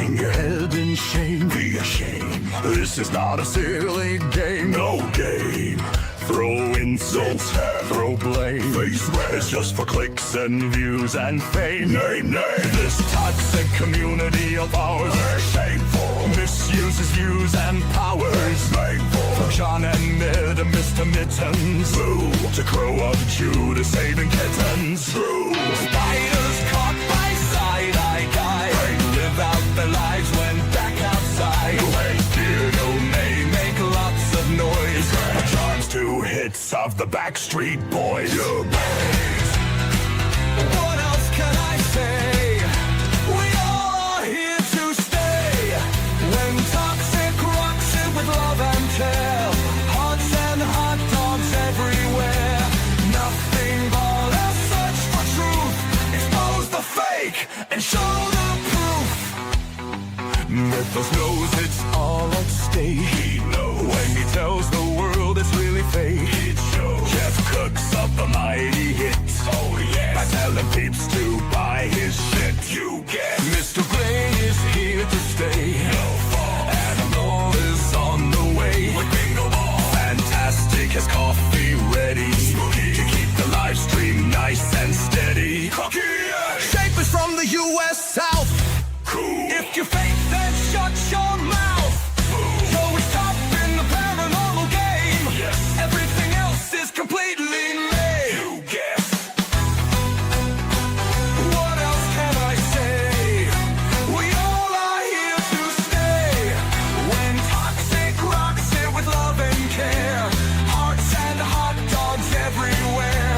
hang your head in shame. Be ashamed. This is not a silly game. No game. Throw insults, throw blame. Face red. It's just for clicks and views and fame. Name. This toxic community of ours is shameful. Misuses views and powers. Painful. From Sean and Mid to Mr. Mittens. Boo. To Crow of Jew to saving kittens. True. Spiders caught by side-eye guy. Live out their lives when back outside. Fear no name, make lots of noise. Charms 2 hits of the Backstreet Boys. What else can I say? We all are here to stay. When toxic rocks it with love and care. Hearts and hot dogs everywhere. Nothing but a search for truth. Expose the fake and show the proof. Mythos knows it's all at stake. He knows when he tells the world it's really fake. It shows. Jeff cooks up a mighty hit. Oh yes. By telling peeps to buy his shit. You get Mr. Gray is here to stay. No fall. Animal is on the way. With bingo ball. Fantastic has coffee ready. Spooky. To keep the live stream nice and steady. Cocky. Shapers from the US South. Cool. If you're fake, then shut your mouth. So it's top in the paranormal game. Yes. Everything else is completely lame. You guess. What else can I say? We all are here to stay. When toxic rocks it with love and care. Hearts and hot dogs everywhere.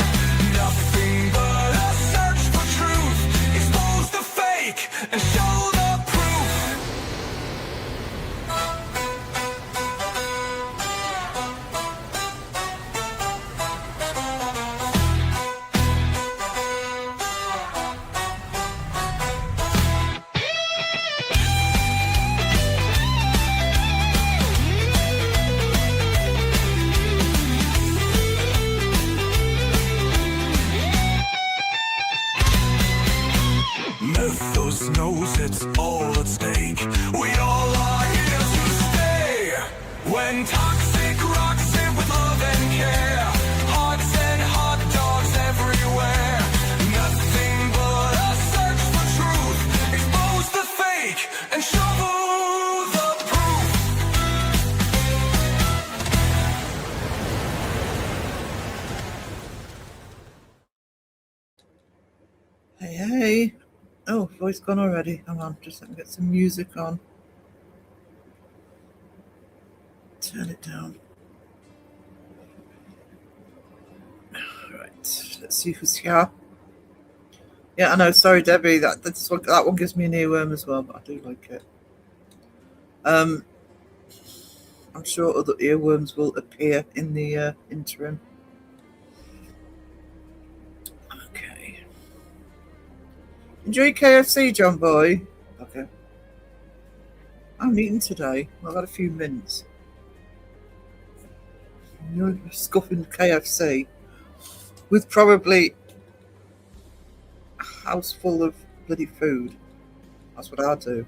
Nothing but a search for truth. Expose the fake and show the proof. Mythos knows it's all at stake. We all are here to stay. When toxic rocks it with love and care. Hearts and hot dogs everywhere. Nothing but a search for truth. Expose the fake and show the proof. Hey. Oh, voice gone already. Hang on, just let me get some music on. Turn it down. Right, let's see who's here. Yeah, I know. Sorry, Debbie. That one gives me an earworm as well, but I do like it. I'm sure other earworms will appear in the interim. Okay. Enjoy KFC, John Boy. Okay. I'm eating today. I've had a few mints. You're scuffing KFC with probably a house full of bloody food. That's what I'll do.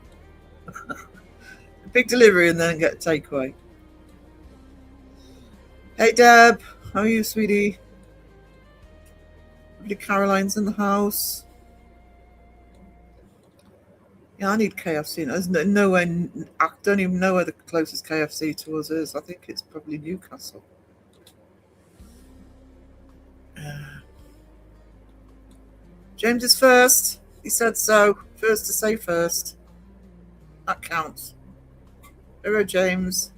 A big delivery and then get a takeaway. Hey Deb, how are you, sweetie? Lovely Caroline's in the house. Yeah, I need KFC. There's nowhere. I don't even know where the closest KFC to us is. I think it's probably Newcastle. James is first. He said so. First to say first. That counts. Hello, James.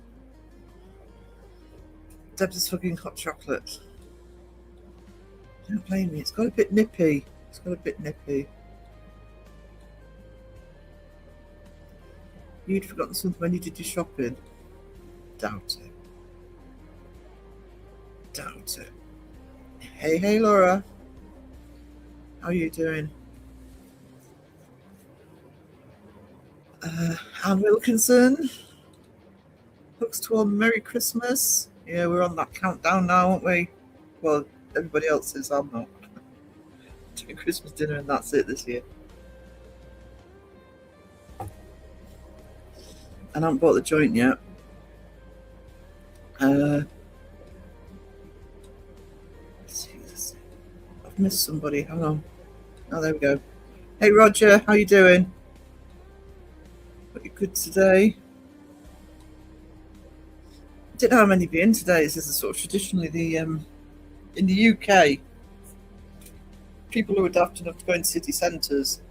Deb's is fucking hot chocolate. Don't blame me. It's got a bit nippy. You'd forgotten something when you did your shopping. Doubt it. Hey, Laura. How are you doing? Anne Wilkinson. Looks to a Merry Christmas. Yeah, we're on that countdown now, aren't we? Well, everybody else is. I'm not. Doing Christmas dinner and that's it this year. and I haven't bought the joint yet. Let's see, I've missed somebody. Hang on. Oh, there we go. Hey, Roger, how you doing? Hope you're good today. I didn't know how many be in today. This is sort of traditionally the in the UK, people who are daft enough to go into city centres.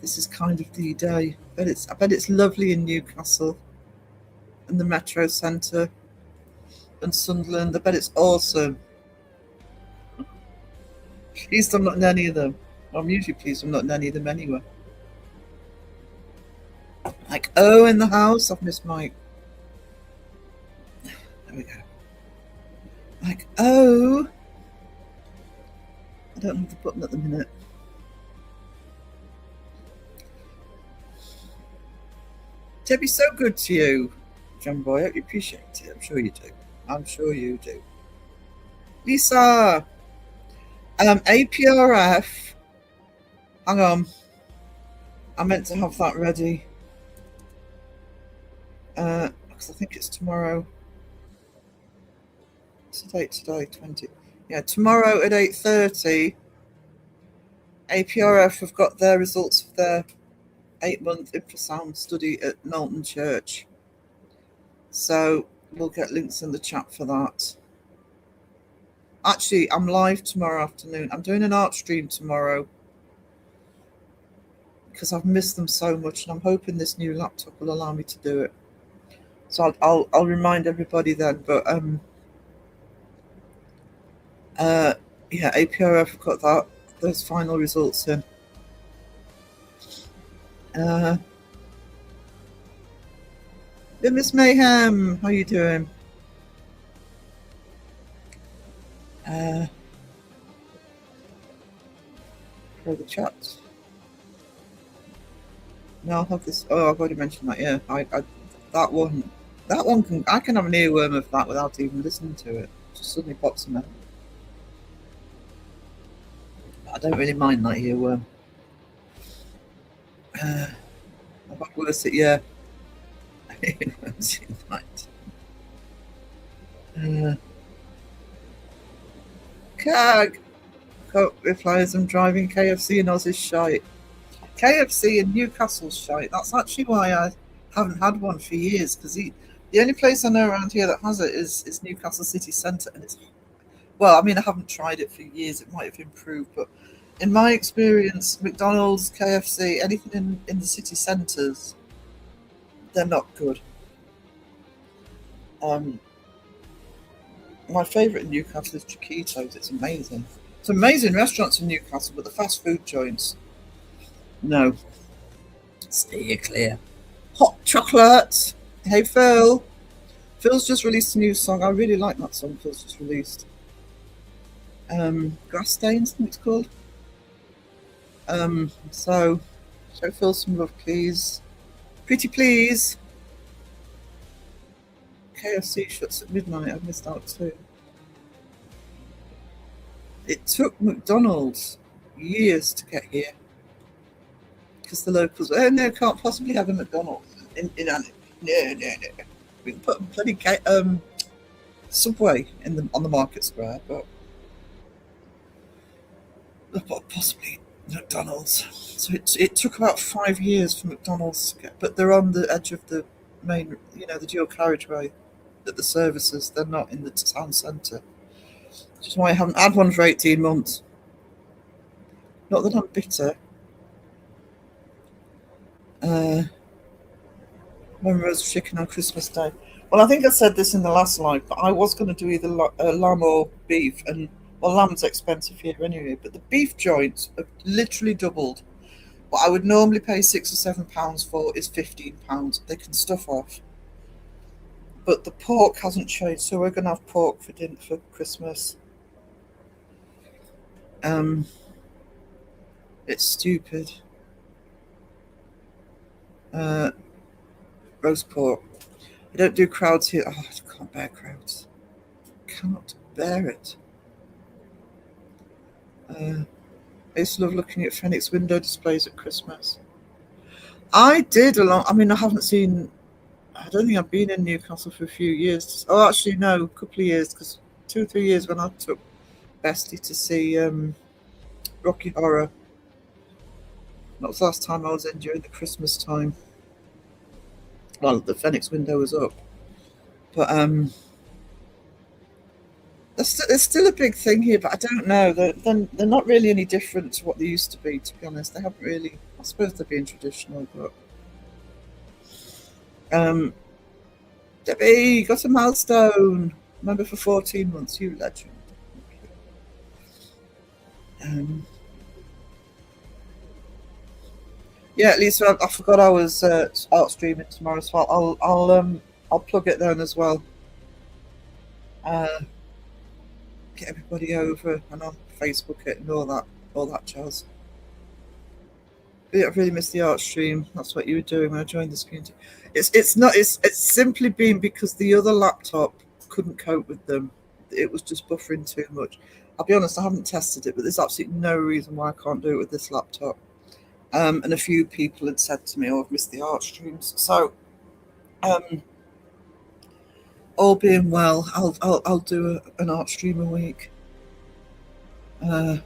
This is kind of the day. I bet it's lovely in Newcastle and the Metro Centre and Sunderland. I bet it's awesome. Pleased I'm not in any of them. I'm usually pleased I'm not in any of them anyway. Like, oh, in the house. I've missed Mike. There we go. Like, oh. I don't have the button at the minute. Debbie, so good to you, John Boy. I hope you appreciate it. I'm sure you do. I'm sure you do. Lisa, APRF. Hang on. I meant to have that ready. Because I think it's tomorrow. What's the date today? 20. Yeah, tomorrow at 8:30. APRF have got their results of their 8-month infrasound study at Knowlton Church. So we'll get links in the chat for that. Actually, I'm live tomorrow afternoon. I'm doing an art stream tomorrow because I've missed them so much, and I'm hoping this new laptop will allow me to do it. So I'll remind everybody then. But yeah, APRF have got those final results in. Miss Mayhem, how you doing? For the chat. No, I'll have this. Oh, I've already mentioned that. Yeah, that one I can have an earworm of that without even listening to it. It just suddenly pops in there. I don't really mind that earworm. I've had worse it, yeah. Earworms in that. Cag replies, I'm driving KFC and Oz's shite. KFC in Newcastle's shite. That's actually why I haven't had one for years, because the only place I know around here that has it is Newcastle City Centre, and it's, well, I mean, I haven't tried it for years. It might have improved, but in my experience, McDonald's, KFC, anything in the city centres, they're not good. My favourite in Newcastle is Chiquitos. It's amazing. It's amazing restaurants in Newcastle, but the fast food joints, no. Stay clear. Hot chocolate. Hey, Phil. Phil's just released a new song. I really like that song Phil's just released. Grass Stains, I think it's called. So, show Phil some love, please. Pretty please. KFC shuts at midnight. I missed out too. It took McDonald's years to get here because the locals, oh no, can't possibly have a McDonald's in no. We can put bloody Subway on the Market Square, but possibly McDonald's. So it took about 5 years for McDonald's to get, but they're on the edge of the main, the dual carriageway at the services. They're not in the town centre, which is why I haven't had one for 18 months. Not that I'm bitter. Roast chicken on Christmas Day. Well, I think I said this in the last live, but I was going to do either lamb or beef, and well, lamb's expensive here anyway. But the beef joints have literally doubled. What I would normally pay £6 or £7 for is £15. They can stuff off. But the pork hasn't changed, so we're going to have pork for dinner for Christmas. It's stupid. Roast pork. I don't do crowds here. Oh, I can't bear crowds. Cannot bear it. I used to love looking at Phoenix window displays at Christmas. I did a lot. I mean, I haven't seen. I don't think I've been in Newcastle for a few years. Oh, actually, no, a couple of years, because 2 or 3 years when I took Bestie to see Rocky Horror. That was the last time I was in during the Christmas time. Well, the Phoenix window was up, but there's still a big thing here. But I don't know. They're not really any different to what they used to be. To be honest, they haven't really. I suppose they're being traditional, but um, Debbie got a milestone. Remember for 14 months, you legend. Um, yeah, at least I forgot I was out streaming tomorrow, so I'll plug it then as well. Uh, get everybody over and I'll Facebook it and all that jazz. Yeah, I've really missed the art stream. That's what you were doing when I joined this community. It's simply been because the other laptop couldn't cope with them. It was just buffering too much. I'll be honest, I haven't tested it, but there's absolutely no reason why I can't do it with this laptop. And a few people had said to me, "Oh, I've missed the art streams." So, um, all being well, I'll do an art stream a week. Because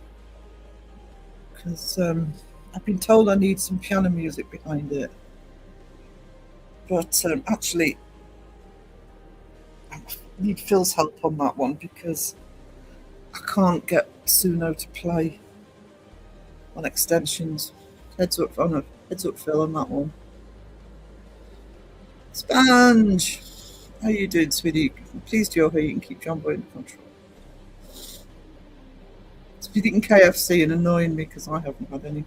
I've been told I need some piano music behind it. But actually, I need Phil's help on that one because I can't get Suno to play on extensions. Heads up, Phil, on that one. Sponge, how you doing, sweetie? Pleased you're here. You can keep John Boy in control. It's eating KFC and annoying me because I haven't had any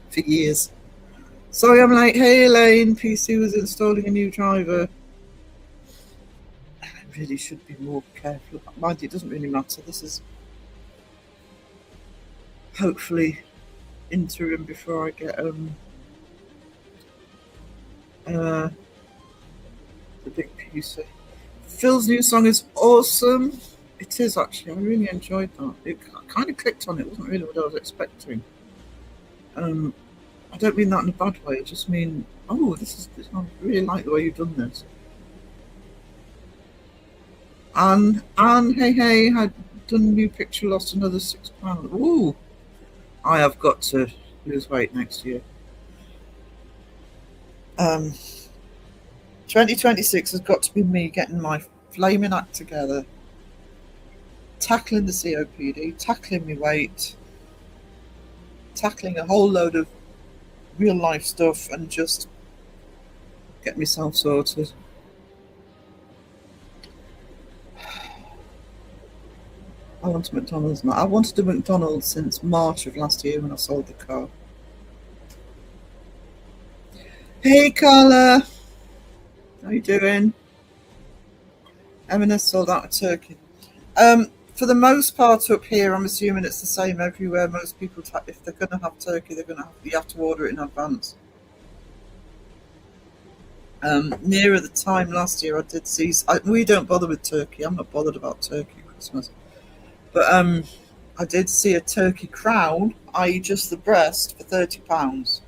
for years. Sorry I'm late. Hey Elaine, PC was installing a new driver. I really should be more careful. Mind you, it doesn't really matter. This is hopefully interim before I get the big PC. Phil's new song is awesome. It is actually. I really enjoyed that. It kind of clicked on. It wasn't really what I was expecting. I don't mean that in a bad way. I just mean, oh, I really like the way you've done this. Anne, hey, had done new picture, lost another £6. Ooh, I have got to lose weight next year. 2026 has got to be me getting my flaming act together, tackling the COPD, tackling my weight, tackling a whole load of real life stuff, and just get myself sorted. I want a McDonald's now. I wanted a McDonald's since March of last year when I sold the car. Hey Carla, how you doing? M&S sold out of turkey. For the most part up here, I'm assuming it's the same everywhere. Most people, if they're going to have turkey, you have to order it in advance. Nearer the time last year, I did see. We don't bother with turkey. I'm not bothered about turkey at Christmas. But I did see a turkey crown, i.e., just the breast, for £30,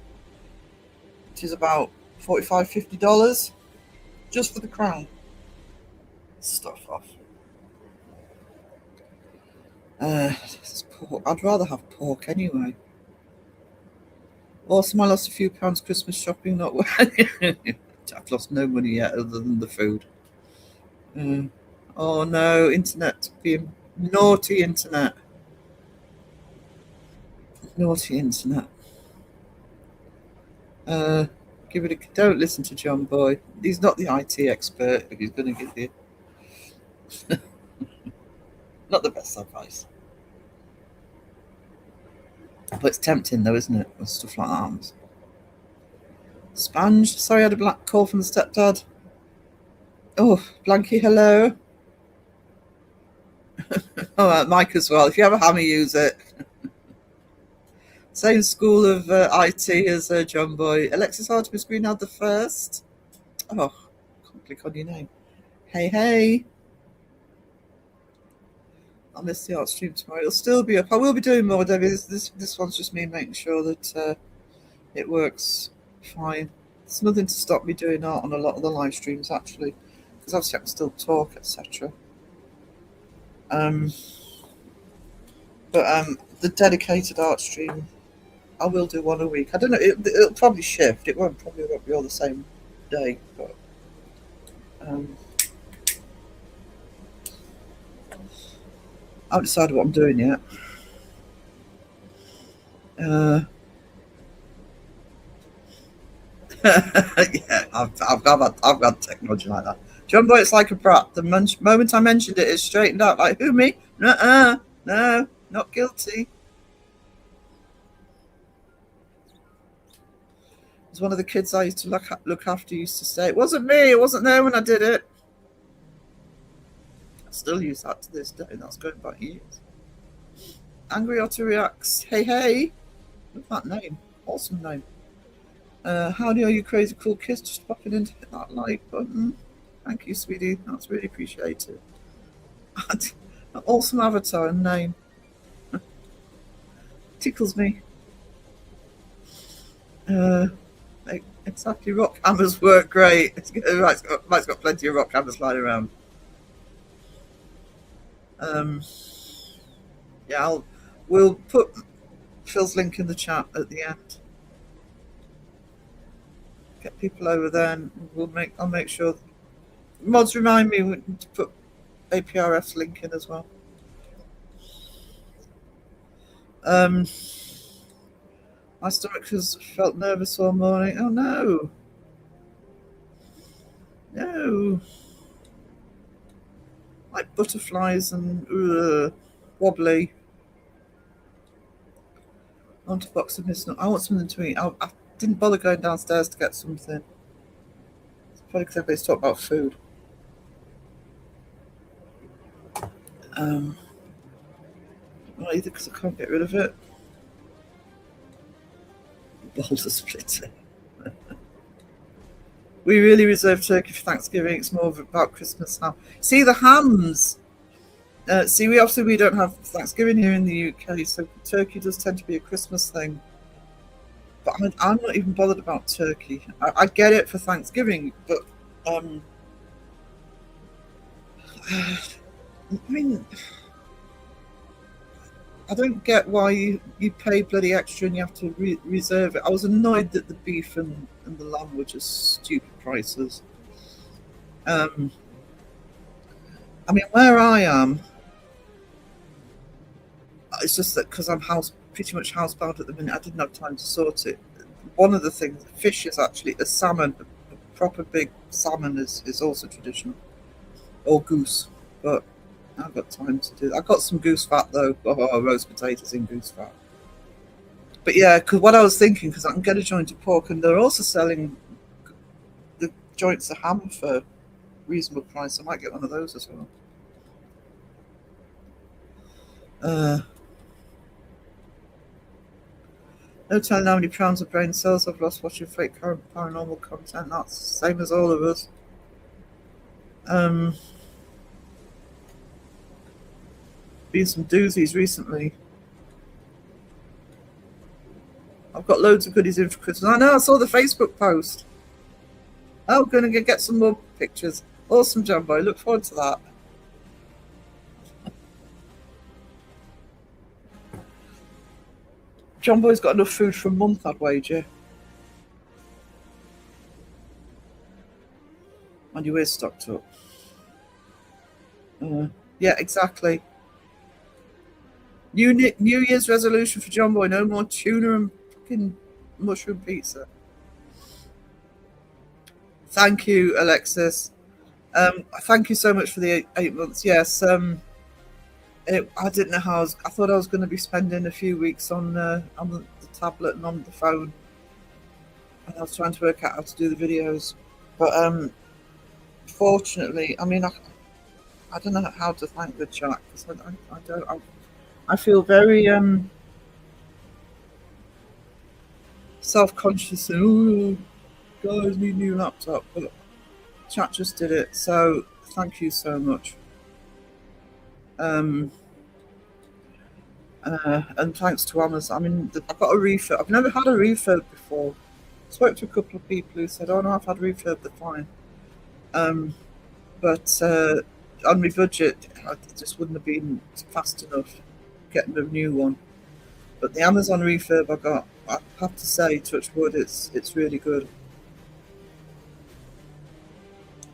which is about $45–50 just for the crown. Stuff off. Pork. I'd rather have pork anyway. Awesome, I lost a few pounds Christmas shopping. Not I've lost no money yet other than the food. Oh no, internet being naughty internet. Naughty internet. Give it a don't listen to John Boy. He's not the IT expert if he's gonna give you not the best advice. But it's tempting though, isn't it? When stuff like that happens. Sponge, sorry I had a black call from the stepdad. Oh, Blanky, hello. Oh, Mike as well. If you have a hammer, use it. Same school of IT as John Boy. Alexis Artemis Greenhard the first. Oh, can't click on your name. Hey. I'll miss the art stream tomorrow. It'll still be up. I will be doing more, Debbie. This one's just me making sure that It works fine. There's nothing to stop me doing art on a lot of the live streams, actually, because obviously I can still talk, etc. But the dedicated art stream, I will do one a week. I don't know. It'll probably shift. It won't be all the same day, but I haven't decided what I'm doing yet. Yeah, I've got technology like that. Jumbo, it's like a brat. The moment I mentioned it, it's straightened out. Like, who, me? No, not guilty. It was one of the kids I used to look after used to say, it wasn't me, it wasn't there when I did it. I still use that to this day. That's going back years. Angry Otter reacts, hey. Look at that name. Awesome name. Howdy, are you crazy cool kids? Just popping in to hit that like button. Thank you, sweetie. That's really appreciated. An awesome avatar and name. Tickles me. Exactly. Rock hammers work great. Mike's got plenty of rock hammers lying around. Yeah, we'll put Phil's link in the chat at the end. Get people over there, and I'll make sure. Mods, remind me to put APRF's link in as well. My stomach has felt nervous all morning. Oh no! No! Like butterflies and wobbly. I want a box of Miss. I want something to eat. I didn't bother going downstairs to get something. It's probably because everybody's talking about food. Not either because I can't get rid of it. Boulder splitter. We really reserve turkey for Thanksgiving. It's more about Christmas ham. See the hams. We don't have Thanksgiving here in the UK, so turkey does tend to be a Christmas thing. But I'm not even bothered about turkey. I get it for Thanksgiving, but I mean, I don't get why you pay bloody extra and you have to reserve it. I was annoyed that the beef and the lamb were just stupid prices. I mean, where I am, it's just that because I'm pretty much housebound at the minute, I didn't have time to sort it. One of the things, fish is actually a salmon, a proper big salmon is also traditional, or goose, but I've got time to do that. I've got some goose fat though. Oh, roast potatoes in goose fat. But yeah, because what I was thinking, because I can get a joint of pork, and they're also selling the joints of ham for reasonable price. I might get one of those as well. No telling how many pounds of brain cells I've lost watching fake paranormal content. That's the same as all of us. Been some doozies recently. I've got loads of goodies in for Christmas. I know, I saw the Facebook post. Oh, going to get some more pictures. Awesome, Jumbo. Look forward to that. Jumbo's got enough food for a month, I'd wager. And you is stocked up. Yeah, exactly. New Year's resolution for Jumbo: no more tuna and fucking mushroom pizza. Thank you, Alexis. Thank you so much for the 8 months. Yes, I didn't know how I thought I was going to be spending a few weeks on the tablet and on the phone, and I was trying to work out how to do the videos. But fortunately, I mean, I don't know how to thank the chat because I don't. I feel very self-conscious and guys need a new laptop, but chat just did it, so thank you so much. And thanks to Amazon, I mean, I got a refurb. I've never had a refurb before. Spoke to a couple of people who said, "Oh no, I've had refurb, they're fine." Um, but on my budget, it just wouldn't have been fast enough getting a new one. But the Amazon refurb I got, I have to say, touch wood, it's really good.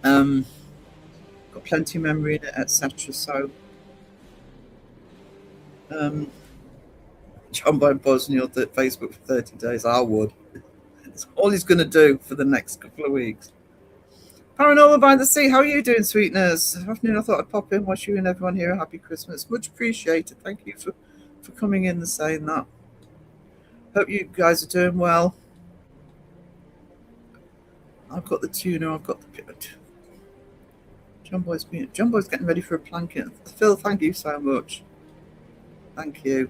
Got plenty of memory in it, etc. So, John Boy Bosnia at Facebook for 30 days. I would. It's all he's going to do for the next couple of weeks. Paranormal by the Sea, how are you doing, sweetness? Afternoon, I thought I'd pop in, wish you and everyone here a happy Christmas. Much appreciated. Thank you for coming in and saying that. Hope you guys are doing well. I've got the tuna, I've got the pivot. John Boy's getting ready for a planking. Phil, thank you so much. Thank you.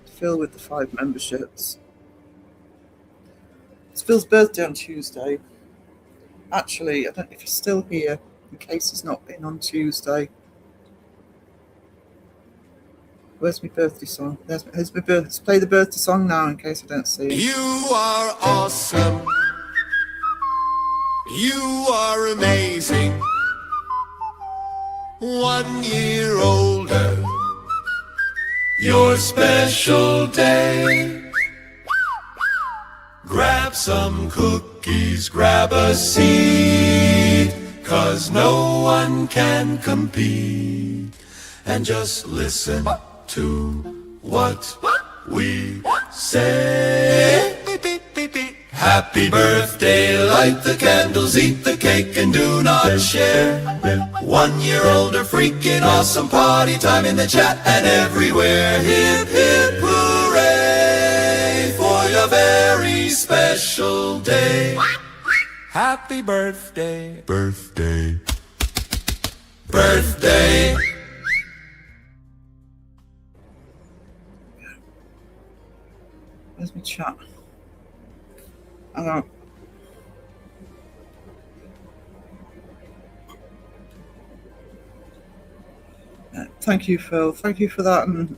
Phil with the 5 memberships. It's Phil's birthday on Tuesday. Actually, I don't know if he's still here, in case he's not in on Tuesday. Where's my birthday song? Let's play the birthday song now, in case I don't see it. You are awesome. You are amazing. 1 year older. Your special day. Grab some cookies, grab a seat, 'cause no one can compete. And just listen to what we say. Happy birthday, light the candles, eat the cake, and do not share. 1 year older, freaking awesome, party time in the chat and everywhere. Hip hip hooray for your very special day. Happy birthday, birthday, birthday. Where's my chat? Hang on. Thank you, Phil. Thank you for that. And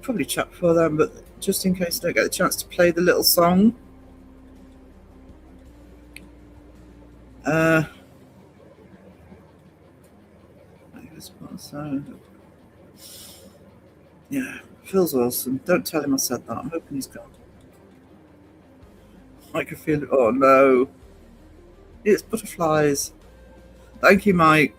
probably chat for them, but just in case I don't get the chance to play the little song. Yeah, Phil's awesome. Don't tell him I said that. I'm hoping he's gone. I can feel it. Oh no. It's butterflies. Thank you, Mike.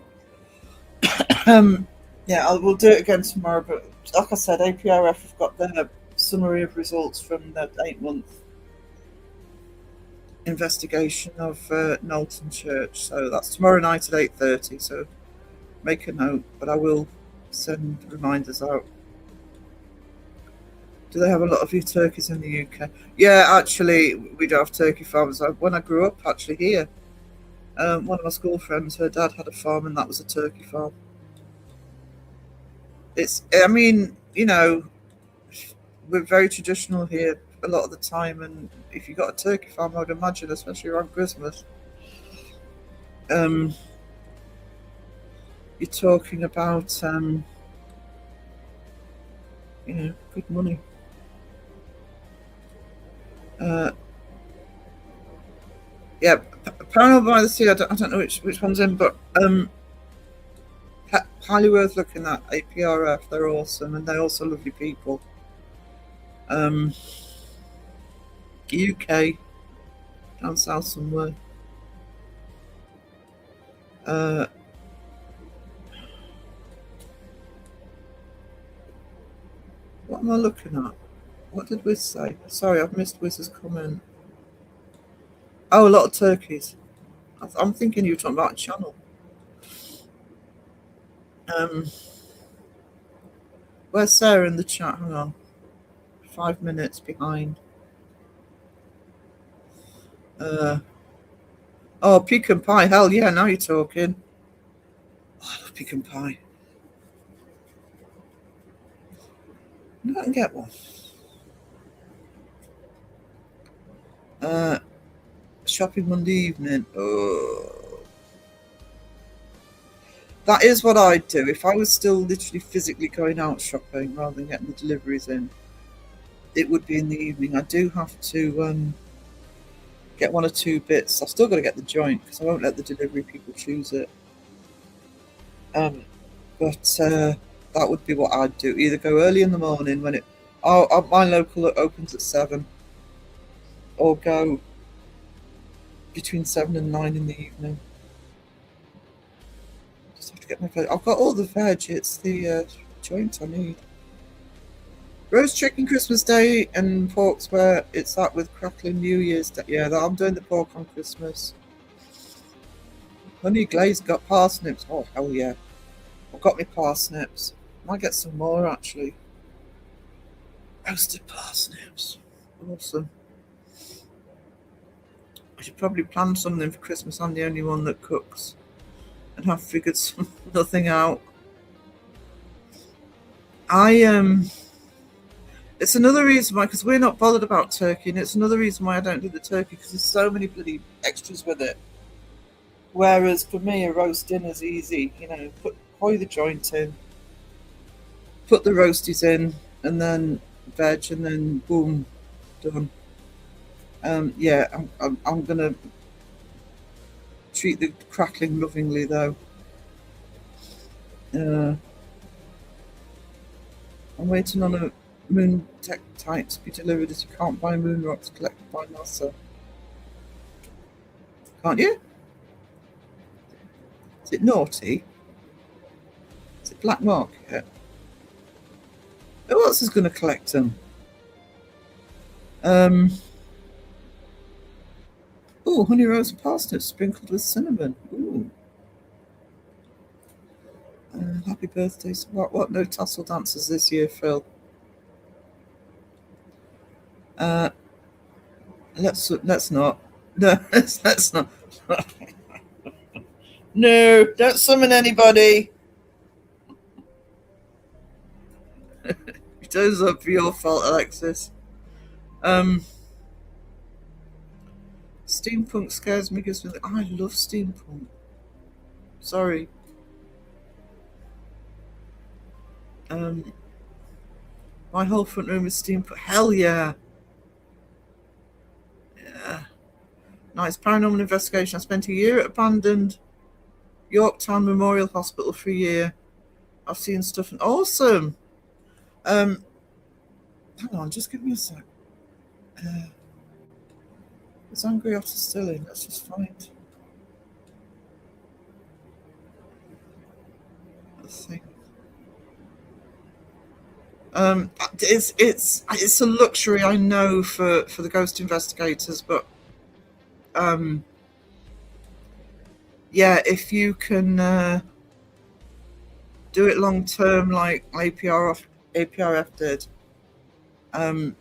Yeah, we'll do it again tomorrow, but like I said, APRF have got their summary of results from the 8-month investigation of Knowlton Church. So that's tomorrow night at 8:30. So make a note, but I will send reminders out. Do they have a lot of your turkeys in the UK? Yeah, actually, we do have turkey farms. When I grew up, actually, here, one of my school friends, her dad had a farm, and that was a turkey farm. I mean, you know, we're very traditional here a lot of the time, and if you've got a turkey farm, I would imagine, especially around Christmas, you're talking about, you know, good money. Yeah, Paranormal by the Sea, I don't know which one's in, but highly worth looking at. APRF, they're awesome, and they're also lovely people. UK, down south somewhere. What am I looking at? What did Wiz say? Sorry, I've missed Wiz's comment. Oh, a lot of turkeys. I'm thinking you were talking about a channel. Where's Sarah in the chat? Hang on. 5 minutes behind. Oh, pecan pie. Hell yeah, now you're talking. Oh, I love pecan pie. No, I can get one. Shopping Monday evening. Oh. That is what I'd do if I was still literally physically going out shopping rather than getting the deliveries in. It would be in the evening. I do have to get one or two bits. I've still got to get the joint because I won't let the delivery people choose it. But that would be what I'd do. Either go early in the morning when my local opens at 7, or go between 7 and 9 in the evening. Just have to get my veg. I've got all the veg. It's the joint I need. Roast chicken Christmas Day and pork's where it's at with crackling New Year's Day. Yeah, I'm doing the pork on Christmas. Honey glazed got parsnips. Oh, hell yeah. I've got my parsnips. Might get some more actually. Roasted parsnips. Awesome. I should probably plan something for Christmas. I'm the only one that cooks and have figured nothing out. It's another reason why, because we're not bothered about turkey, and it's another reason why I don't do the turkey, because there's so many bloody extras with it. Whereas for me, a roast dinner's easy. Pour the joint in, put the roasties in, and then veg, and then boom, done. Yeah, I'm gonna treat the crackling lovingly though. I'm waiting on a moon tektite to be delivered, as you can't buy moon rocks collected by NASA. Can't you? Is it naughty? Is it black market? Who else is going to collect them? Oh, honey rose and parsnips sprinkled with cinnamon. Ooh. Happy birthday. What? No tassel dances this year, Phil. Let's not. No, let's not. No, don't summon anybody. It turns up for your fault, Alexis. Steampunk scares me. I love steampunk. Sorry. My whole front room is steampunk. Hell yeah. Yeah. Nice paranormal investigation. I spent a year at abandoned Yorktown Memorial Hospital for a year. I've seen stuff and awesome. Hang on, just give me a sec. Is Angry Otter still in? Let's just find the thing. It's a luxury, I know, for the ghost investigators, but yeah, if you can do it long term like APRF did, and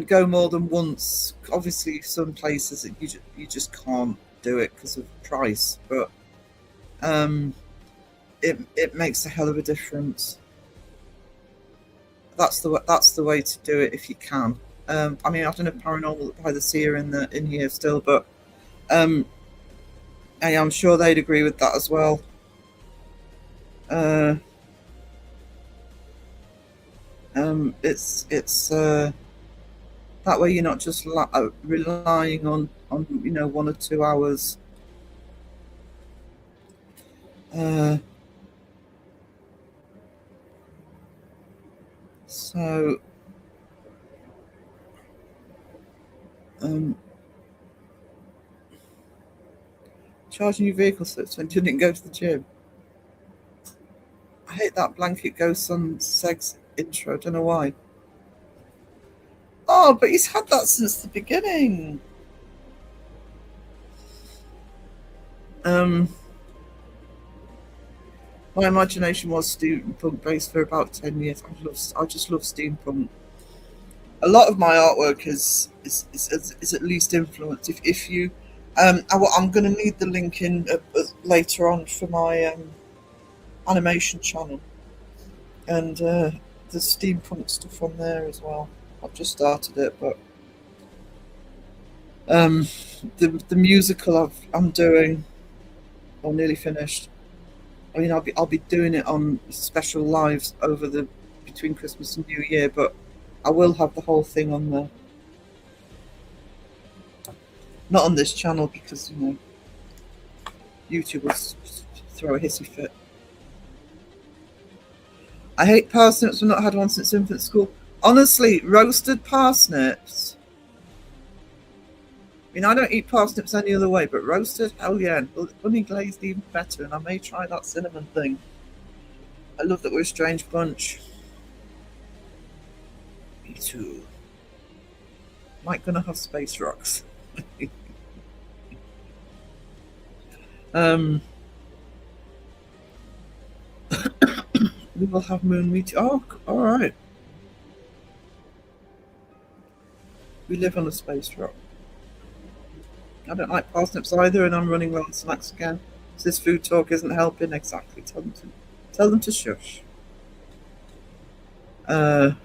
go more than once. Obviously, some places you just can't do it because of price, but it makes a hell of a difference. That's the way to do it if you can. I mean, I don't know if Paranormal by the Sea are in here still, but I'm sure they'd agree with that as well. It's that way you're not just relying on 1 or 2 hours. So charging your vehicle slips when you didn't go to the gym. I hate that blanket ghost on Seg's intro. I don't know why. Oh, but he's had that since the beginning. My imagination was steampunk based for about 10 years. I just love steampunk. A lot of my artwork is at least influenced. If you, I'm going to need the link in later on for my animation channel, and the steampunk stuff on there as well. I've just started it, but the musical I'm doing, or nearly finished. I mean, I'll be doing it on special lives over the between Christmas and New Year, but I will have the whole thing on the not on this channel because YouTube will throw a hissy fit. I hate parsnips. I've not had one since infant school. Honestly, roasted parsnips. I mean, I don't eat parsnips any other way, but roasted, hell yeah. Honey glazed, even better. And I may try that cinnamon thing. I love that we're a strange bunch. Me too. Mike gonna have space rocks. We will have moon meat. Oh, all right. We live on a space rock. I don't like parsnips either, and I'm running low on snacks again. So this food talk isn't helping. Exactly. Tell them to shush. The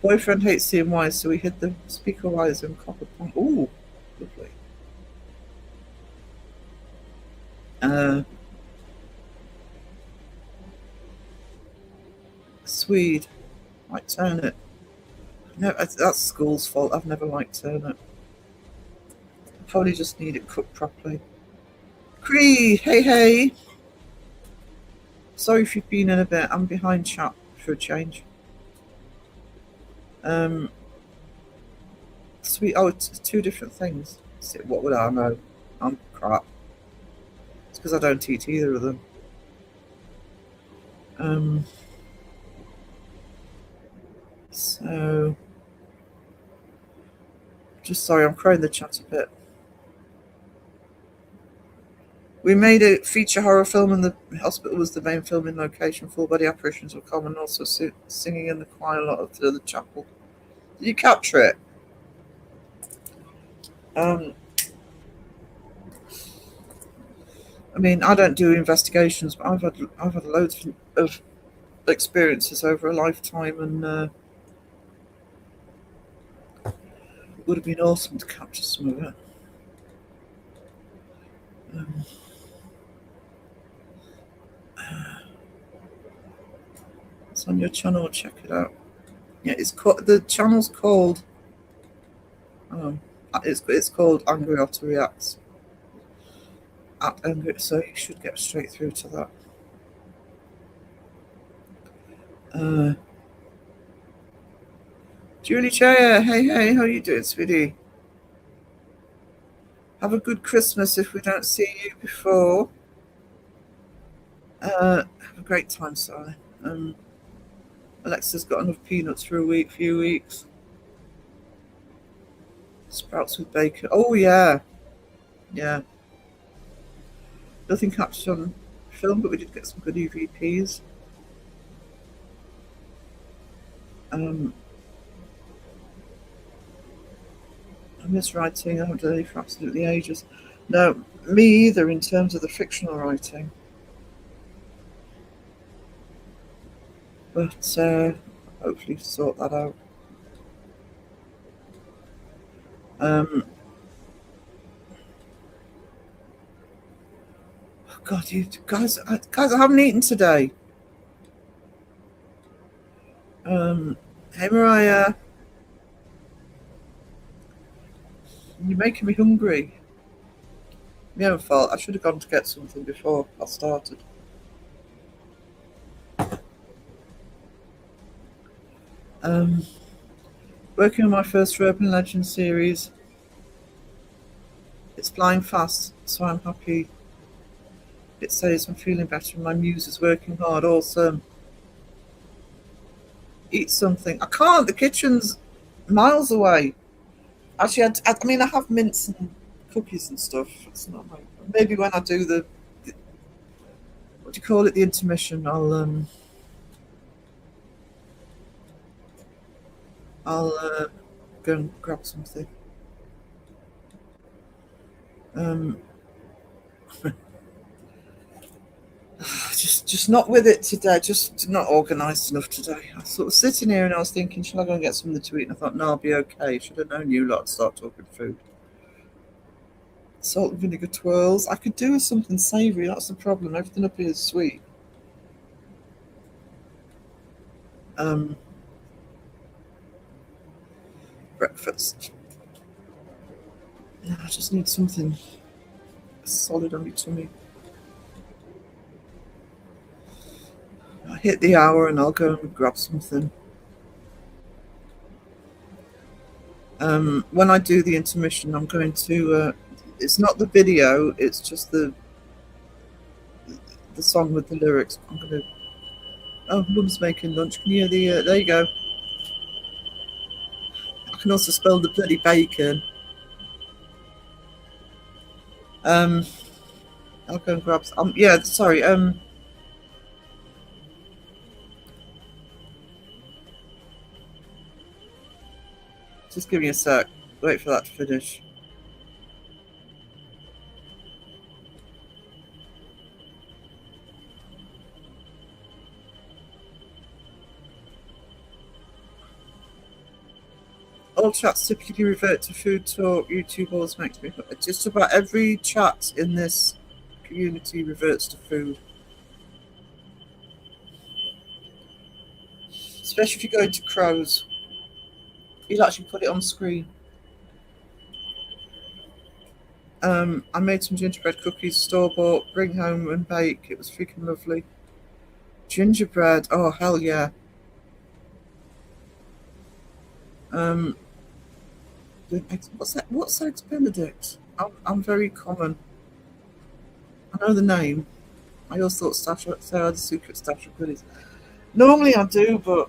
boyfriend hates seeing wires, so we hid the speaker wires in copper pump. Ooh, lovely. Swede, like turnip. No, that's school's fault. I've never liked turnip. Probably just need it cooked properly. Cree, hey. Sorry if you've been in a bit. I'm behind chat for a change. Sweet. Oh, it's two different things. What would I know? I'm crap. It's because I don't eat either of them. So, just sorry, I'm crowing the chat a bit. We made a feature horror film, and the hospital was the main filming location. Full body apparitions were common, also singing in the choir a lot of the chapel. Did you capture it? I mean, I don't do investigations, but I've had loads of experiences over a lifetime, and it would have been awesome to capture some of it. It's on your channel. Check it out. Yeah, the channel's called. It's called Angry Otter Reacts. So you should get straight through to that. Julie Chaya, hey, how are you doing, sweetie? Have a good Christmas if we don't see you before. Have a great time, Sally. Alexa's got enough peanuts for a few weeks. Sprouts with bacon. Oh yeah. Nothing captured on film, but we did get some good EVPs. I miss writing. I haven't done any for absolutely ages. No, me either in terms of the fictional writing. But hopefully sort that out. Oh God, you guys, I haven't eaten today. Hey Mariah, you're making me hungry. My own fault. I should have gone to get something before I started. Working on my first Urban Legend series. It's flying fast, so I'm happy. It says I'm feeling better and my muse is working hard. Awesome. Eat something. I can't. The kitchen's miles away. Actually, I mean, I have mints and cookies and stuff. It's not like, maybe when I do the what do you call it? The intermission. I'll go and grab something. Just not with it today. Just not organised enough today. I was sort of sitting here and I was thinking, shall I go and get something to eat? And I thought, no, I'll be okay. Should have known you lot to start talking food. Salt and vinegar twirls. I could do with something savoury, that's the problem. Everything up here is sweet. Breakfast. I just need something solid on my tummy. I'll hit the hour and I'll go and grab something. When I do the intermission, I'm going to, it's not the video, it's just the song with the lyrics. I'm going to, oh, Mum's making lunch. Can you hear the, there you go. I can also spell the bloody bacon. I'll go and grab some, yeah, sorry, just give me a sec. Wait for that to finish. All chats typically revert to food talk. YouTube always makes me. Just about every chat in this community reverts to food. Especially if you go into Crows. You'll actually put it on screen. I made some gingerbread cookies, store-bought, bring home and bake. It was freaking lovely. Gingerbread, oh hell yeah. What's that? What's Eggs Benedict? I'm very common. I know the name. I always thought Sarah the Secret Stash of Goodies. Normally I do, but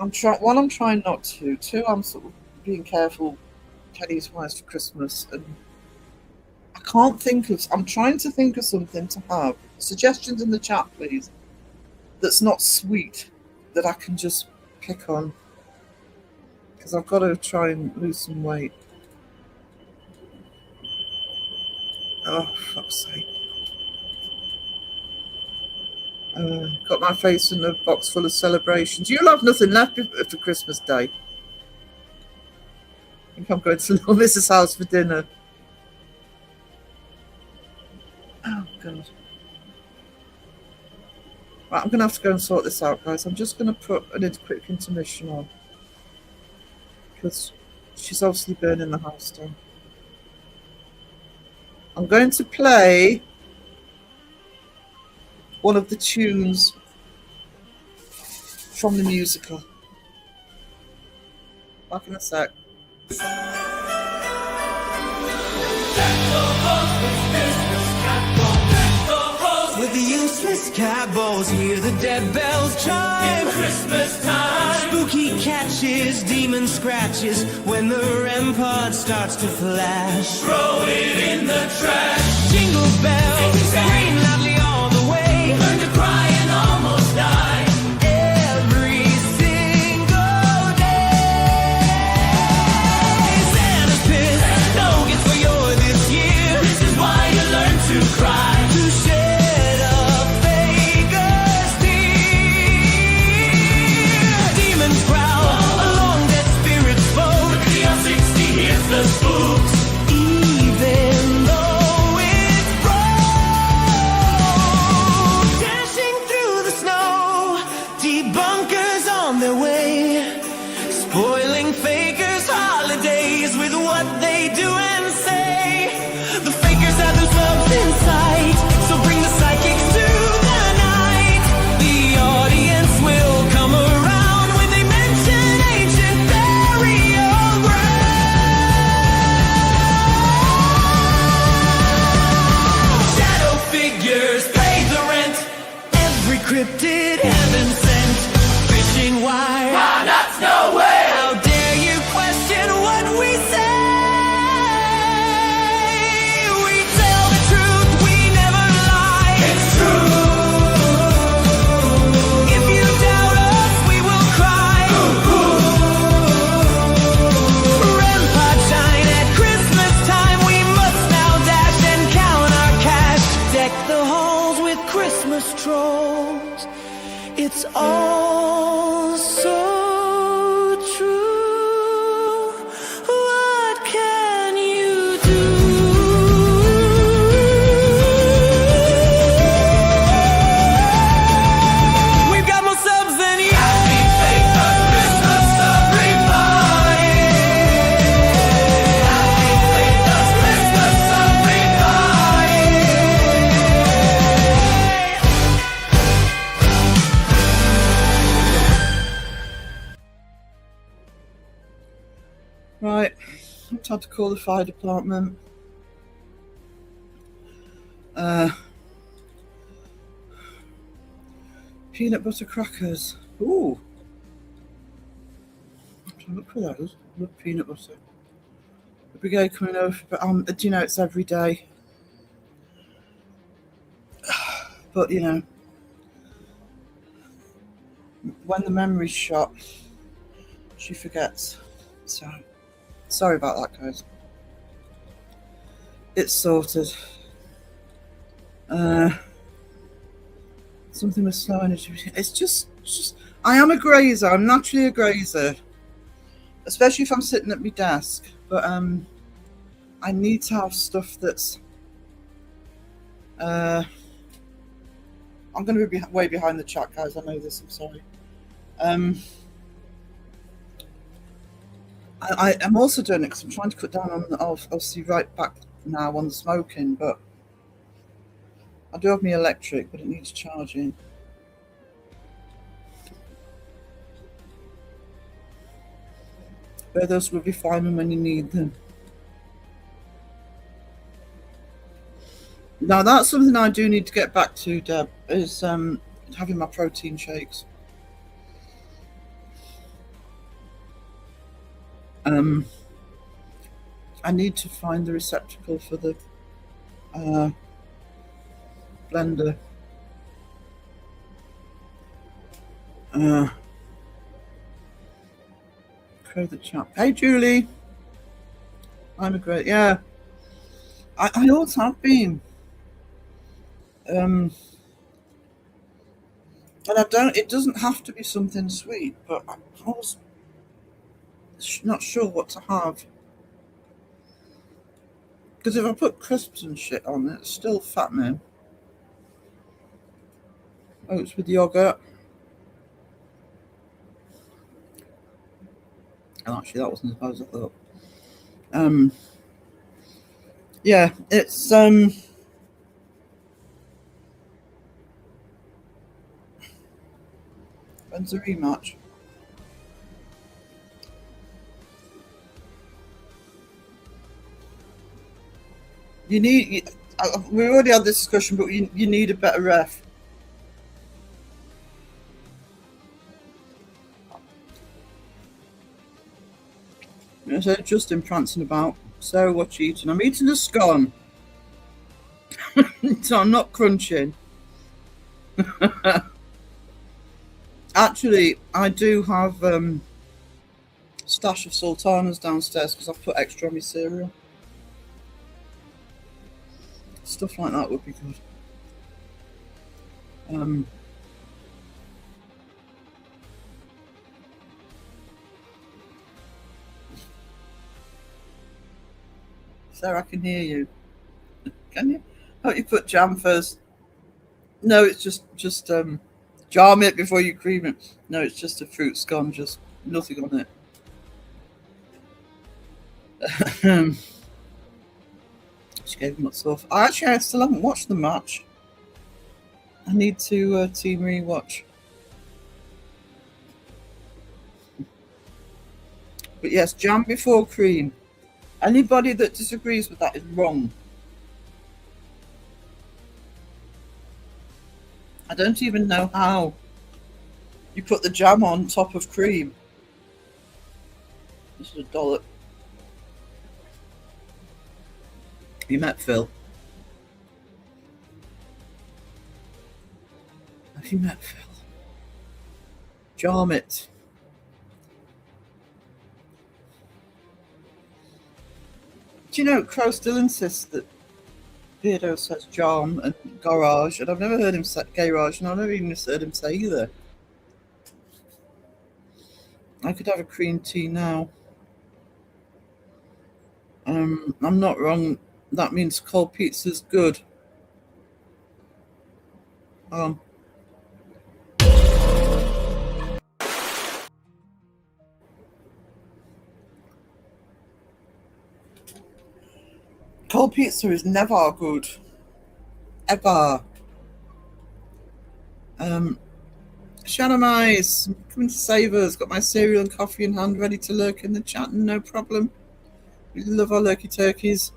I'm trying not to. Two, I'm sort of being careful pennies wise for Christmas, and I can't think of. I'm trying to think of something to have. Suggestions in the chat, please. That's not sweet, that I can just pick on. Because I've got to try and lose some weight. Oh, fuck's sake. Got my face in a box full of celebrations. You'll have nothing left for Christmas Day. I think I'm going to Little Mrs. House for dinner. Oh, God. Right, I'm going to have to go and sort this out, guys. I'm just going to put a quick intermission on. Because she's obviously burning the house down. I'm going to play one of the tunes from the musical. Back in a sec. With the useless cabos, hear the dead bells chime. It's Christmas time. Spooky catches, demon scratches when the rampart starts to flash. Throw it in the trash. Jingle bells, ring loudly all the way. Learn to cry and almost die. Every single day. Santa's pissed, no gifts for you this year. This is why you learn to cry. To shed a faker's tear. Demons growl, along dead spirits float. Look at the L60, here's the spooks. Even though it's broke, dashing through the snow, debunkers on their way, spoiling fakers' holidays with what they do and say. The fakers have themselves in sight, so bring the psychics to the night. The audience will come around when they mention ancient burial ground. Shadow figures pay the rent. Every cryptid heaven sent. Fishing wire. Why not no way? How dare you question what we say? We tell the truth, we never lie. It's true. If you doubt us, we will cry. Rampart shine at Christmas time. We must now dash and count our cash. Deck the halls with Christmas trolls. It's all so true. What can you do? Right, I'm time to call the fire department. Peanut butter crackers. Ooh, I'll look for those. I love peanut butter. The brigade coming over, but do you know it's every day? But you know, when the memory's shot, she forgets. So sorry about that, guys. It's sorted. Something was slow energy. It's just I am a grazer. I'm naturally a grazer, especially if I'm sitting at my desk. But I need to have stuff that's. I'm going to be way behind the chat, guys. I know this. I'm sorry. I'm also doing it because I'm trying to cut down on. I'll see right back now on the smoking, but I do have my electric, but it needs charging. But those will be fine when you need them. Now that's something I do need to get back to, Deb, is having my protein shakes. I need to find the receptacle for the blender. Crow the chat. Hey Julie, I'm a great, yeah. I always have been. And I don't. It doesn't have to be something sweet, but I'm always not sure what to have. Because if I put crisps and shit on it, it's still fattening. Oats with yogurt. Oh, actually, that wasn't as bad as I thought. Yeah, it's when's the rematch? You need. We already had this discussion, but you need a better ref. So Justin prancing about. So what you eating? I'm eating a scone. So I'm not crunching. Actually, I do have stash of sultanas downstairs because I've put extra on my cereal. Stuff like that would be good. Sarah, I can hear you. Can you? Oh, you put jam first. No, it's just jam it before you cream it. No, it's just a fruit scone, just nothing on it. She gave him what's off. Actually, I still haven't watched the match. I need to team rewatch. But yes, jam before cream. Anybody that disagrees with that is wrong. I don't even know how you put the jam on top of cream. This is a dollop. You met Phil. Have you met Phil? Jam it. Do you know, Crow still insists that Beardo says jam and garage, and I've never heard him say garage, and I've never even heard him say either. I could have a cream tea now. I'm not wrong. That means cold pizza's good. Cold pizza is never good. Ever. Shanamize, coming to save us. Got my cereal and coffee in hand, ready to lurk in the chat, no problem. We love our lurky turkeys.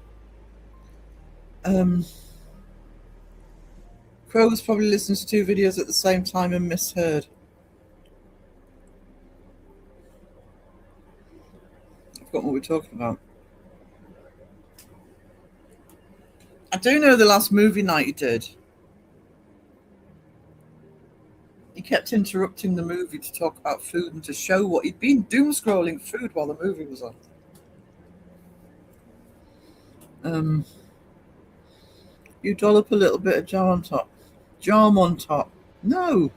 Crow was probably listening to two videos at the same time and misheard. I forgot what we're talking about. I do know the last movie night he did. He kept interrupting the movie to talk about food and to show what he'd been doom scrolling food while the movie was on. You dollop a little bit of jam on top. Jam on top. No.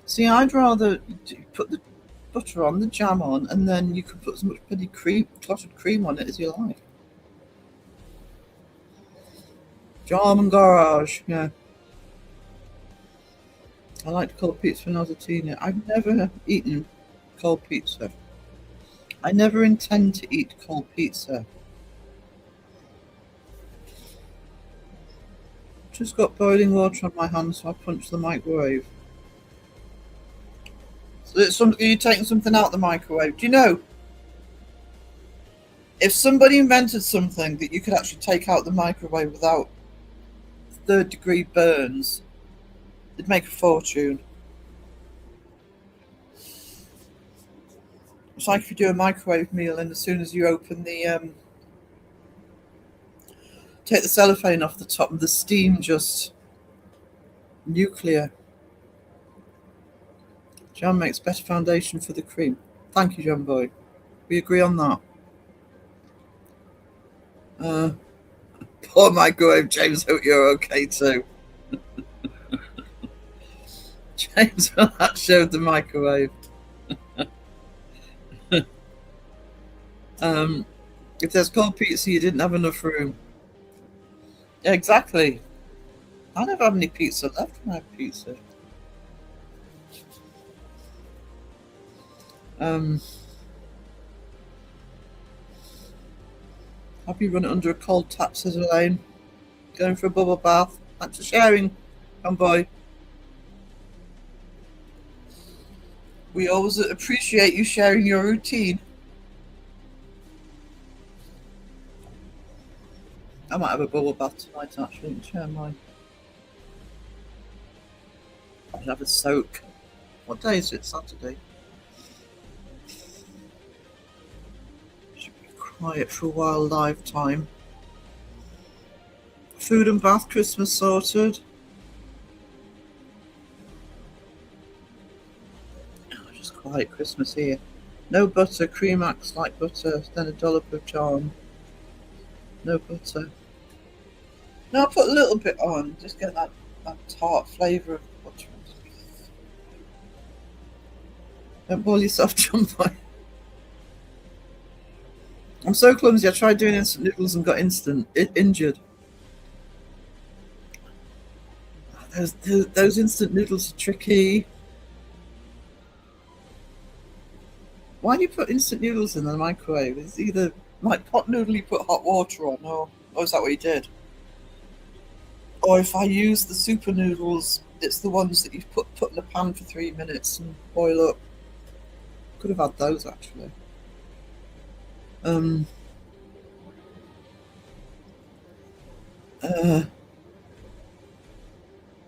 See, I'd rather put the butter on, the jam on, and then you can put as much bloody cream, clotted cream on it as you like. Jam and garage, yeah. I liked cold pizza when I was a teenager. I've never eaten cold pizza. I never intend to eat cold pizza. Just got boiling water on my hands, so I punched the microwave. So it's you're taking something out of the microwave. Do you know? If somebody invented something that you could actually take out the microwave without third-degree burns, they'd make a fortune. It's like if you do a microwave meal and as soon as you open the take the cellophane off the top and the steam just nuclear. Jam makes better foundation for the cream. Thank you, John Boy. We agree on that. Poor microwave, James. Hope you're okay too. James, well, that showed the microwave. If there's cold pizza, you didn't have enough room. Yeah, exactly. I never have any pizza left when I have pizza. Happy run it under a cold tap, says Elaine. Going for a bubble bath. Thanks for sharing, boy. We always appreciate you sharing your routine. I might have a bubble bath tonight, actually, and share mine. I'll have a soak. What day is it? Saturday. Should be quiet for a while, live time. Food and bath, Christmas sorted. Oh, just quiet Christmas here. No butter, cream acts like butter, then a dollop of jam. No butter. No, I'll put a little bit on, just get that tart flavour of butter. Don't boil yourself, John Boy. I'm so clumsy. I tried doing instant noodles and got injured. Those instant noodles are tricky. Why do you put instant noodles in the microwave? It's either like pot noodle you put hot water on, or is that what you did? Or if I use the super noodles, it's the ones that you put in a pan for 3 minutes and boil up. Could have had those actually.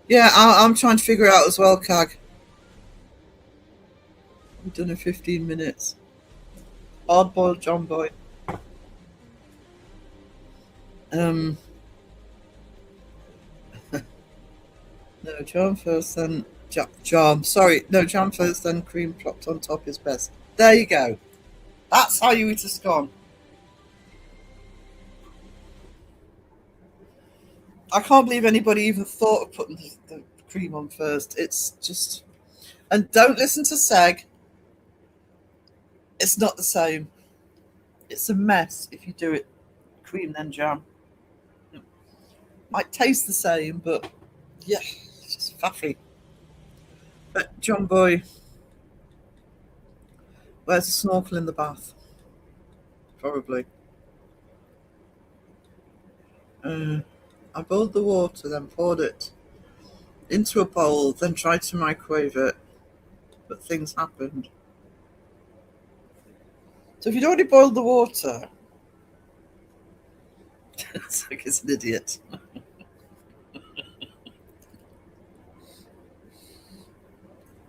Yeah, I'm trying to figure out as well, Cag. We've done in 15 minutes. Hard boiled John Boy. No, jam first, then jam. Sorry, no, jam first, then cream plopped on top is best. There you go. That's how you eat a scone. I can't believe anybody even thought of putting the cream on first. It's just... And don't listen to Seg. It's not the same. It's a mess if you do it cream then jam. Might taste the same, but yeah, it's just faffy. But John Boy, where's the snorkel in the bath? Probably. I boiled the water, then poured it into a bowl, then tried to microwave it, but things happened. So if you'd already boiled the water, it's like it's an idiot.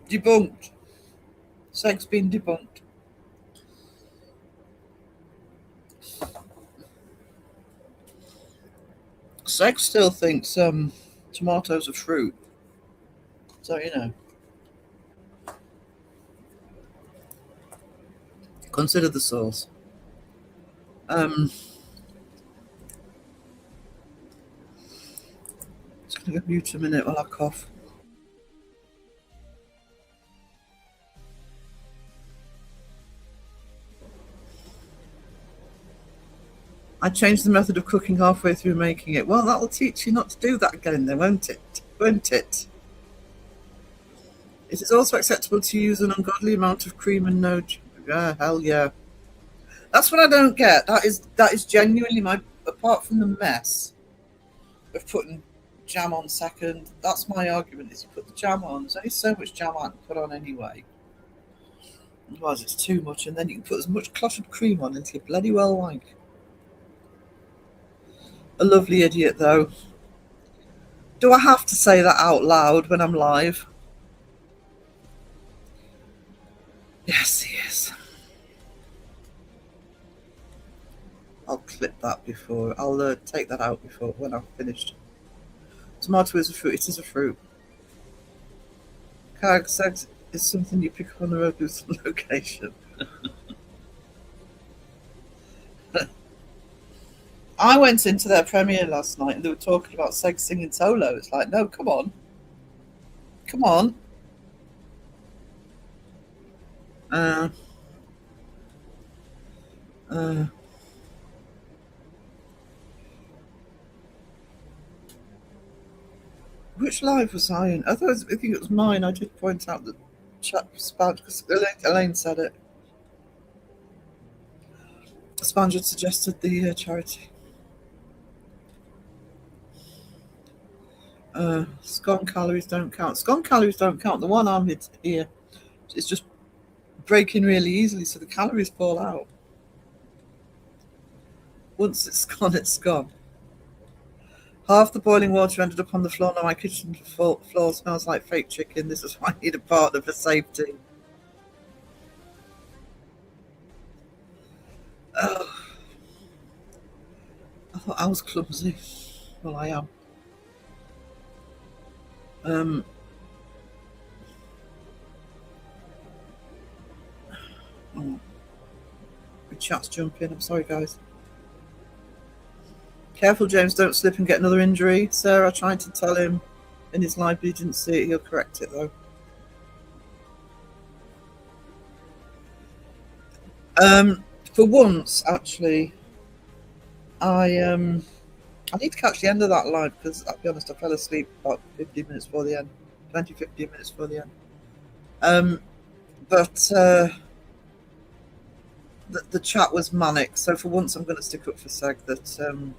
Debunked. Seg's been debunked. Seg still thinks tomatoes are fruit. So, you know. Consider the sauce. Just going to go mute a minute while I cough. I changed the method of cooking halfway through making it. Well, that'll teach you not to do that again then, won't it? Won't it? It is also acceptable to use an ungodly amount of cream and no... hell yeah. That's what I don't get. That is genuinely my... Apart from the mess of putting jam on second, that's my argument, is you put the jam on. There's only so much jam I can put on anyway. Otherwise it's too much, and then you can put as much clotted cream on as you bloody well like. A lovely idiot, though. Do I have to say that out loud when I'm live? Yes, he is. I'll clip that before. I'll take that out before when I've finished. Tomato is a fruit. It is a fruit. Segs is something you pick up on the road with some location. I went into their premiere last night and they were talking about Seg singing solo. It's like, no, come on. Come on. Which live was I in? I think it was mine. I did point out that chat Sponge, because Elaine said it. Sponge had suggested the charity. Scone calories don't count. Scone calories don't count. The one I'm here is just breaking really easily, so the calories fall out. Once it's gone, it's gone. Half the boiling water ended up on the floor. Now my kitchen floor smells like fake chicken. This is why I need a partner for safety. Oh. I thought I was clumsy. Well, I am. Oh. The chat's jumping. I'm sorry, guys. Careful, James, don't slip and get another injury. Sarah tried to tell him in his live, but he didn't see it. He'll correct it, though. For once, actually, I need to catch the end of that live because, I'll be honest, I fell asleep about 15 minutes before the end. 15 minutes before the end. But the chat was manic, so for once I'm going to stick up for Seg that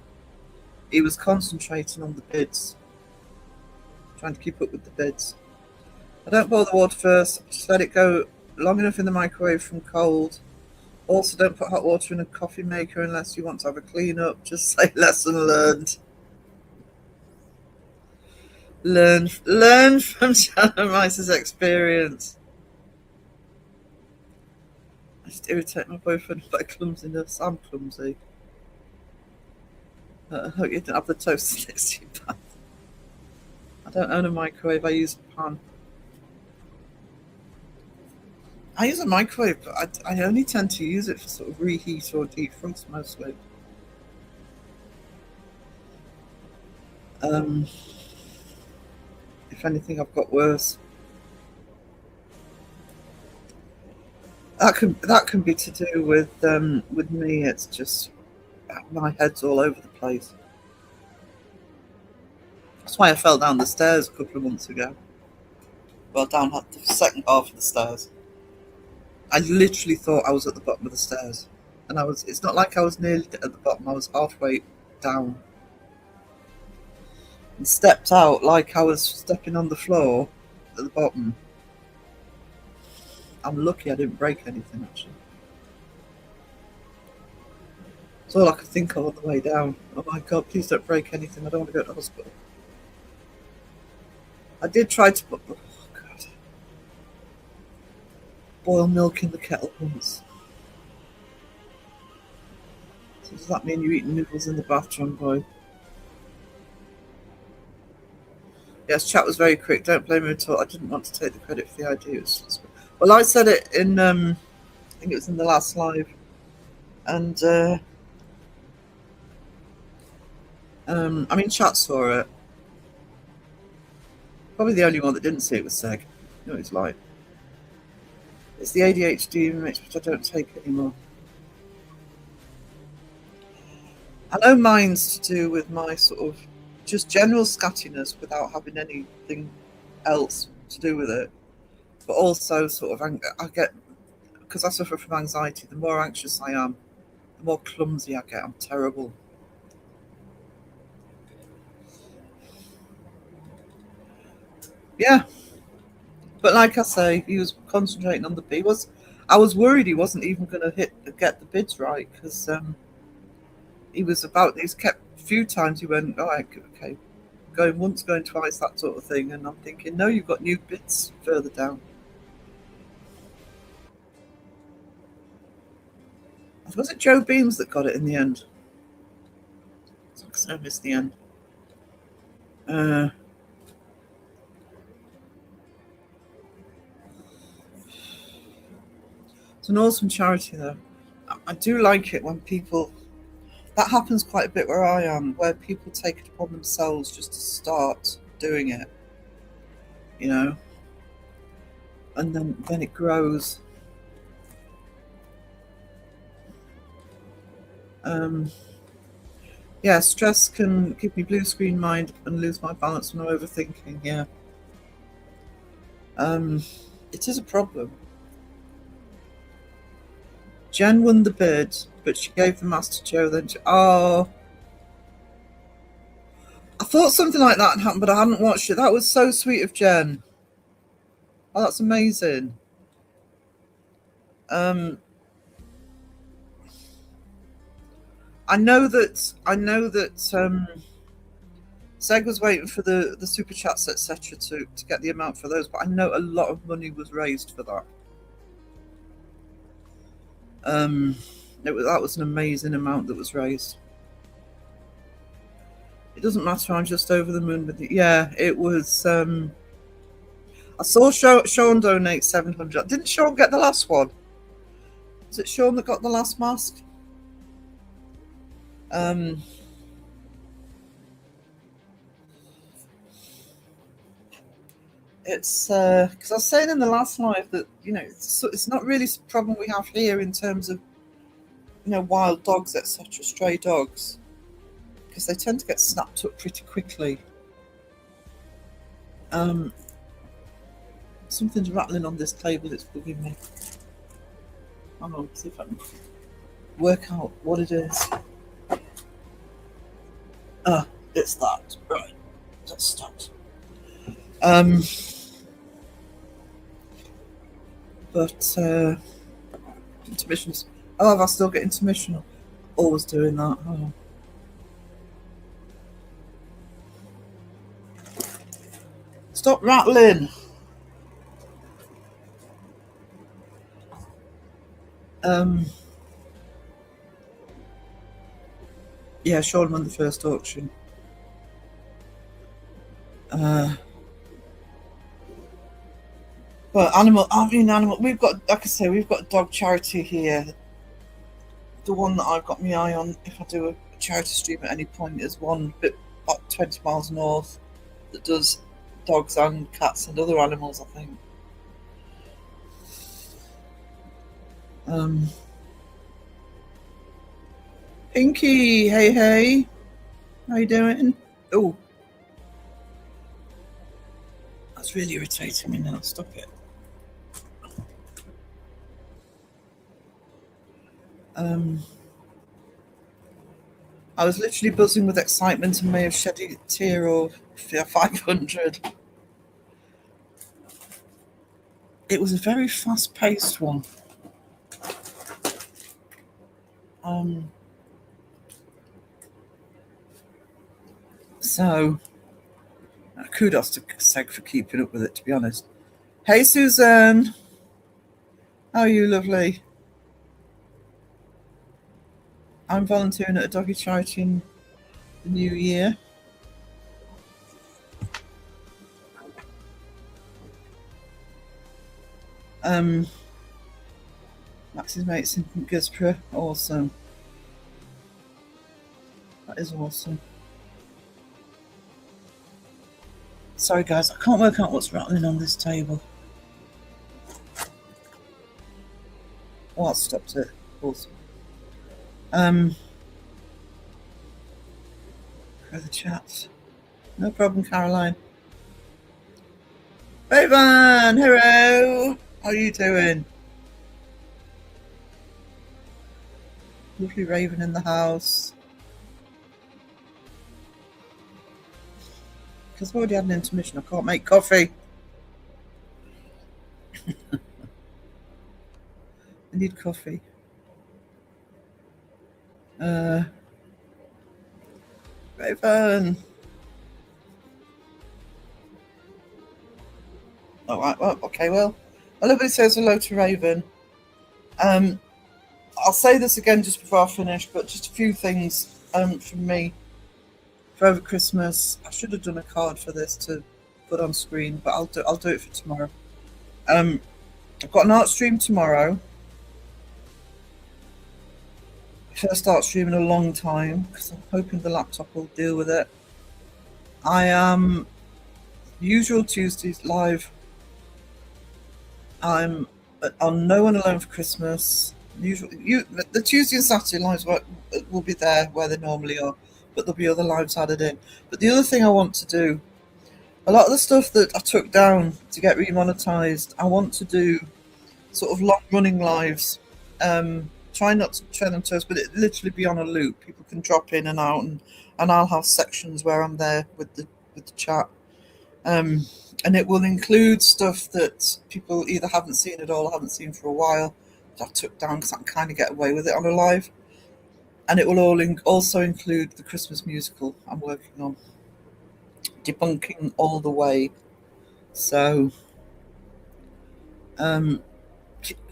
he was concentrating on the bids, trying to keep up with the bids. I don't boil the water first, just let it go long enough in the microwave from cold. Also, don't put hot water in a coffee maker unless you want to have a clean up. Just say lesson learned. Learn from Shannon Rice's experience. I just irritate my boyfriend by clumsiness. I'm clumsy. I hope you didn't have the toaster next to your bath. I don't own a microwave. I use a pan. I use a microwave, but I only tend to use it for sort of reheat or defrost mostly. If anything, I've got worse. That can be to do with me. It's just my head's all over the place. That's why I fell down the stairs a couple of months ago. Well, down the second half of the stairs. I literally thought I was at the bottom of the stairs, and it's not like I was nearly at the bottom. I was halfway down. and stepped out like I was stepping on the floor at the bottom. I'm lucky I didn't break anything, actually. It's all I could think of on the way down. Oh my God, please don't break anything. I don't want to go to the hospital. I did try to put boil milk in the kettle once. So does that mean you're eating noodles in the bathroom, boy? Yes, chat was very quick. Don't blame me at all. I didn't want to take the credit for the idea. Well, I said it in, I think it was in the last live. And, I mean, chat saw it. Probably the only one that didn't see it was Seg. You know, it's like. It's the ADHD mix, which I don't take anymore. I know mine's to do with my sort of just general scattiness without having anything else to do with it. But also sort of, I get, because I suffer from anxiety, the more anxious I am, the more clumsy I get. I'm terrible. Yeah. But like I say, he was concentrating on the bid. I was worried he wasn't even going to get the bids right, because he's kept a few times he went, oh, okay, going once, going twice, that sort of thing. And I'm thinking, no, you've got new bits further down. Was it Joe Beams that got it in the end? I missed the end. It's an awesome charity, though. I do like it when people... That happens quite a bit where I am, where people take it upon themselves just to start doing it, you know, and then it grows. Yeah, stress can give me blue screen mind and lose my balance when I'm overthinking. Yeah, it is a problem. Jen won the bid, but she gave the mask to Joe. Then, I thought something like that happened, but I hadn't watched it. That was so sweet of Jen. Oh, that's amazing. I know that Seg was waiting for the super chats, etc., to get the amount for those, but I know a lot of money was raised for that. That was an amazing amount that was raised. It doesn't matter. I'm just over the moon with it. Yeah, it was. I saw Sean donate 700. Didn't Sean get the last one? Was it Sean that got the last mask? It's because I was saying in the last live that, you know, it's not really a problem we have here in terms of, you know, wild dogs, etc., stray dogs, because they tend to get snapped up pretty quickly. Something's rattling on this table. It's bugging me. Hang on, see if I can work out what it is. It's that. Right. That stopped. But intermissions. Oh, I still get intermission. Always doing that. Oh. Stop rattling. Yeah, Sean won the first auction. But animal, we've got, like I say, we've got a dog charity here. The one that I've got my eye on, if I do a charity stream at any point, is one bit about 20 miles north that does dogs and cats and other animals, I think. Pinky, hey, how you doing? Oh, that's really irritating me now. Stop it. I was literally buzzing with excitement and may have shed a tear or Yeah, 500. It was a very fast-paced one. So kudos to Seg for keeping up with it, to be honest. Hey, Suzanne. How are you, lovely? I'm volunteering at a doggy charity in the new year. Max's mates in Guildford. Awesome. That is awesome. Sorry, guys, I can't work out what's rattling on this table. Oh, that stopped it. Awesome. For the chat. No problem, Caroline. Raven, hello. How are you doing? Lovely Raven in the house. Because I've already had an intermission, I can't make coffee. I need coffee. Raven. All right. Well, okay. Well, everybody says hello to Raven. I'll say this again just before I finish, but just a few things from me for over Christmas. I should have done a card for this to put on screen, but I'll do it for tomorrow. I've got an art stream tomorrow. First art stream in a long time because I'm hoping the laptop will deal with it. I am usual Tuesdays live. I'm on No One Alone for Christmas. The Tuesday and Saturday lives will be there where they normally are, but there'll be other lives added in. But the other thing I want to do, a lot of the stuff that I took down to get remonetized, I want to do sort of long running lives. Try not to tread on toes, but it literally be on a loop. People can drop in and out, and I'll have sections where I'm there with the chat. And it will include stuff that people either haven't seen at all or haven't seen for a while that I took down because I can kind of get away with it on a live. And it will also include the Christmas musical I'm working on, debunking all the way. So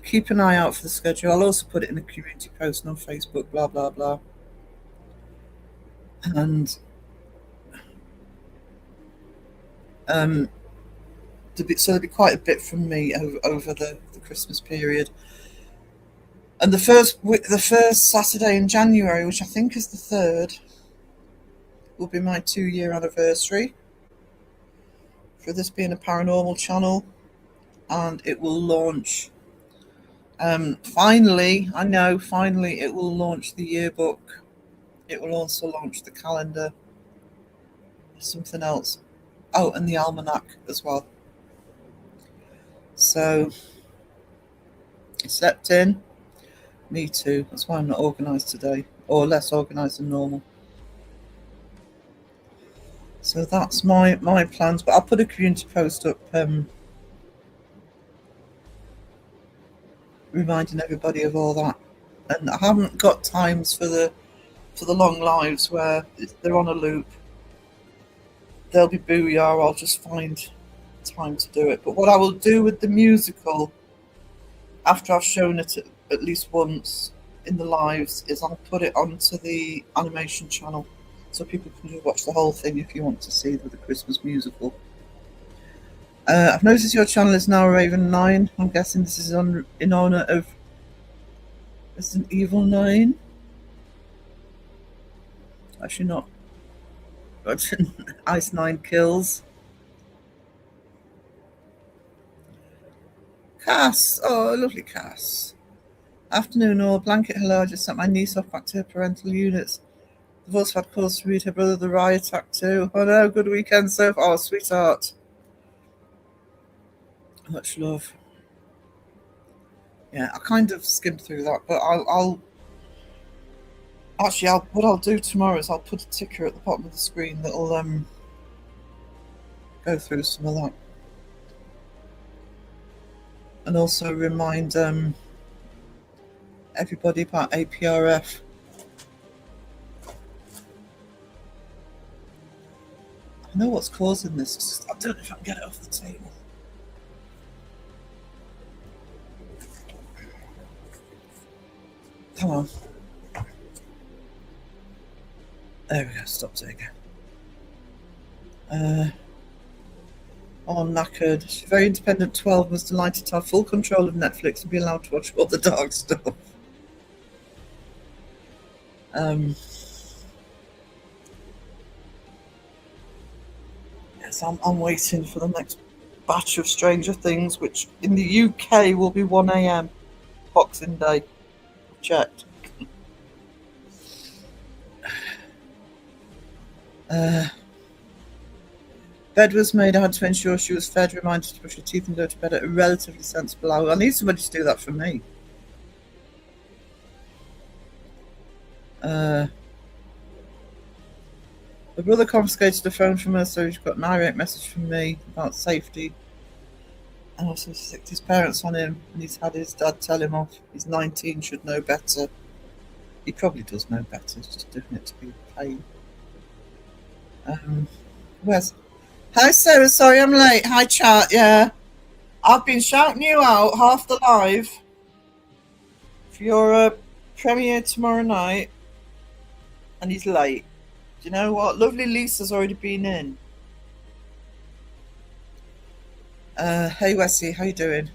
keep an eye out for the schedule. I'll also put it in a community post on Facebook, blah, blah, blah. And there'll be quite a bit from me over the Christmas period. And the first Saturday in January, which I think is the 3rd, will be my 2-year anniversary for this being a paranormal channel. And it will launch... finally, it will launch the yearbook. It will also launch the calendar. Something else. Oh, and the almanac as well. So, I slept in. Me too. That's why I'm not organised today, or less organised than normal. So that's my plans. But I'll put a community post up reminding everybody of all that. And I haven't got times for the long lives where they're on a loop. They'll be booyah. I'll just find time to do it. But what I will do with the musical, after I've shown it at least once in the lives, is I'll put it onto the animation channel so people can just watch the whole thing if you want to see the Christmas musical. I've noticed your channel is now Raven 9. I'm guessing this is in honour of Resident Evil 9. Actually not. Ice 9 kills. Cass. Oh, lovely Cass. Afternoon all. Blanket hello. I just sent my niece off back to her parental units. I've also had calls to read her brother the riot attack too. Oh no, good weekend so far. Oh, sweetheart. Much love. Yeah, I kind of skimmed through that, but what I'll do tomorrow is I'll put a ticker at the bottom of the screen that'll go through some of that. And also remind everybody about APRF. I know what's causing this. Just, I don't know if I can get it off the table. Come on. There we go. Stopped it again. Knackered. She's very independent. 12 was delighted to have full control of Netflix and be allowed to watch all the dark stuff. Yes, I'm waiting for the next batch of Stranger Things, which in the UK will be 1 a.m. Boxing Day. Checked. Bed was made. I had to ensure she was fed, reminded to brush her teeth and go to bed at a relatively sensible hour. I need somebody to do that for me. My brother confiscated a phone from her, so she got an irate message from me about safety. And also sicked his parents on him, and he's had his dad tell him off. He's 19, should know better. He probably does know better, he's just doing it to be a pain. Where's... Hi Sarah, sorry I'm late. Hi chat, yeah. I've been shouting you out half the live for your premiere tomorrow night, and he's late. Do you know what? Lovely Lisa's already been in. Hey Wesley, how you doing?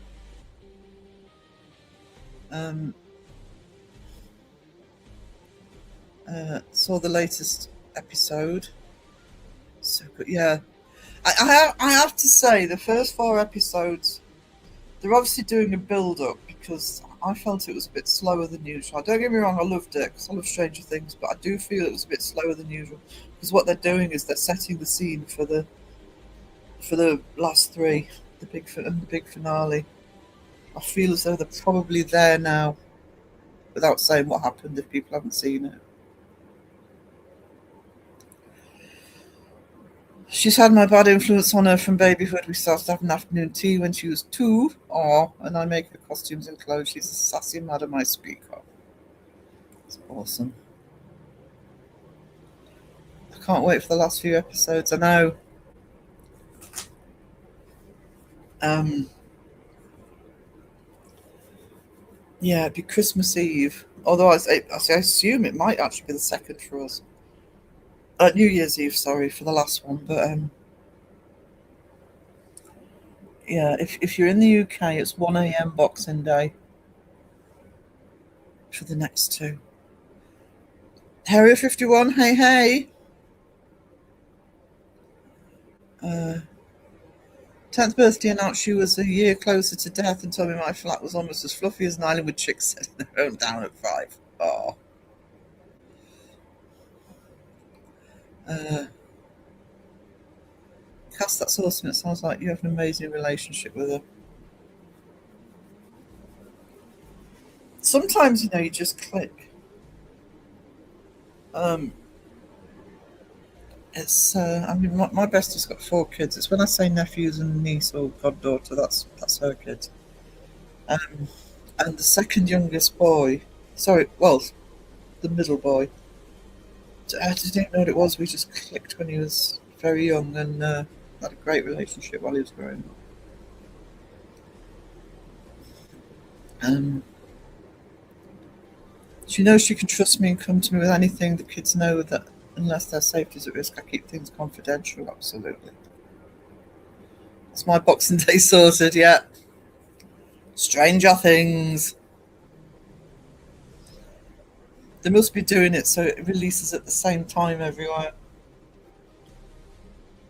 Saw the latest episode. So good, yeah. I have to say, the first 4 episodes, they're obviously doing a build-up because I felt it was a bit slower than usual. Don't get me wrong, I loved it because I love Stranger Things, but I do feel it was a bit slower than usual because what they're doing is they're setting the scene for the last 3, the big finale. I feel as though they're probably there now, without saying what happened if people haven't seen it. She's had my bad influence on her from babyhood. We started having afternoon tea when she was 2. And I make her costumes and clothes. She's a sassy madam I speak of. It's awesome. I can't wait for the last few episodes. I know. Yeah, it'd be Christmas Eve. Although I assume it might actually be the 2nd for us. New Year's Eve, sorry, for the last one. But yeah, if you're in the UK, it's 1 a.m. Boxing Day for the next 2. Harrier 51, hey. 10th birthday announced she was a year closer to death and told me my flat was almost as fluffy as an island with chicks setting their own down at 5. Oh. Cass, that's awesome. It sounds like you have an amazing relationship with her. Sometimes, you just click. It's my bestie's got 4 kids. It's when I say nephews and niece or goddaughter, that's her kid. And the second youngest boy, the middle boy, I didn't know what it was. We just clicked when he was very young and had a great relationship while he was growing up. She knows she can trust me and come to me with anything. The kids know that unless their safety is at risk, I keep things confidential. Absolutely. That's my Boxing Day sorted, yeah. Stranger Things. They must be doing it so it releases at the same time everywhere.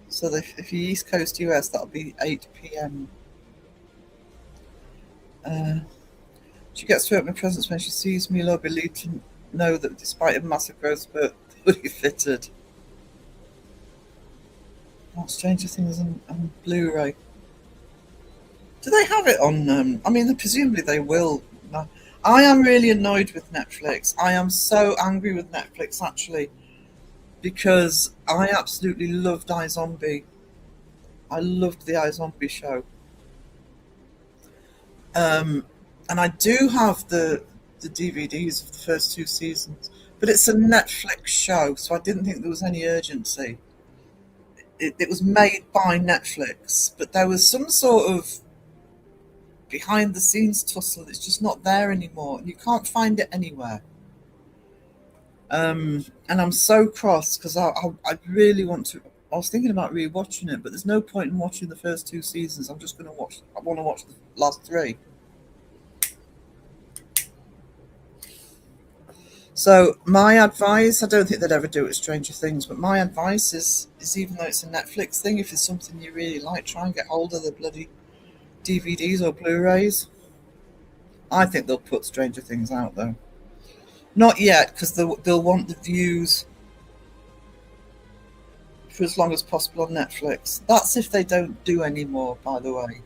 So if you're East Coast US, that'll be 8 p.m. She gets to open presents when she sees me. I'll believe to know that despite a massive growth spurt, fully fitted. Stranger Things on Blu-ray. Do they have it on? Presumably they will. I am really annoyed with Netflix. I am so angry with Netflix actually, because I absolutely loved iZombie. I loved the iZombie show. And I do have the DVDs of the first two seasons, but it's a Netflix show, so I didn't think there was any urgency. It was made by Netflix, but there was some sort of behind the scenes tussle that's just not there anymore, and you can't find it anywhere. And I'm so cross because I really want to. I was thinking about rewatching it, but there's no point in watching the first two seasons. I'm just going to watch. I want to watch the last three. So my advice, I don't think they'd ever do it with Stranger Things, but my advice is even though it's a Netflix thing, if it's something you really like, try and get hold of the bloody DVDs or Blu-rays. I think they'll put Stranger Things out though. Not yet, because they'll want the views for as long as possible on Netflix. That's if they don't do any more, by the way.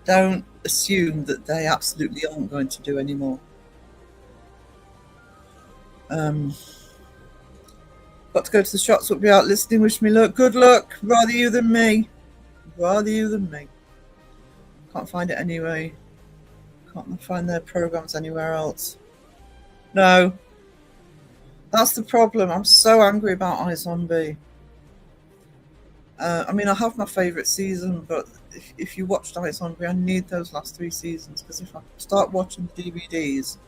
Don't assume that they absolutely aren't going to do any more. Got to go to the shops, will be out listening. Wish me luck. Good luck. Rather you than me. Rather you than me. Can't find it anyway. Can't find their programs anywhere else. No. That's the problem. I'm so angry about iZombie. I mean, I have my favourite season, but if you watched iZombie, I need those last three seasons, because if I start watching the DVDs,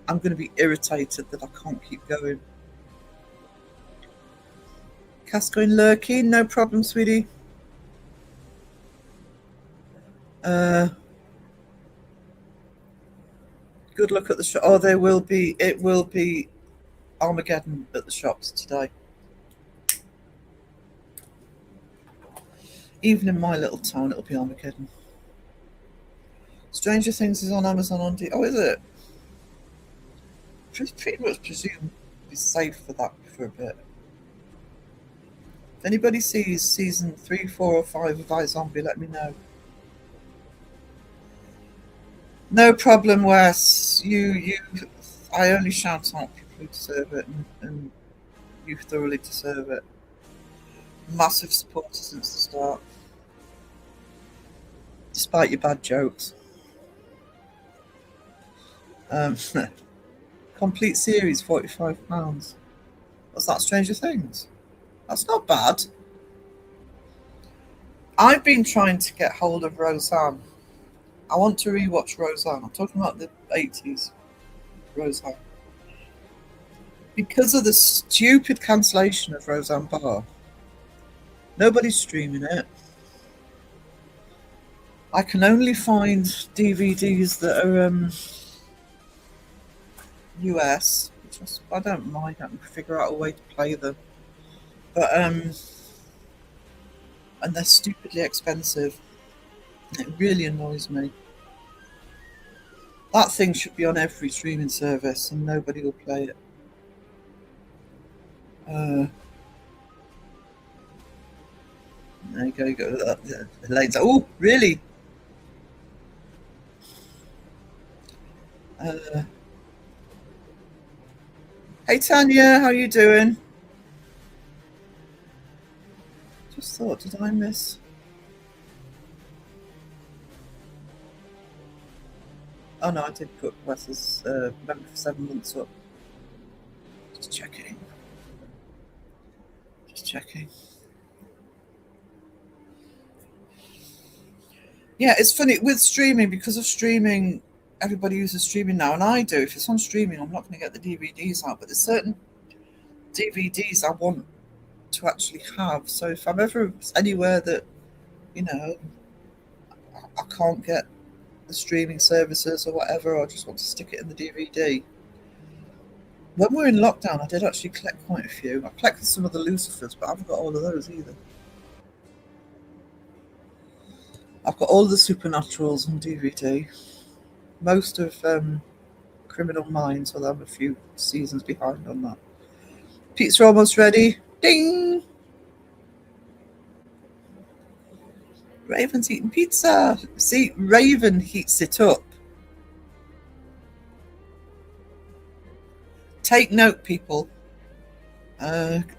I'm going to be irritated that I can't keep going. Cass going lurking, no problem, sweetie. Good luck at the shop. Oh, it will be Armageddon at the shops today. Even in my little town, it'll be Armageddon. Stranger Things is on Amazon on Oh, is it? Pretty much presume be safe for that for a bit. If anybody sees season 3, 4, or 5 of iZombie, let me know. No problem, Wes. I only shout out people who deserve it, and you thoroughly deserve it. Massive supporter since the start, despite your bad jokes. Complete series, £45. What's that? Stranger Things. That's not bad. I've been trying to get hold of Roseanne. I want to rewatch Roseanne. I'm talking about the 80s Roseanne. Because of the stupid cancellation of Roseanne Barr, nobody's streaming it. I can only find DVDs that are US, which I don't mind. I can figure out a way to play them. But and they're stupidly expensive. It really annoys me. That thing should be on every streaming service and nobody will play it. There you go. Elaine's like, oh, really? Hey Tanya, how you doing? Just thought, did I miss? Oh no, I did put Wes's member for 7 months up. Just checking. Yeah, it's funny with streaming, because of streaming, everybody uses streaming now, and I do. If it's on streaming, I'm not going to get the DVDs out, but there's certain DVDs I want to actually have. So if I'm ever anywhere that, I can't get the streaming services or whatever, or I just want to stick it in the DVD. When we were in lockdown, I did actually collect quite a few. I collected some of the Lucifers, but I haven't got all of those either. I've got all the Supernaturals on DVD. Most of Criminal Minds, although I'm a few seasons behind on that. Pizza almost ready. Ding! Raven's eating pizza. See, Raven heats it up. Take note, people.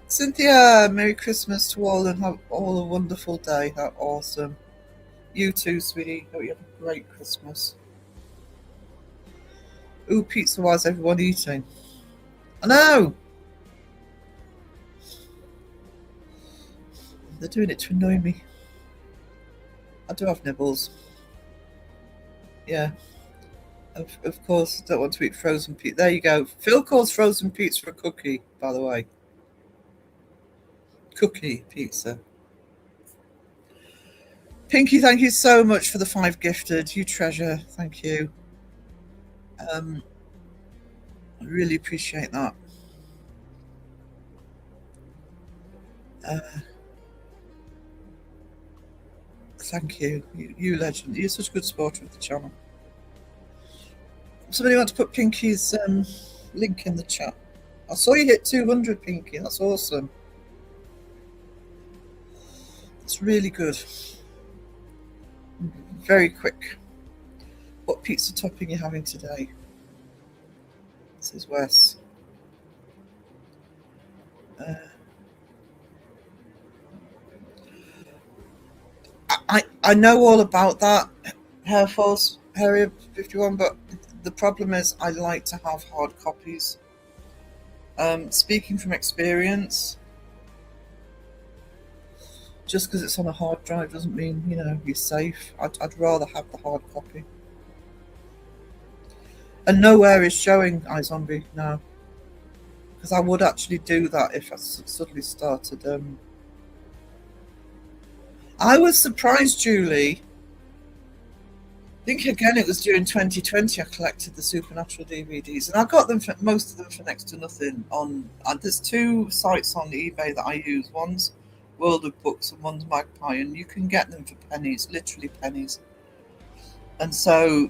Cynthia, Merry Christmas to all and have all a wonderful day. That's awesome. You too, sweetie. Hope you have a great Christmas. Ooh, pizza, why's everyone eating? I know! They're doing it to annoy me. I do have nibbles. Yeah. Of course, don't want to eat frozen pizza. There you go. Phil calls frozen pizza a cookie, by the way. Cookie pizza. Pinky, thank you so much for the 5 gifted. You treasure. Thank you. I really appreciate that. Thank you. You legend. You're such a good supporter of the channel. Somebody want to put Pinky's link in the chat? I saw you hit 200, Pinky. That's awesome. It's really good. Very quick. What pizza topping are you having today? This is Wes. I know all about that, Hair Force, Harrier 51, but the problem is I like to have hard copies. Speaking from experience, just because it's on a hard drive doesn't mean, you're safe. I'd rather have the hard copy. And nowhere is showing iZombie now. Because I would actually do that if I suddenly started. I was surprised, Julie. I think again it was during 2020 I collected the Supernatural DVDs, and I got them most of them for next to nothing. There's 2 sites on eBay that I use. One's World of Books and one's Magpie, and you can get them for pennies, literally pennies. And so,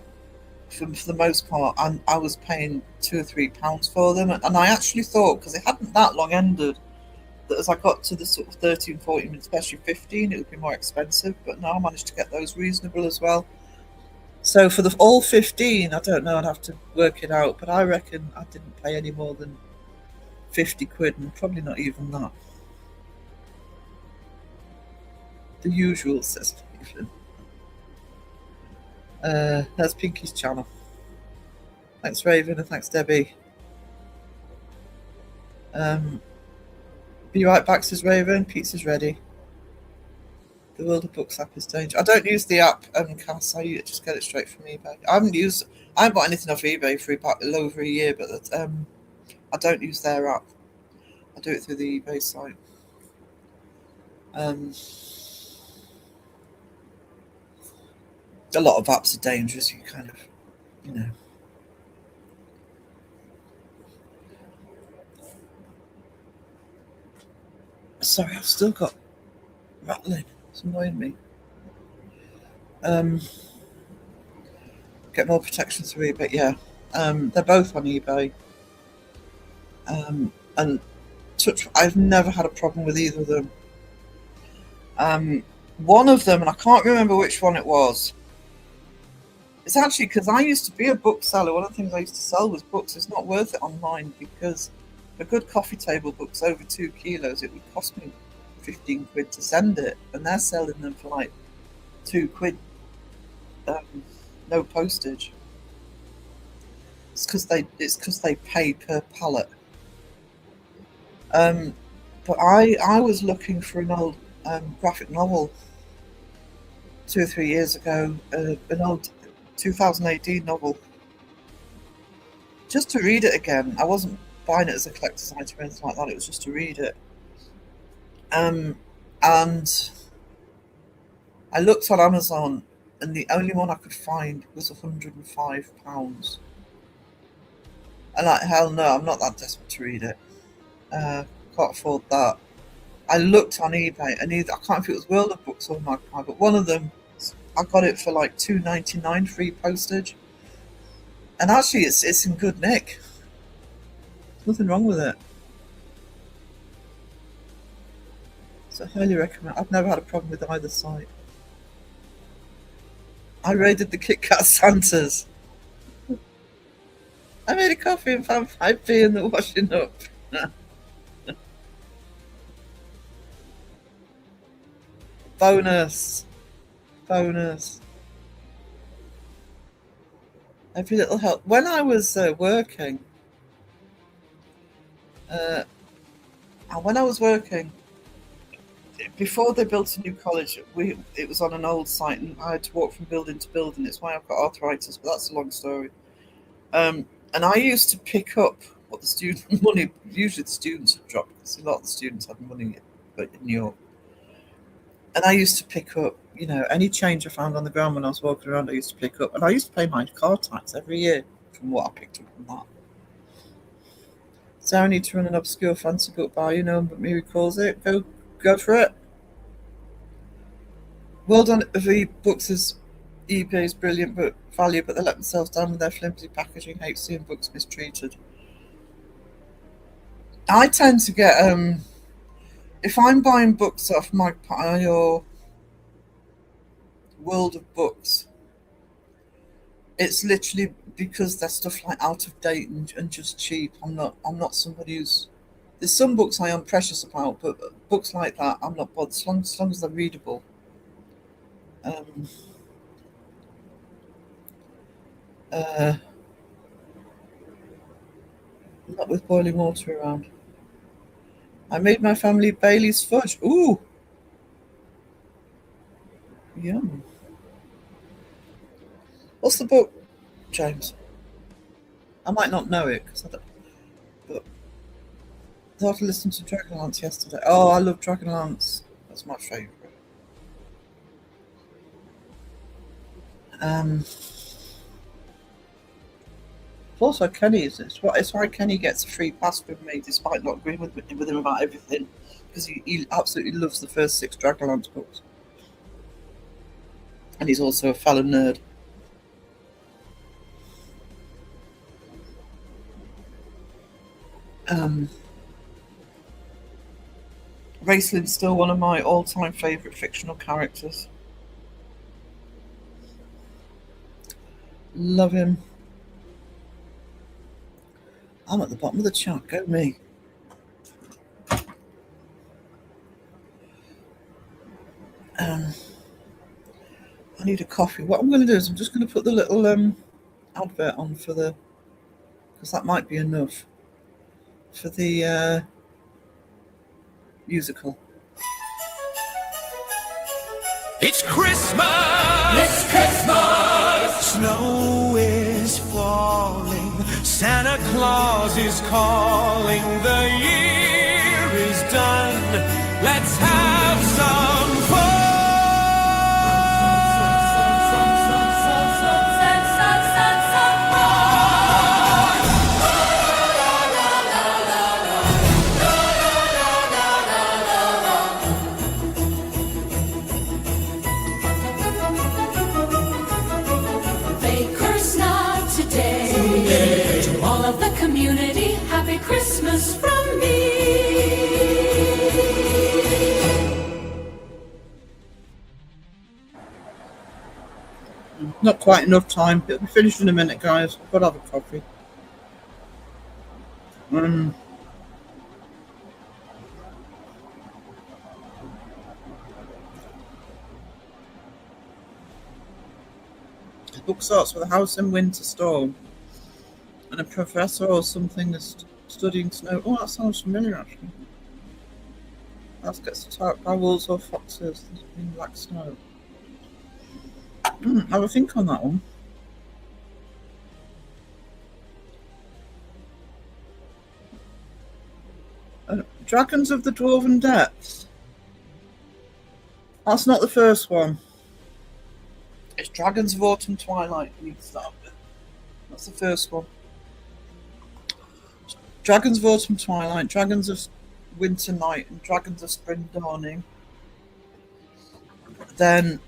for the most part, I was paying £2 or £3 for them, and I actually thought, because it hadn't that long ended, that as I got to the sort of 13, 14, especially 15, it would be more expensive. But now I managed to get those reasonable as well. So for all 15, I don't know, I'd have to work it out, but I reckon I didn't pay any more than 50 quid, and probably not even that. The usual, says Stephen. There's Pinky's channel. Thanks, Raven, and thanks, Debbie. Be right back, says Raven. Pizza's ready. The World of Books app is dangerous. I don't use the app, Cass. I just get it straight from eBay. I haven't bought anything off eBay for about over a year, but I don't use their app. I do it through the eBay site. A lot of apps are dangerous. You kind of, Sorry, I've still got rattling. It's annoying me. Get more protection through eBay. Yeah, they're both on eBay. And I've never had a problem with either of them. One of them, and I can't remember which one it was. It's actually because I used to be a bookseller. One of the things I used to sell was books. It's not worth it online because a good coffee table book's over 2 kilos. It would cost me 15 quid to send it, and they're selling them for like 2 quid. No postage. It's because they pay per pallet. But I was looking for an old graphic novel 2 or 3 years ago, an old 2018 novel, just to read it again. I wasn't buying it as a collector's item or anything like that. It was just to read it. And I looked on Amazon, and the only one I could find was £105. And like, hell no, I'm not that desperate to read it. Can't afford that. I looked on eBay, and I can't remember if it was World of Books or Magpie, but one of them, I got it for like £2.99 free postage. And actually, it's in good nick. Nothing wrong with it. So I highly recommend. I've never had a problem with either site. I raided the Kit Kat Santas. I made a coffee and found 5p in the washing up. bonus, bonus. Every little help. When I was working, uh, and when I was working, before they built a new college, it was on an old site, and I had to walk from building to building. It's why I've got arthritis, but that's a long story. And I used to pick up what the student money. Usually, the students had dropped because a lot of the students had money, but in New York. And I used to pick up, any change I found on the ground when I was walking around. I used to pick up, and I used to pay my car tax every year from what I picked up from that. So I need to run an obscure fancy book by, but Mary calls it. Go for it. Well done, the books is eBay's brilliant book value, but they let themselves down with their flimsy packaging. Hate seeing books mistreated. I tend to get if I'm buying books off Magpie or World of Books, it's literally because they're stuff like out of date and just cheap. I'm not somebody who's. There's some books I am precious about, but books like that I'm not bothered as long as they're readable. Not with boiling water around. I made my family Bailey's fudge. Ooh, yum. What's the book, James? I might not know it because I don't. But I thought I listened to Dragonlance yesterday. Oh, I love Dragonlance. That's my favourite. Also, Kenny's. It's why Kenny gets a free pass with me, despite not agreeing with him about everything, because he absolutely loves the first 6 Dragonlance books, and he's also a fellow nerd. Raislin's still one of my all-time favourite fictional characters. Love him. I'm at the bottom of the chart. Go me. I need a coffee. What I'm going to do is I'm just going to put the little advert on for the, because that might be enough for the musical. It's Christmas! It's Christmas! Snow is falling. Santa Claus is calling. The year is done. Let's have some fun! Of the community, happy Christmas from me. Not quite enough time. It'll be finished in a minute, guys. I've got to have a coffee. The book starts with a house in winter storm, and a professor or something is studying snow. Oh, that sounds familiar, actually. House gets attacked by wolves or foxes in black snow. Have a think on that one. Dragons of the Dwarven Depths. That's not the first one. It's Dragons of Autumn Twilight you need to start with. That's the first one. Dragons of Autumn Twilight, Dragons of Winter Night, and Dragons of Spring Dawning. Then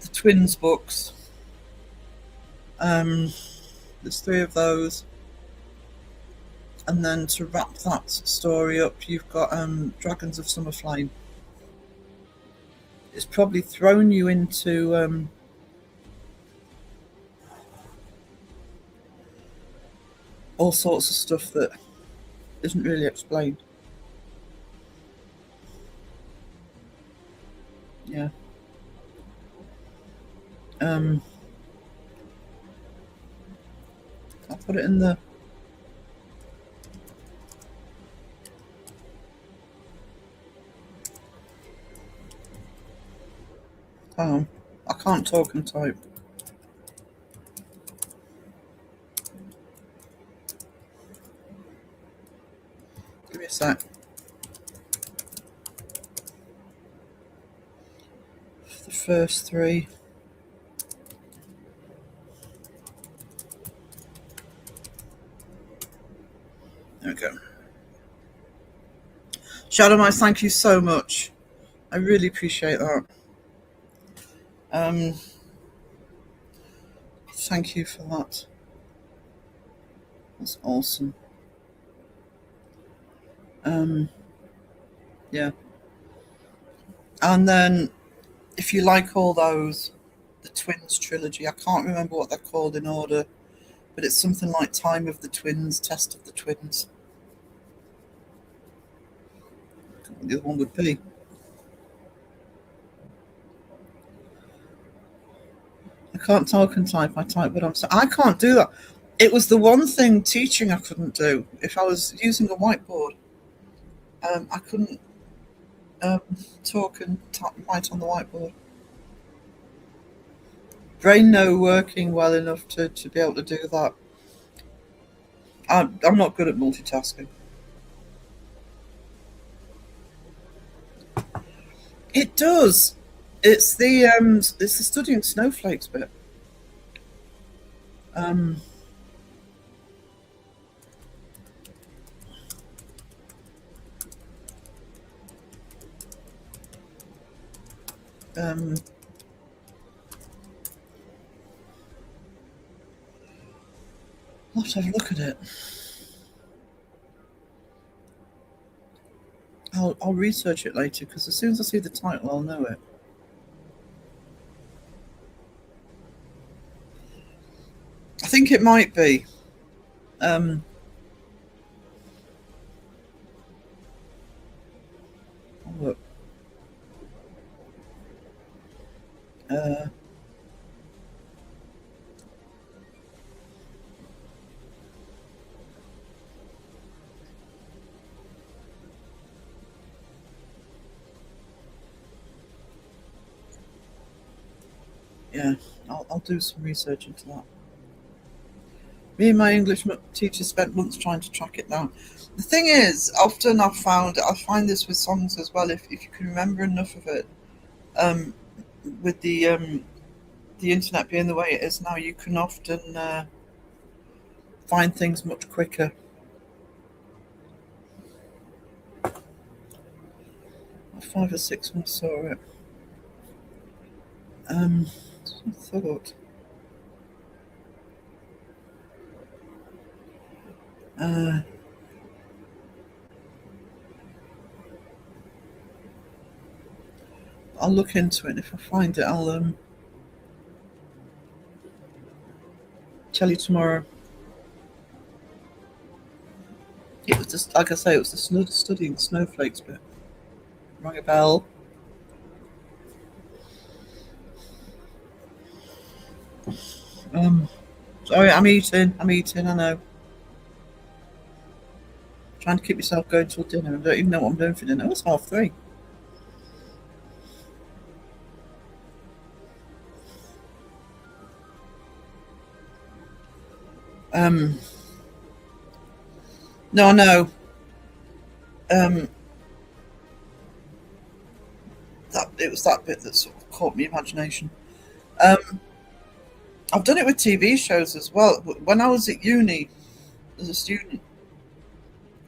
the Twins books. There's 3 of those. And then to wrap that story up, you've got Dragons of Summer Flame. It's probably thrown you into all sorts of stuff that isn't really explained. Yeah. I'll put it in the. Oh, I can't talk and type. Give me a sec. The first three. There we go. Shadow Mice, thank you so much. I really appreciate that. Thank you for that. That's awesome. Yeah. And then, if you like all those, the Twins trilogy, I can't remember what they're called in order, but it's something like Time of the Twins, Test of the Twins. The other one would be. I can't talk and type. I type what I'm saying. I can't do that. It was the one thing teaching I couldn't do. If I was using a whiteboard, I couldn't talk and write on the whiteboard. Brain no working well enough to be able to do that. I'm not good at multitasking. It does. It's the studying snowflakes bit. I'll have to have a look at it. I'll research it later because as soon as I see the title, I'll know it. I think it might be. Oh, look. Yeah, I'll do some research into that. Me and my English teacher spent months trying to track it down. The thing is, often I find this with songs as well. If you can remember enough of it, with the internet being the way it is now, you can often find things much quicker. Five or six when I saw it. I thought. I'll look into it, and if I find it, I'll tell you tomorrow. It was just, like I say, it was the studying snowflakes bit. Rang a bell. Sorry, I'm eating, I know. Trying to keep myself going till dinner. I don't even know what I'm doing for dinner. It's 3:30. No. That it was that bit that sort of caught my imagination. I've done it with TV shows as well. When I was at uni as a student,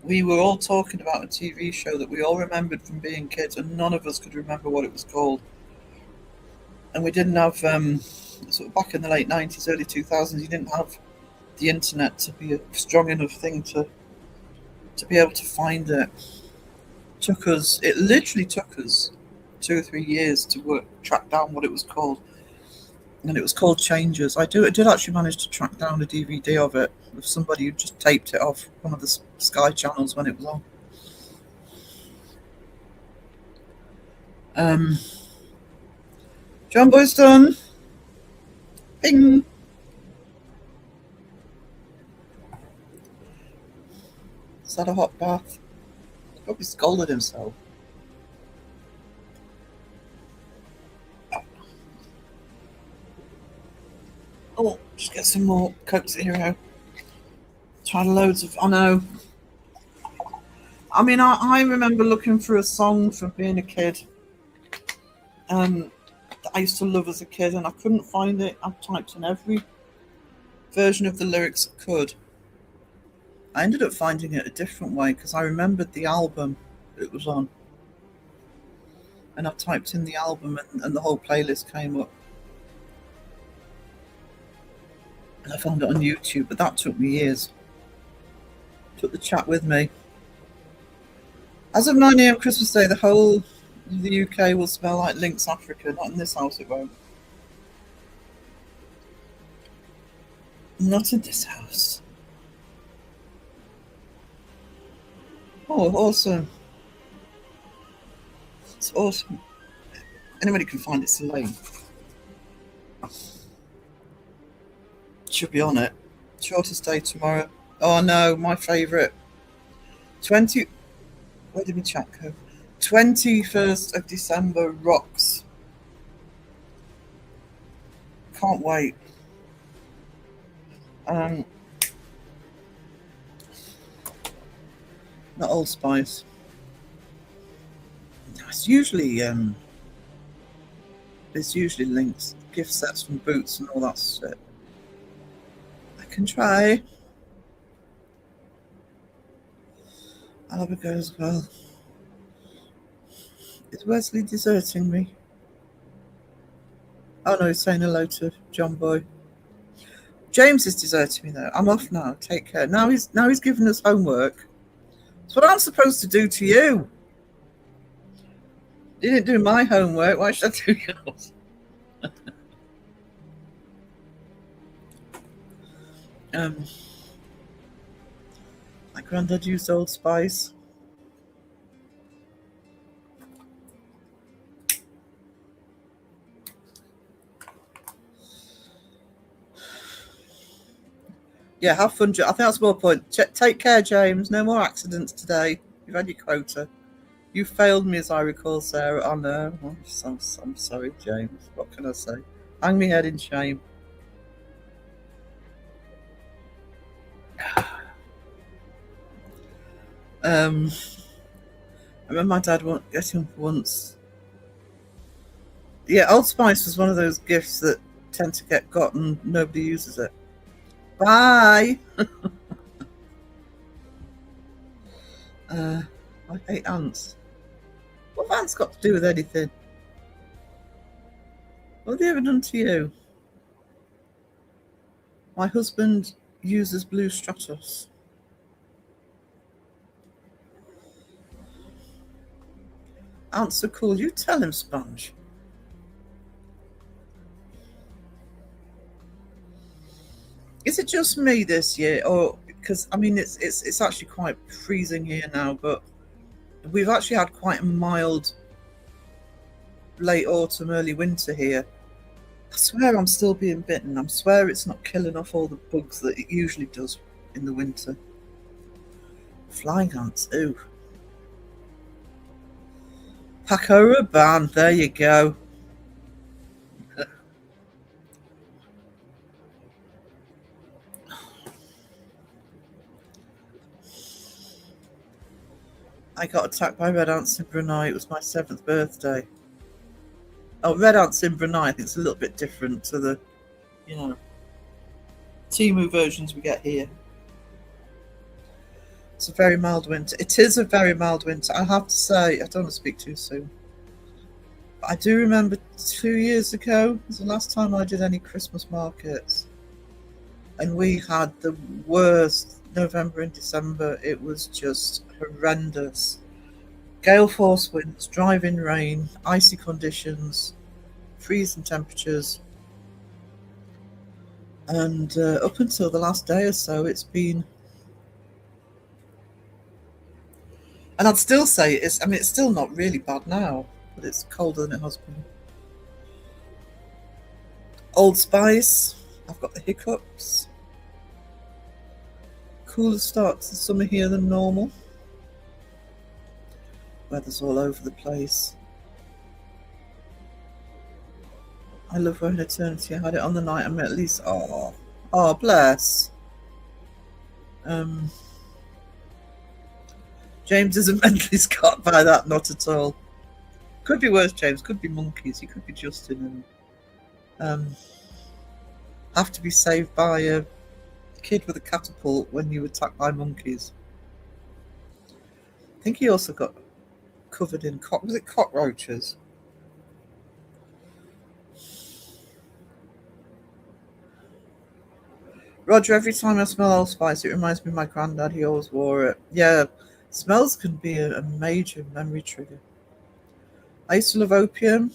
we were all talking about a TV show that we all remembered from being kids, and none of us could remember what it was called. And we didn't have, sort of back in the late 90s, early 2000s, you didn't have the internet to be a strong enough thing to be able to find it. It literally took us 2 or 3 years to track down what it was called. And it was called Changes. I did actually manage to track down a DVD of it with somebody who just taped it off one of the Sky channels when it was on. John Boyston. Ping. Is that a hot bath? Probably scalded himself. Oh, just get some more Coke Zero. Tried loads of. I know. I mean, I remember looking for a song from being a kid. That I used to love as a kid, and I couldn't find it. I typed in every version of the lyrics I could. I ended up finding it a different way because I remembered the album it was on. And I typed in the album and the whole playlist came up. And I found it on YouTube, but that took me years. Took the chat with me. As of 9 a.m. Christmas Day, the whole of the UK will smell like Lynx Africa. Not in this house, it won't. Not in this house. Oh, awesome. It's awesome. Anybody can find it, Elaine. Should be on it. Shortest day tomorrow. Oh no, my favourite. 20. Where did we chat go? 21st of December rocks. Can't wait. Not Old Spice. It's usually there's usually links, gift sets from Boots and all that shit. I can try. I'll have a go as well. Is Wesley deserting me? Oh no, he's saying hello to John Boy. James is deserting me though. I'm off now. Take care. Now he's giving us homework. It's what I'm supposed to do to you. You didn't do my homework. Why should I do yours? My granddad used Old Spice. Yeah, have fun. I think that's more point. Take care, James. No more accidents today. You've had your quota. You failed me, as I recall, Sarah. I know. I'm sorry, James. What can I say? Hang me head in shame. I remember my dad getting once. Yeah, Old Spice was one of those gifts that tend to get got and nobody uses it. Bye. I hate ants. What have ants got to do with anything? What have they ever done to you? My husband uses Blue Stratos. Ants are cool. You tell him, Sponge. Is it just me this year, or because I mean it's actually quite freezing here now, but we've actually had quite a mild late autumn, early winter here. I swear I'm still being bitten. I swear it's not killing off all the bugs that it usually does in the winter. Flying ants, ooh. Paco Rabanne, there you go. I got attacked by red ants in Brunei. It was my 7th birthday. Oh, red ants in Brunei, I think it's a little bit different to the, Timu versions we get here. It's a very mild winter. It is a very mild winter. I have to say, I don't want to speak too soon. But I do remember 2 years ago was the last time I did any Christmas markets. And we had the worst November and December. It was just horrendous. Gale force winds, driving rain, icy conditions, freezing temperatures. And up until the last day or so, it's been... And I'd still say it's still not really bad now, but it's colder than it has been. Old Spice. I've got the hiccups. Cooler start to the summer here than normal. Weather's all over the place. I love wearing Eternity. I had it on the night I met Lisa. Oh, bless. James isn't mentally scarred by that, not at all. Could be worse, James. Could be monkeys. He could be Justin and have to be saved by a kid with a catapult when you attacked by monkeys. I think he also got covered in cockroaches? Roger, every time I smell Old Spice, it reminds me of my granddad. He always wore it. Yeah, smells can be a major memory trigger. I used to love opium.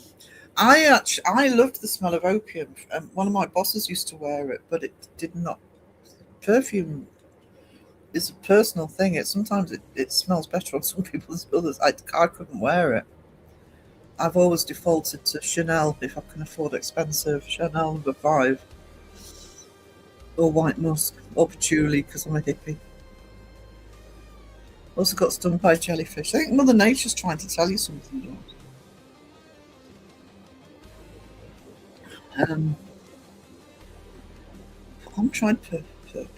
I loved the smell of opium. One of my bosses used to wear it, but it did not. Perfume is a personal thing. Sometimes it smells better on some people than others. I couldn't wear it. I've always defaulted to Chanel if I can afford expensive Chanel No. 5. Or white musk, or patchouli because I'm a hippie. Also got stung by jellyfish. I think Mother Nature's trying to tell you something. I'm trying to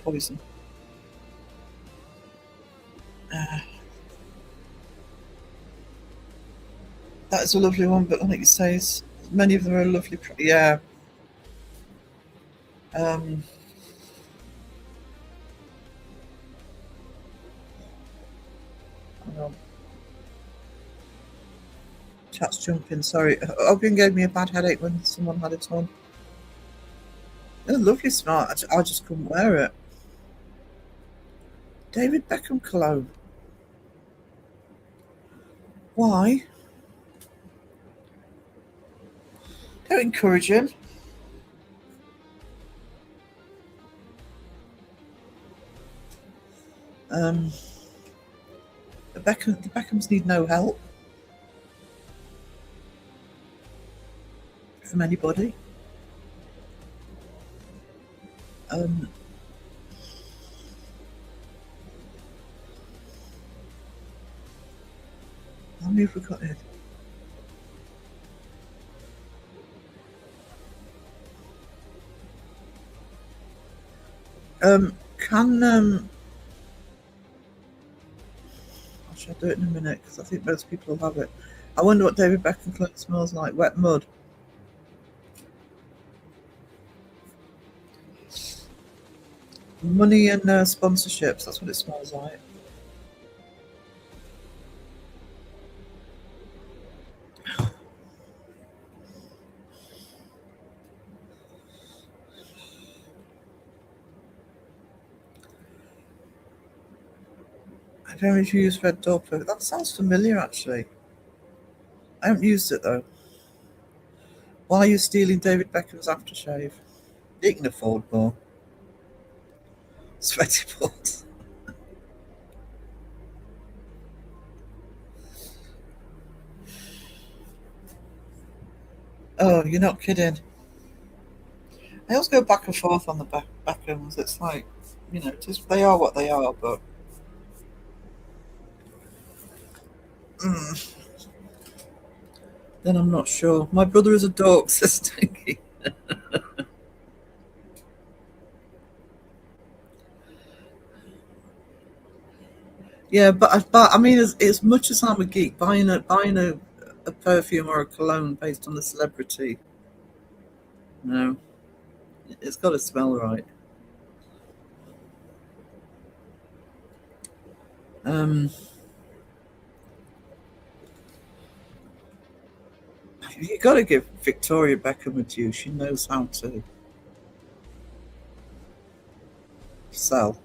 poison. That is a lovely one, but like you say, many of them are lovely. Yeah. Chat's jumping, sorry. Opium gave me a bad headache when someone had it on. It's a lovely smell. I just couldn't wear it. David Beckham cologne. Why? Don't encourage him. The Beckhams need no help from anybody. How many have we got in? I'll do it in a minute because I think most people will have it. I wonder what David Beckham cologne smells like. Wet mud. Money and sponsorships. That's what it smells like. I don't know if you use Red Door Perfect. That sounds familiar, actually. I haven't used it, though. Why are you stealing David Beckham's aftershave? You can afford more. Sweaty balls. Oh, you're not kidding. I always go back and forth on the Beckhams. It's like, just they are what they are, but... Then I'm not sure. My brother is a dork, says Stinky. Yeah, but I mean, as much as I'm a geek, buying a perfume or a cologne based on a celebrity, no, it's got to smell right. You got to give Victoria Beckham a due. She knows how to sell.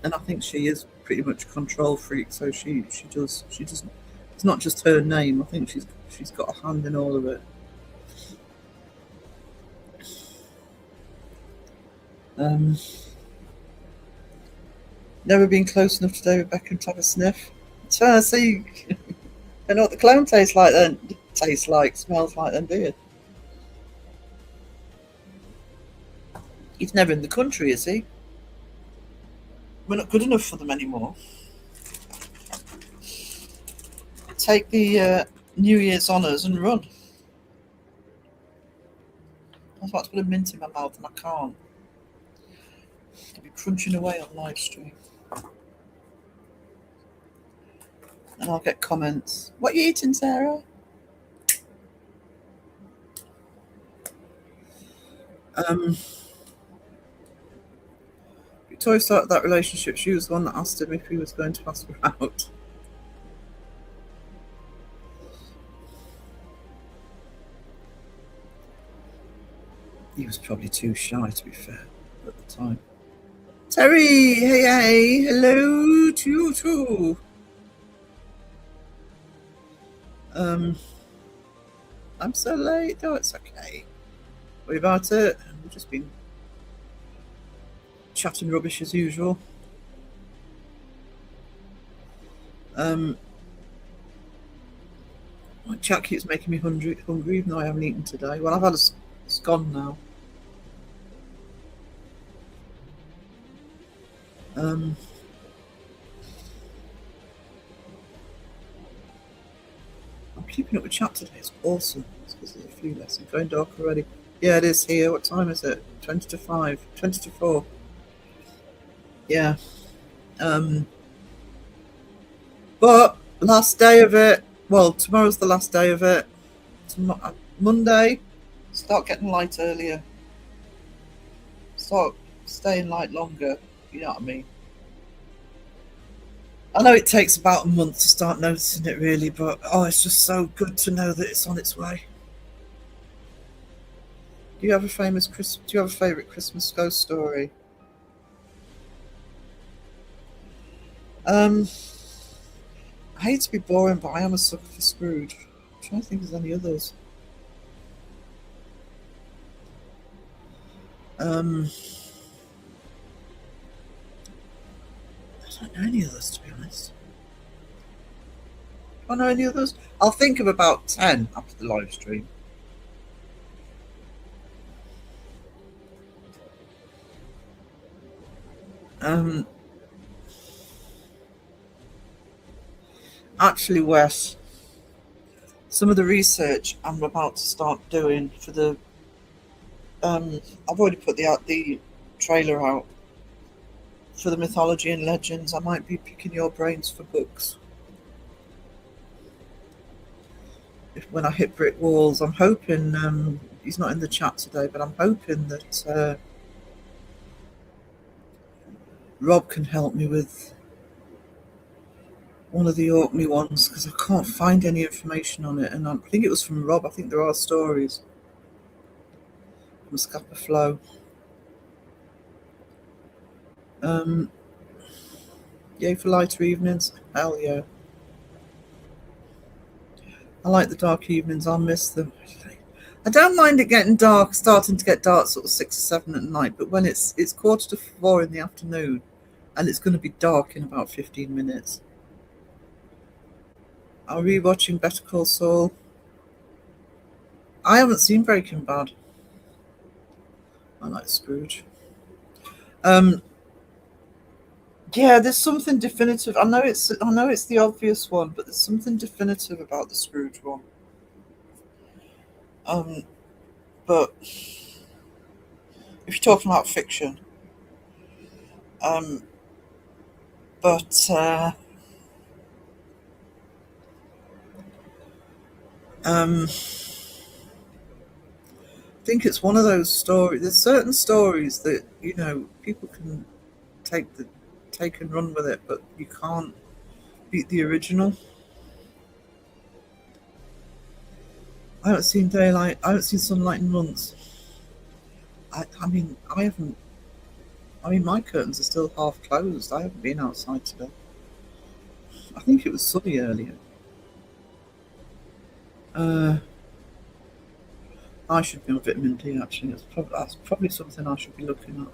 And I think she is pretty much control freak, so she doesn't. It's not just her name. I think she's got a hand in all of it. Never been close enough to David Beckham to have a sniff. So see, don't know what the cologne tastes like then. Tastes like, smells like then, do you? He's never in the country, is he? We're not good enough for them anymore. Take the New Year's honours and run. I was about to put a mint in my mouth and I can't. I'll be crunching away on live stream. And I'll get comments. What are you eating, Sarah? Victoria started that relationship. She was the one that asked him if he was going to ask her out. He was probably too shy, to be fair, at the time. Terry, hey, hello to you too. I'm so late. Oh, it's okay. Worry about it. We've just been chatting rubbish as usual. My chat keeps making me hungry, even though I haven't eaten today. Well, I've had a scone now. I'm keeping up with chat today. It's awesome. It's because there's a few less. I'm going dark already. Yeah, it is here. What time is it? 20 to 5. 20 to 4. Yeah. But last day of it. Well, tomorrow's the last day of it. Monday, start getting light earlier. Start staying light longer. You know what I mean? I know it takes about a month to start noticing it, really, but oh, it's just so good to know that it's on its way. Do you have a favourite Christmas ghost story? I hate to be boring, but I am a sucker for Scrooge. I'm trying to think if there's any others. I don't know any others, to be honest. Do I know any others? I'll think of about 10 after the live stream. Actually, Wes, some of the research I'm about to start doing for the I've already put the trailer out for the mythology and legends. I might be picking your brains for books. When I hit brick walls, I'm hoping he's not in the chat today, but I'm hoping that Rob can help me with one of the Orkney ones, because I can't find any information on it, and I think it was from Rob. I think there are stories from Scapa Flow. Yay for lighter evenings. Hell yeah. I like the dark evenings. I'll miss them. I don't mind it getting dark, starting to get dark sort of 6 or 7 at night, but when it's 4:45 in the afternoon and it's going to be dark in about 15 minutes. Are we watching Better Call Saul? I haven't seen Breaking Bad. I like Scrooge. Yeah, there's something definitive. I know it's the obvious one, but there's something definitive about the Scrooge one. But if you're talking about fiction, I think it's one of those stories. There's certain stories that, you know, people can take and run with it, but you can't beat the original. I haven't seen daylight. I haven't seen sunlight in months. I mean, my curtains are still half closed. I haven't been outside today. I think it was sunny earlier. I should be on vitamin D, actually. That's probably something I should be looking at.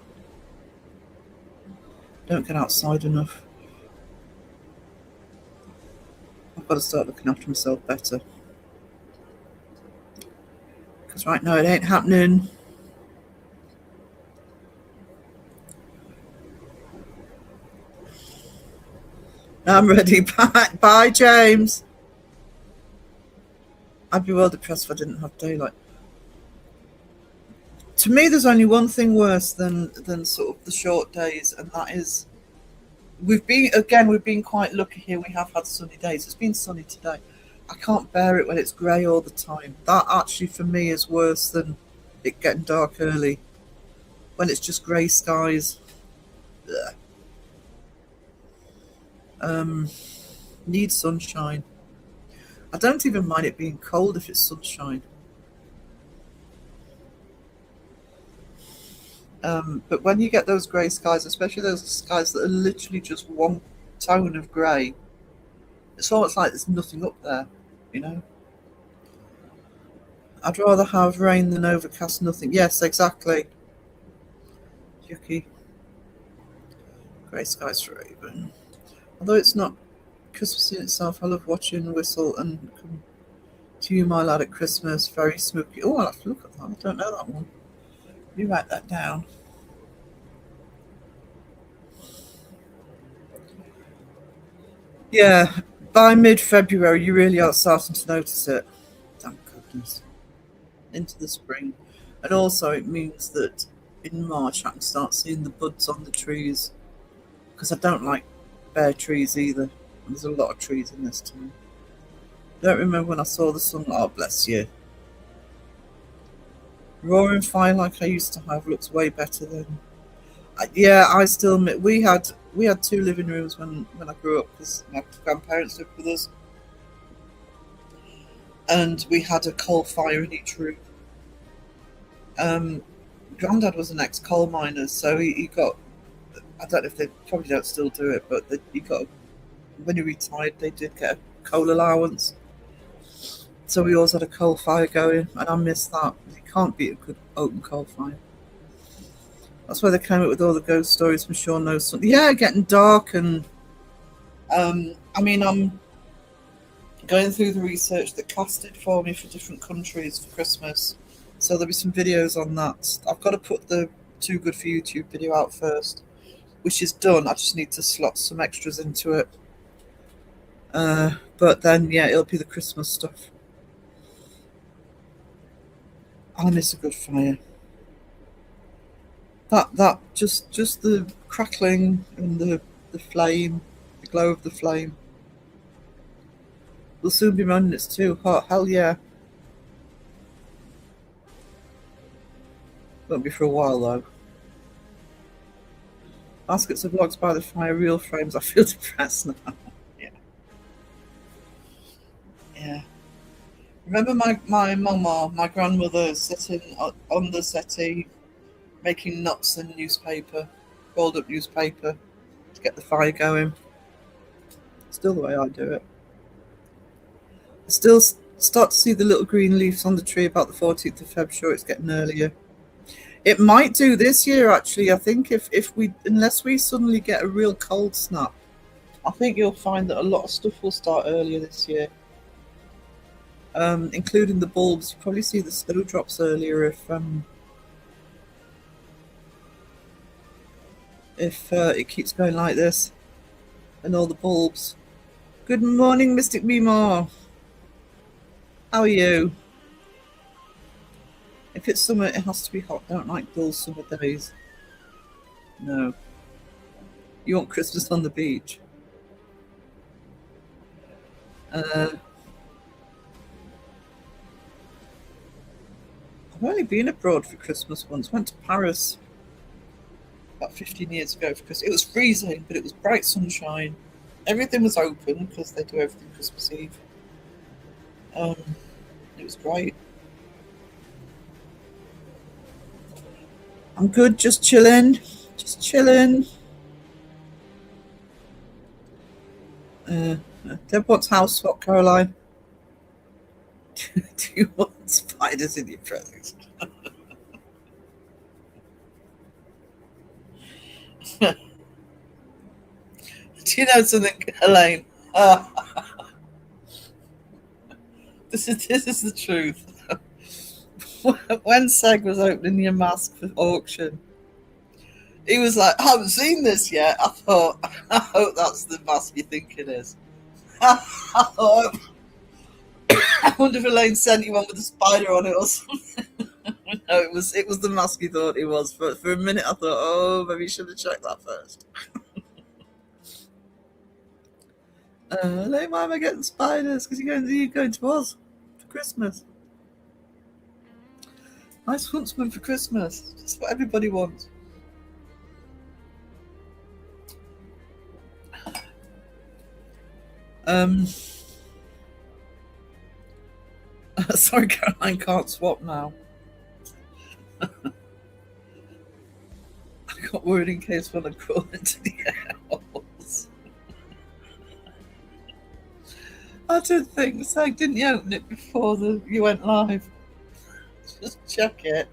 Don't get outside enough. I've got to start looking after myself better. Because right now it ain't happening. I'm ready. Bye, James. I'd be well depressed if I didn't have daylight. To me, there's only one thing worse than sort of the short days, and that is we've been quite lucky here. We have had sunny days. It's been sunny today. I can't bear it when it's grey all the time. That actually for me is worse than it getting dark early. When it's just grey skies. Need sunshine. I don't even mind it being cold if it's sunshine. But when you get those grey skies, especially those skies that are literally just one tone of grey, it's almost like there's nothing up there, you know? I'd rather have rain than overcast nothing. Yes, exactly. Yucky. Grey skies for Raven. Although it's not Christmas in itself, I love watching Whistle and Come to You, My Lad at Christmas. Very spooky. Oh, I'll have to look at that. I don't know that one. Let me write that down. Yeah, by mid-February, you really are starting to notice it. Thank goodness. Into the spring. And also it means that in March I can start seeing the buds on the trees. Because I don't like bare trees either. There's a lot of trees in this time. Don't remember when I saw the sun. Oh, bless you. Roaring fire like I used to have looks way better than. Yeah, I still admit we had 2 living rooms when I grew up because my grandparents lived with us, and we had a coal fire in each room. Granddad was an ex-coal miner, so he got. I don't know if they probably don't still do it, but he got. When he retired, they did get a coal allowance. So we always had a coal fire going, and I miss that. You can't beat a good open coal fire. That's why they came up with all the ghost stories from Sean Knows Something. Yeah, getting dark, and I mean, I'm going through the research that Cass did for me for different countries for Christmas. So there'll be some videos on that. I've got to put the Too Good for YouTube video out first, which is done. I just need to slot some extras into it. But then, yeah, it'll be the Christmas stuff. I miss a good fire. That just the crackling and the flame, the glow of the flame. We'll soon be running. It's too hot. Hell yeah. Won't be for a while though. Baskets of logs by the fire, real frames. I feel depressed now. Yeah. Remember my mama, my grandmother, sitting on the settee, making nuts and newspaper, rolled up newspaper, to get the fire going. Still the way I do it. I still start to see the little green leaves on the tree about the 14th of Feb. Sure, it's getting earlier. It might do this year, actually. I think unless we suddenly get a real cold snap, I think you'll find that a lot of stuff will start earlier this year. Including the bulbs. You probably see the snowdrops earlier if it keeps going like this, and all the bulbs. Good morning, Mystic Mimar. How are you? If it's summer, it has to be hot. Don't like dull summer days. No. You want Christmas on the beach? I've only been abroad for Christmas once. Went to Paris about 15 years ago for Christmas. It was freezing, but it was bright sunshine. Everything was open because they do everything Christmas Eve. It was great. I'm good, just chilling. Just chilling. Deb wants house swap, Caroline. Do you want spiders in your presents? Do you know something, Elaine? This is the truth. When Seg was opening your mask for auction, he was like, "I haven't seen this yet." I thought, I hope that's the mask you think it is. I thought, I wonder if Elaine sent you one with a spider on it or something. No, it was the mask he thought it was. For a minute, I thought, oh, maybe you should have checked that first. Elaine, why am I getting spiders? Because you're going to Oz for Christmas. Nice huntsman for Christmas. Just what everybody wants. Sorry, Caroline can't swap now. I got worried in case one had crawled into the house. I did think so. Didn't you open it before you went live? Just check it.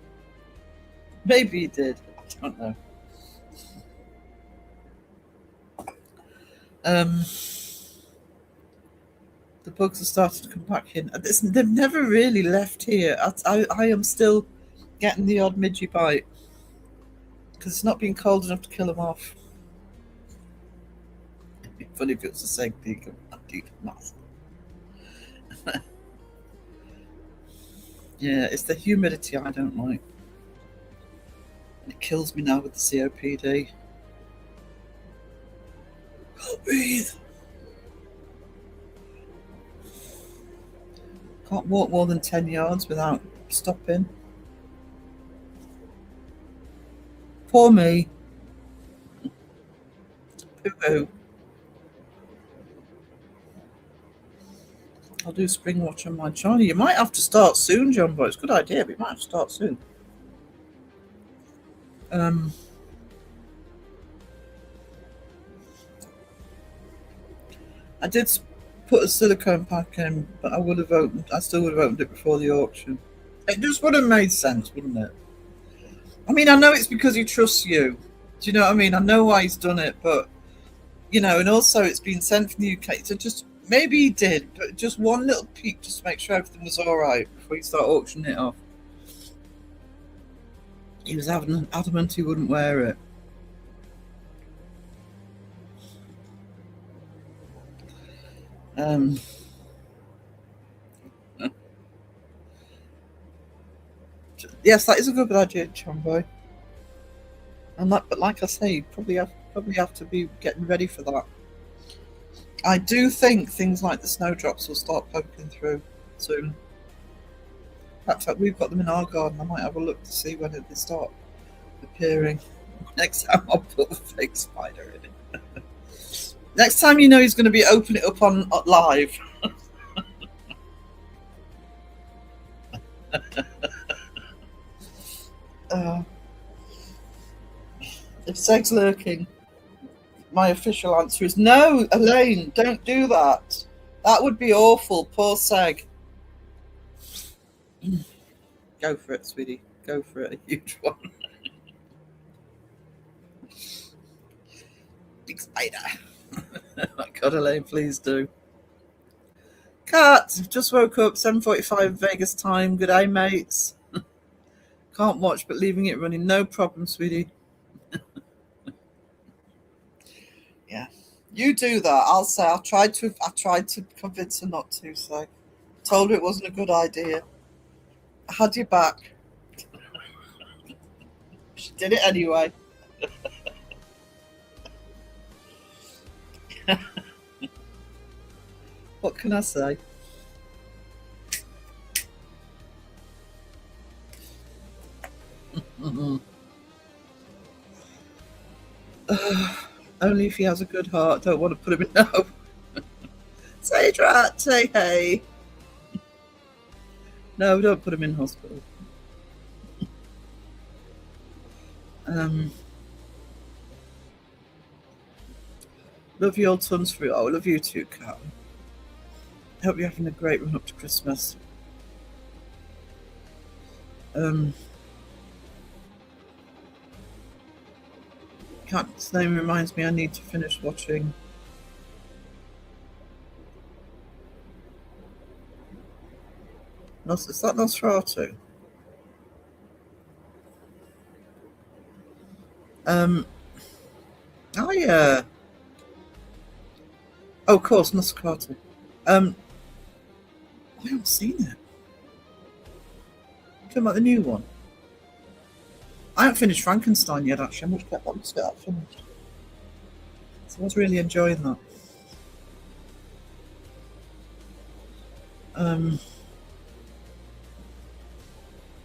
Maybe you did. I don't know. The bugs are starting to come back in. They've never really left here. I am still getting the odd midgy bite because it's not been cold enough to kill them off. It'd be funny if it was the same thing. Yeah, it's the humidity I don't like. It kills me now with the COPD. Can't breathe. Can't walk more than 10 yards without stopping. Poor me. Poo-poo. I'll do Spring Watch on my Johnny. You might have to start soon, John Boy. It's a good idea, but you might have to start soon. I did put a silicone pack in, but I still would have opened it before the auction. It just would have made sense, wouldn't it? I mean, I know it's because he trusts you. Do you know what I mean? I know why he's done it, but and also it's been sent from the UK. So just maybe he did, but just one little peek just to make sure everything was all right before you start auctioning it off. He was adamant he wouldn't wear it. Yes, that is a good idea, John Boy. But like I say, you probably have to be getting ready for that. I do think things like the snowdrops will start poking through soon. In fact, we've got them in our garden. I might have a look to see when they start appearing. Next time I'll put a fake spider in it. Next time he's going to be opening it up on live. If Seg's lurking, my official answer is no, Elaine, don't do that. That would be awful. Poor Seg. Go for it, sweetie. Go for it. A huge one. Big spider. Oh my God, Elaine, please do. Cat, just woke up, 7:45 Vegas time. Good day, mates. Can't watch, but leaving it running. No problem, sweetie. Yeah, you do that. I'll say I tried to convince her not to. So, told her it wasn't a good idea. I had your back. She did it anyway. What can I say? Only if he has a good heart. Don't want to put him in. No. Say drat. Say hey. No, don't put him in hospital. Love you, old tons for it. Oh, love you too, Cat. Hope you're having a great run up to Christmas. Cat's name reminds me I need to finish watching Is that Nosferatu? Oh yeah. Oh, of course, Nosferatu. I haven't seen it. Talking about the new one. I haven't finished Frankenstein yet. Actually, I must get that finished. So I was really enjoying that.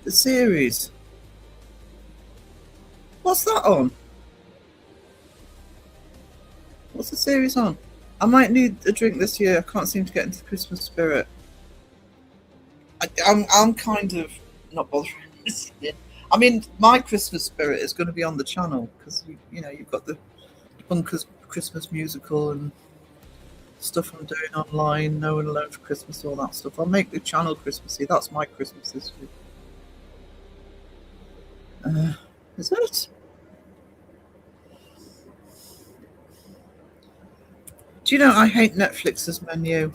The series. What's that on? What's the series on? I might need a drink this year. I can't seem to get into the Christmas spirit. I'm kind of not bothering this year. I mean, my Christmas spirit is going to be on the channel because you've got the Bunkers Christmas musical and stuff I'm doing online, No One Alone for Christmas, all that stuff. I'll make the channel Christmassy. That's my Christmas this year. Is it? Do you know I hate Netflix's menu?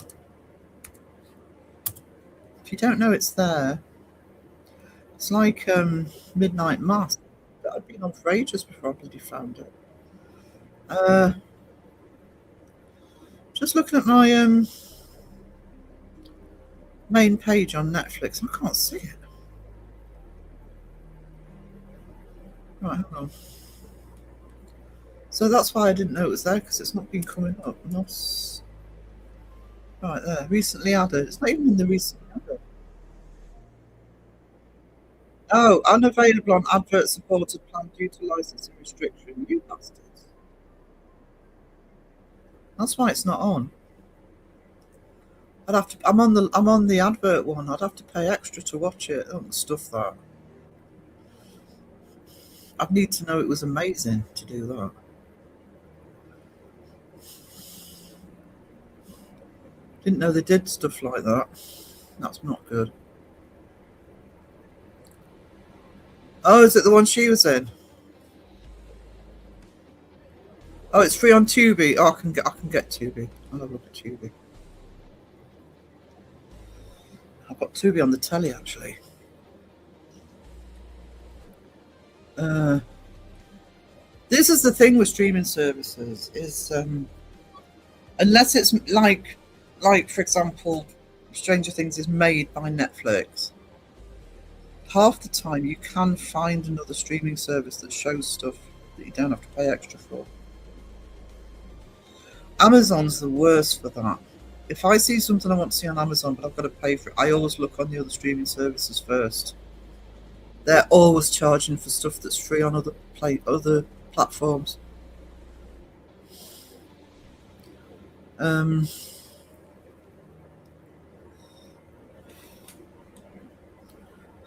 If you don't know it's there, it's like Midnight Mass that I'd been on for ages before I bloody found it. Just looking at my main page on Netflix, I can't see it. Right, hold on. So that's why I didn't know it was there, because it's not been coming up. Right there, recently added. It's not even in the recently added. Oh, unavailable on advert supported plan due to licensing restriction. You bastards. That's why it's not on. I'm on the advert one. I'd have to pay extra to watch it. I don't stuff that. I'd need to know it was amazing to do that. Didn't know they did stuff like that. That's not good. Oh, is it the one she was in? Oh, it's free on Tubi. Oh, I can get Tubi. I'll have a look at Tubi. I've got Tubi on the telly actually. This is the thing with streaming services is unless it's like for example, Stranger Things is made by Netflix. Half the time you can find another streaming service that shows stuff that you don't have to pay extra for. Amazon's the worst for that. If I see something I want to see on Amazon but I've got to pay for it, I always look on the other streaming services first. They're always charging for stuff that's free on other platforms.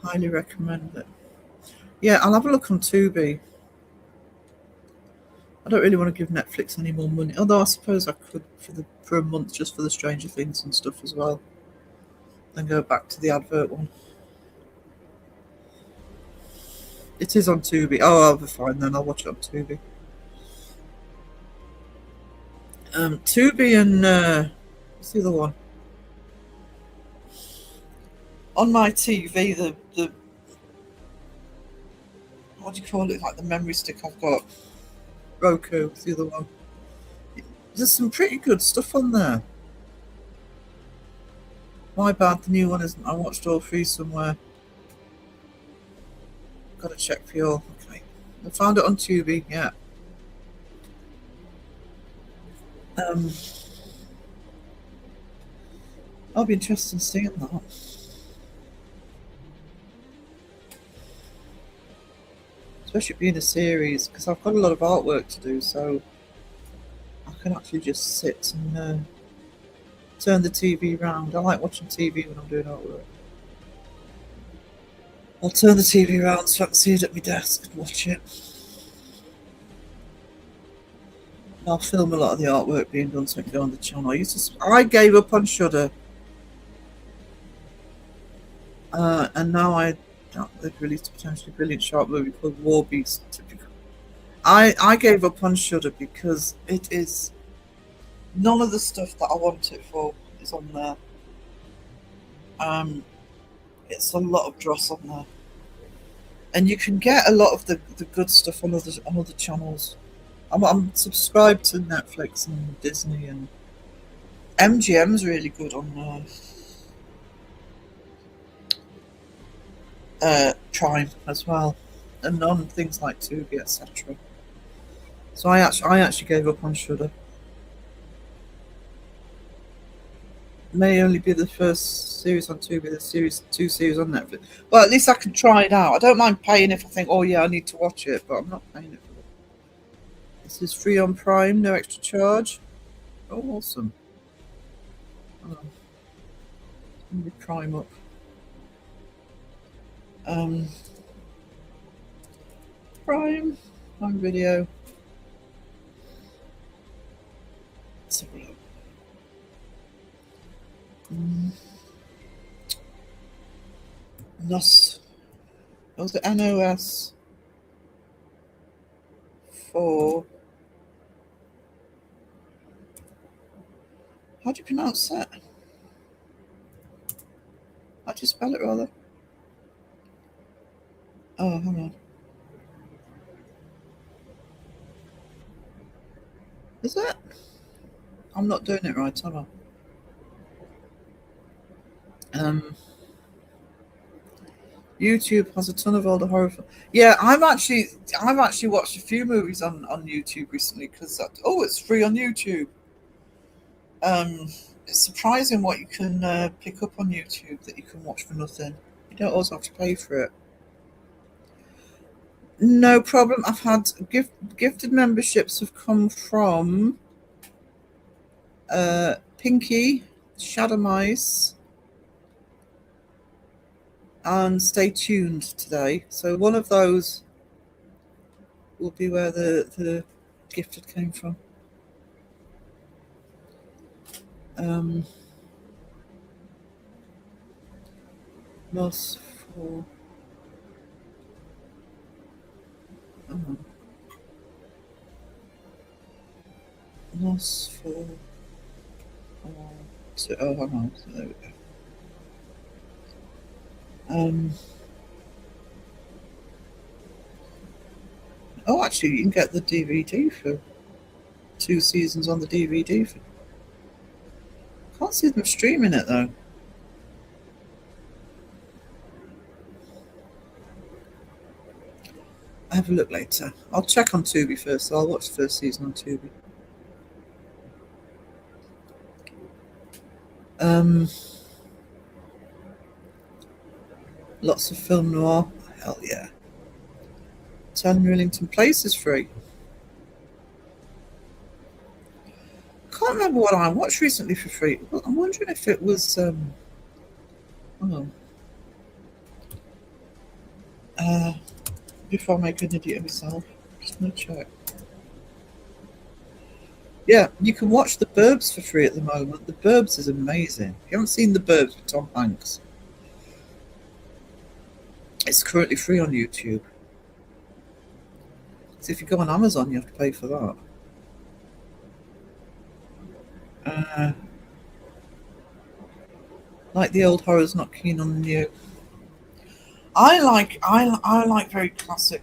Highly recommend it. Yeah, I'll have a look on Tubi. I don't really want to give Netflix any more money, although I suppose I could for a month just for the Stranger Things and stuff as well. Then go back to the advert one. It is on Tubi. Oh, I'll be fine then. I'll watch it on Tubi. Tubi and what's the other one? On my TV, the what do you call it? Like the memory stick I've got. Roku, the other one. There's some pretty good stuff on there. My bad, the new one isn't. I watched all three somewhere. Got to check for you all. Okay. I found it on Tubi, yeah. I'll be interested in seeing that. Especially being a series, because I've got a lot of artwork to do, so I can actually just sit and turn the TV round. I like watching TV when I'm doing artwork. I'll turn the TV around so I can see it at my desk and watch it. I'll film a lot of the artwork being done so I can go on the channel. I gave up on Shudder, and now they've released a potentially brilliant short movie called War Beast. I gave up on Shudder because it is none of the stuff that I want it for is on there. It's a lot of dross on there. And you can get a lot of the good stuff on other channels. I'm subscribed to Netflix and Disney, and MGM's really good on Prime as well, and on things like Tubi, etc. So I actually gave up on Shudder. May only be the first series on Tubi, the two series on Netflix. Well, at least I can try it out. I don't mind paying if I think, oh yeah, I need to watch it, but I'm not paying it for it. This is free on Prime, no extra charge. Oh, awesome. Oh, let me Prime up. Prime Video. Let's have a look. NOS. What was it? NOS 4. How do you pronounce that? How do you spell it, rather? Oh, hang on. Is it? I'm not doing it right, am I? YouTube has a ton of older horror films. Yeah, I've actually watched a few movies on YouTube recently because it's free on YouTube. It's surprising what you can pick up on YouTube that you can watch for nothing. You don't always have to pay for it. No problem. I've had gifted memberships have come from Pinky, Shadow Mice, and Stay Tuned today. So one of those will be where the gifted came from. NOS 4. NOS 4. Oh, hang on. So there we go. Oh, actually, you can get the DVD for 2 seasons on the DVD. Can't see them streaming it though. I'll have a look later. I'll check on Tubi first. So I'll watch the first season on Tubi. Lots of film noir. Hell yeah. 10 Rillington Place is free. Can't remember what I watched recently for free. Well, I'm wondering if it was before I make an idiot of myself. Just gonna check. Yeah, you can watch The Burbs for free at the moment. The Burbs is amazing. If you haven't seen The Burbs with Tom Hanks, it's currently free on YouTube. So if you go on Amazon, you have to pay for that. Like the old horrors, not keen on the new. I like very classic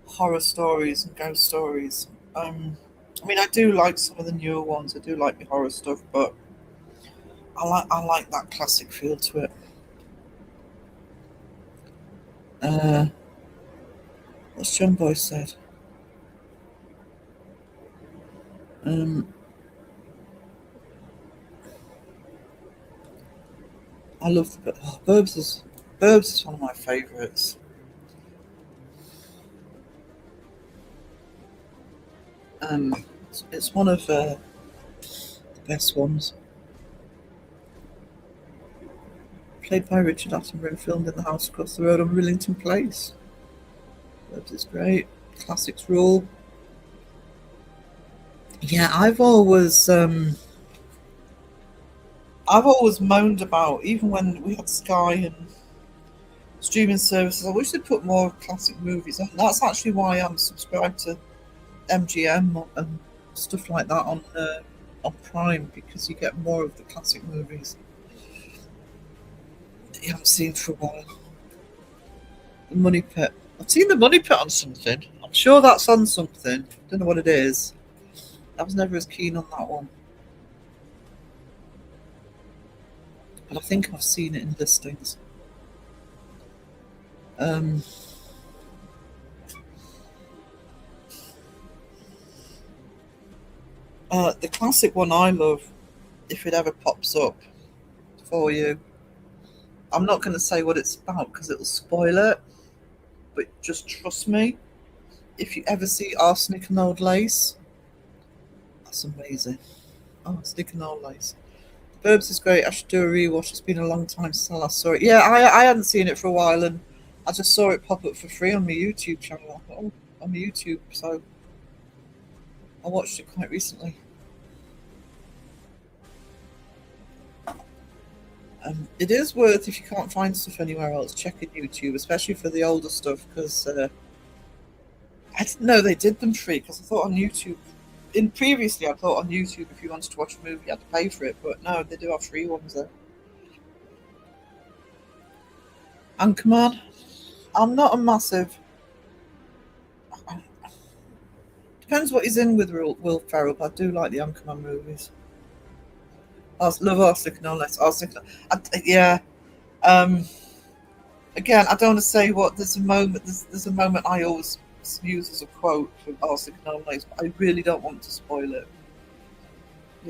horror stories and ghost stories. I mean, I do like some of the newer ones. I do like the horror stuff, but I like that classic feel to it. What's John Boyce said? I love Burbs is one of my favourites. It's one of the best ones. Played by Richard Attenborough and filmed in the house across the road on Rillington Place. Burbs is great. Classics rule. Yeah, I've always moaned about, even when we had Sky and streaming services, I wish they'd put more classic movies on. That's actually why I'm subscribed to MGM and stuff like that on Prime, because you get more of the classic movies. that you haven't seen for a while? The Money Pit. I've seen the Money Pit on something. I'm sure that's on something. Don't know what it is. I was never as keen on that one. But I think I've seen it in listings. The classic one I love, if it ever pops up for you. I'm not going to say what it's about because it'll spoil it, but just trust me. If you ever see Arsenic and Old Lace, that's amazing. Arsenic and Old Lace. The Burbs is great. I should do a rewatch. It's been a long time since I last saw it. Yeah, I hadn't seen it for a while, and I just saw it pop up for free on my YouTube channel. I thought, oh, on my YouTube, so I watched it quite recently. It is worth, if you can't find stuff anywhere else, checking YouTube, especially for the older stuff, because I didn't know they did them free, because I thought on YouTube, previously I thought on YouTube if you wanted to watch a movie you had to pay for it, but no, they do have free ones there. Anchorman, I'm not a massive... Depends what he's in with Will Ferrell, but I do like the Anchorman movies. I love Arsenic and Old Lace. Yeah. Again, I don't want to say what. There's a moment I always use as a quote from Arsenic and Old Lace, but I really don't want to spoil it.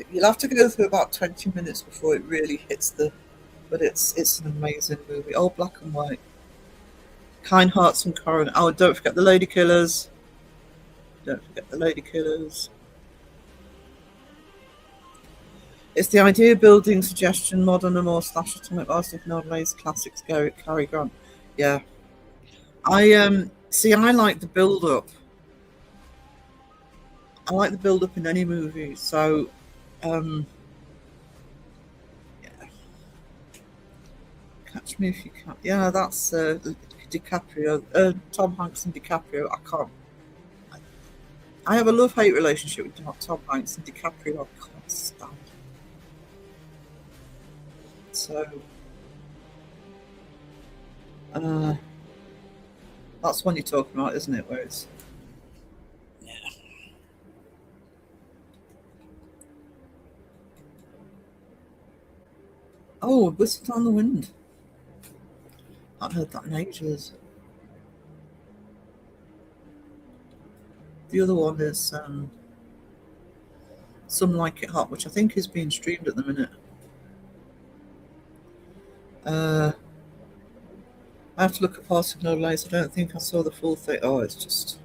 You'll have to go through about 20 minutes before it really hits the. But it's an amazing movie. All black and white. Kind Hearts and Coron. Oh, don't forget the Lady Killers. Don't forget the Lady Killers. It's the idea building suggestion, modern and more slash atomic Arsenic and Old Lace classics. Cary Grant. Yeah. I like the build up. I like the build up in any movie. So yeah. Catch Me If You Can. Yeah, that's DiCaprio. Tom Hanks and DiCaprio. I have a love-hate relationship with Tom Hanks and DiCaprio. I can't stand. So that's one you're talking about, isn't it? Where it's oh, Whistle Down the Wind. I've heard that in ages. The other one is Some Like It Hot, which I think is being streamed at the minute. I have to look at Arsenic and Old Lace. I don't think I saw the full thing. Oh, it's just...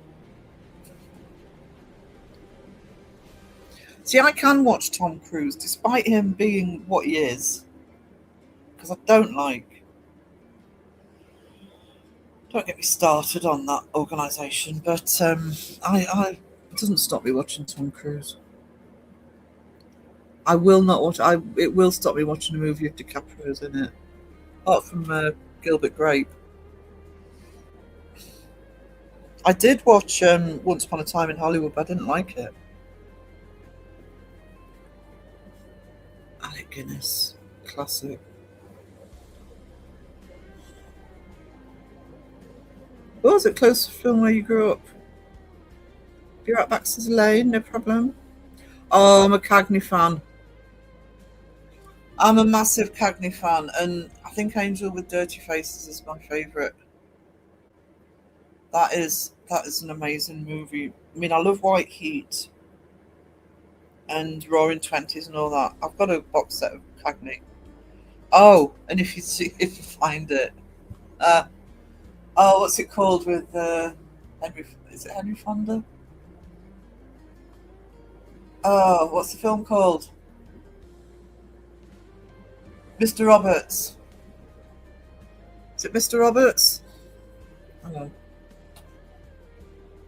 See, I can watch Tom Cruise, despite him being what he is, because I don't like... Don't get me started on that organisation, but it doesn't stop me watching Tom Cruise. I will not watch... It will stop me watching a movie if DiCaprio's in it. Apart from Gilbert Grape. I did watch Once Upon a Time in Hollywood, but I didn't like it. Alec Guinness. Classic. What was it? Close to the film where you grew up? You're at Baxter's Lane, no problem. Oh, I'm a Cagney fan. I'm a massive Cagney fan, and I think Angel with Dirty Faces is my favourite. That is an amazing movie. I mean, I love White Heat and Roaring Twenties and all that. I've got a box set of Cagney. Oh, and if you find it, what's it called with Henry? Is it Henry Fonda? Oh, what's the film called? Mr. Roberts. Is it Mr. Roberts? I don't know.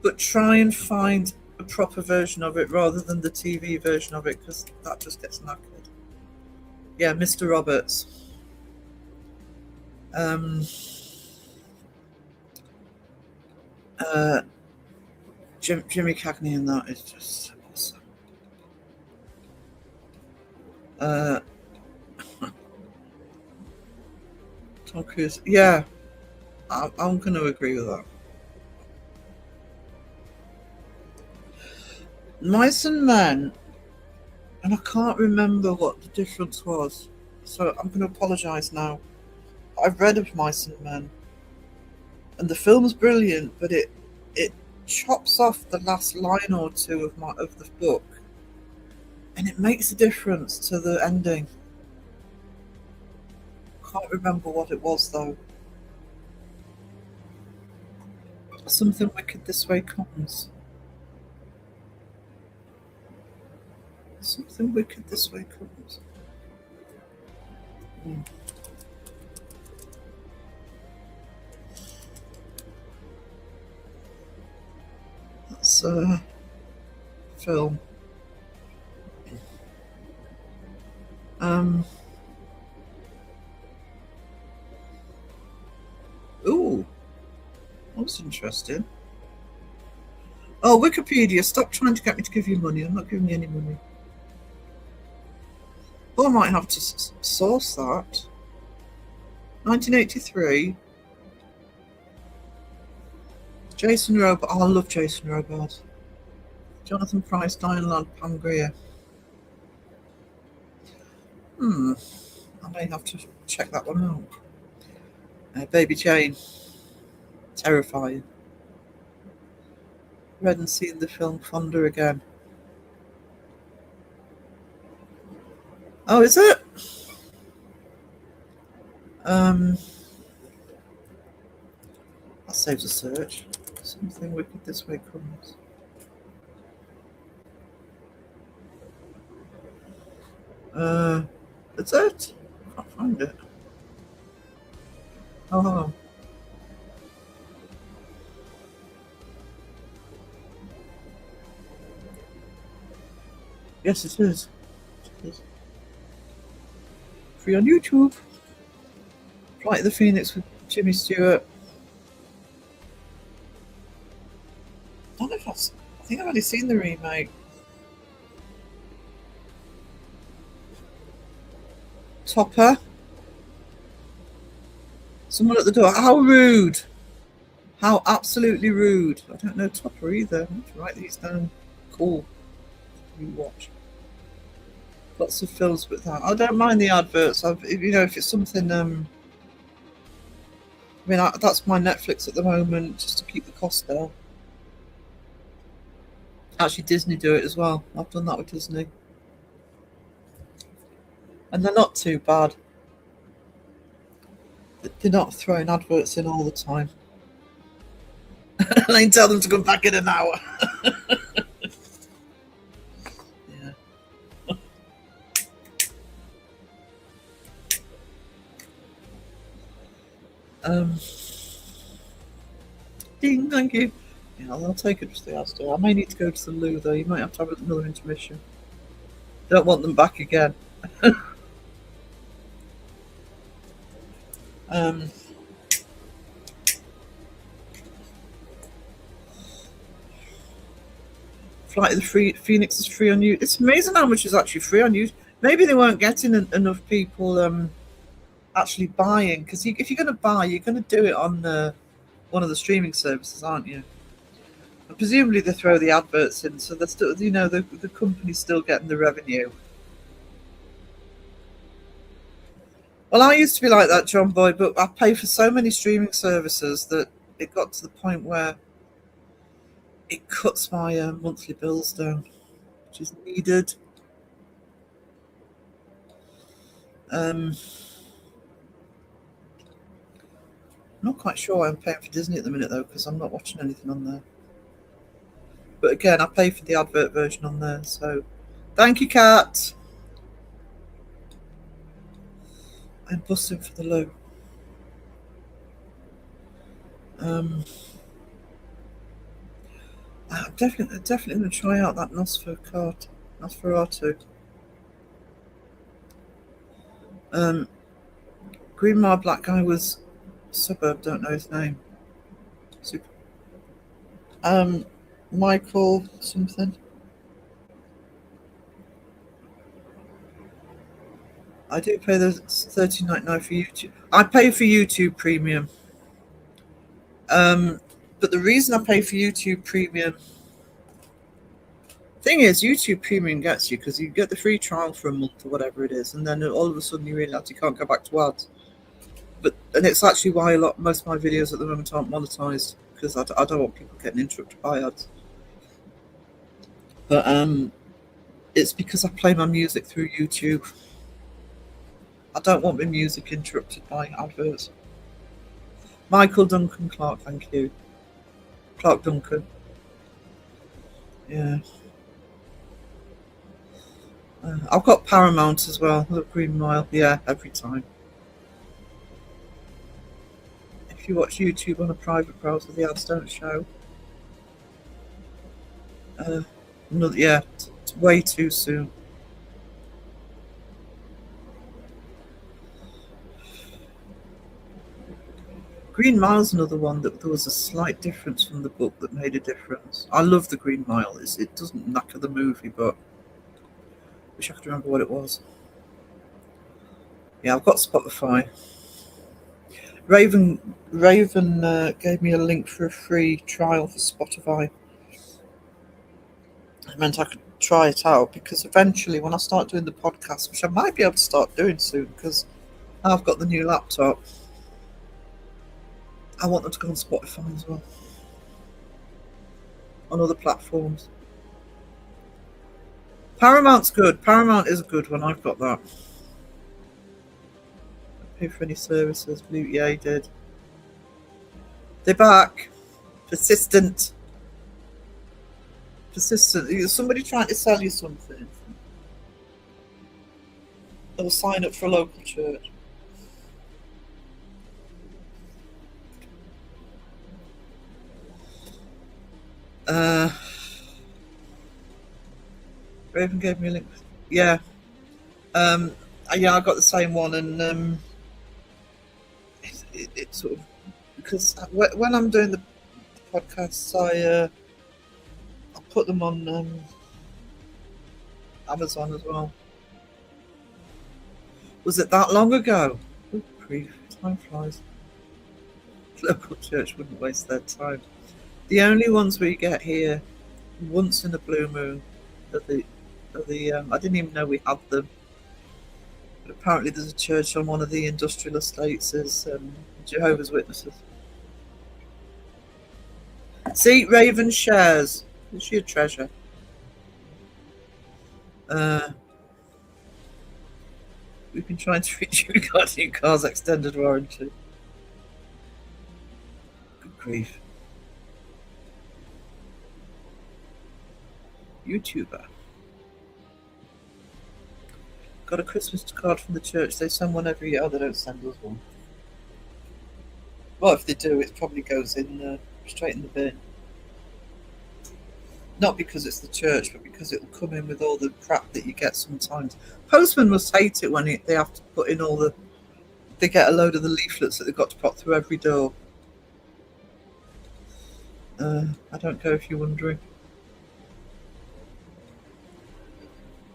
But try and find a proper version of it rather than the TV version of it, because that just gets knackered. Yeah, Mr. Roberts. Jimmy Cagney in that is just awesome. Tom Cruise. Yeah, I'm going to agree with that. Mice and Men, and I can't remember what the difference was, so I'm going to apologise now. I've read of Mice and Men, and the film's brilliant, but it chops off the last line or two of the book, and it makes a difference to the ending. Can't remember what it was though. Something wicked this way comes. Something wicked this way comes. That's a film. Ooh, that's interesting. Oh, Wikipedia, stop trying to get me to give you money. I'm not giving you any money. Well, I might have to source that. 1983. Jason Robert. Oh, I love Jason Robert. Jonathan Pryce, Diane Ladd, Pam Grier. I may have to check that one out. Baby Jane. Terrifying. Read and seen the film Fonda again. Oh, is it? That saves a search. Something wicked this way comes. That's it. I can't find it. Oh. Yes, it is. It is. Free on YouTube. Flight of the Phoenix with Jimmy Stewart. I don't know if I think I've only seen the remake. Topper. Someone at the door. How rude. How absolutely rude. I don't know Topper either. I need to write these down. Cool. You watch. Lots of films with that. I don't mind the adverts. If it's something. That's my Netflix at the moment, just to keep the cost down. Actually, Disney do it as well. I've done that with Disney. And they're not too bad. They're not throwing adverts in all the time. And I can tell them to come back in an hour. Ding, thank you. Yeah, I'll take it to the Astor. I may need to go to the loo though. You might have to have another intermission. Don't want them back again. Flight of the Phoenix is free on YouTube. It's amazing how much is actually free on YouTube. Maybe they weren't getting enough people actually buying, because if you're going to buy, you're going to do it on one of the streaming services, aren't you? And presumably they throw the adverts in, so they're still, the company's still getting the revenue. Well, I used to be like that, John Boy, but I pay for so many streaming services that it got to the point where it cuts my monthly bills down, which is needed. I'm not quite sure why I'm paying for Disney at the minute, though, because I'm not watching anything on there. But again, I pay for the advert version on there, so thank you, Kat. I'm busting for the loo. I'm definitely going to try out that Nosferatu. Green Mile Black Guy was Suburb, don't know his name. Super. Michael something. I do pay the $13.99 for YouTube. I pay for YouTube Premium. But the reason I pay for YouTube Premium, thing is, YouTube Premium gets you because you get the free trial for a month or whatever it is, and then all of a sudden you realise you can't go back to ads. And it's actually why most of my videos at the moment aren't monetized, because I don't want people getting interrupted by ads. But it's because I play my music through YouTube. I don't want my music interrupted by adverts. Michael Duncan Clark, thank you. Clark Duncan. Yeah. I've got Paramount as well. The Green Mile. Yeah, every time. If you watch YouTube on a private browser, the ads don't show. Yeah, it's way too soon. Green Mile's another one that there was a slight difference from the book that made a difference. I love the Green Mile. It doesn't knacker the movie, but I wish I could remember what it was. Yeah, I've got Spotify. Raven gave me a link for a free trial for Spotify. It meant I could try it out, because eventually when I start doing the podcast, which I might be able to start doing soon because I've got the new laptop, I want them to go on Spotify as well, on other platforms. Paramount's good. Paramount is a good one. I've got that. I pay for any services. Yeah, he did. They're back. Persistent. Somebody trying to sell you something. They'll sign up for a local church. Raven gave me a link. Yeah. Yeah, I got the same one, and it's sort of, because when I'm doing the podcasts, I put them on Amazon as well. Was it that long ago? Oh, grief, time flies. Local church wouldn't waste their time. The only ones we get here once in a blue moon are the I didn't even know we had them. But apparently there's a church on one of the industrial estates as Jehovah's Witnesses. See, Raven shares. Is she a treasure? We've been trying to reach you regarding your car's extended warranty. Good grief. YouTuber. Got a Christmas card from the church. They send one every year. Oh, they don't send us one. Well, if they do, it probably goes in straight in the bin. Not because it's the church, but because it'll come in with all the crap that you get sometimes. Postmen must hate it when they have to put in all the... They get a load of the leaflets that they've got to pop through every door. I don't care if you're wondering.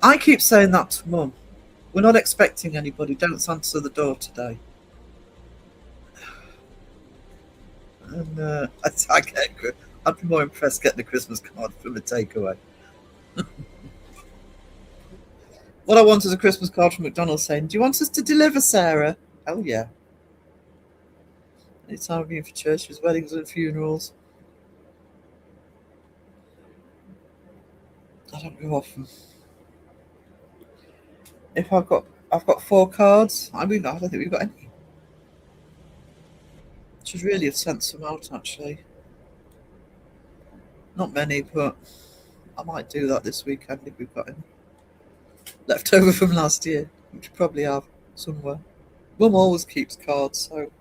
I keep saying that to Mum. We're not expecting anybody. Don't answer the door today. And I'd be more impressed getting a Christmas card from a takeaway. What I want is a Christmas card from McDonald's saying, "Do you want us to deliver, Sarah?" Oh yeah. Anytime I've been for churches, weddings and funerals. I don't go often. If I've got 4 cards. I don't think we've got any. Should really have sent some out actually. Not many, but I might do that this weekend if we've got any left over from last year, which we probably have somewhere. Mum always keeps cards, so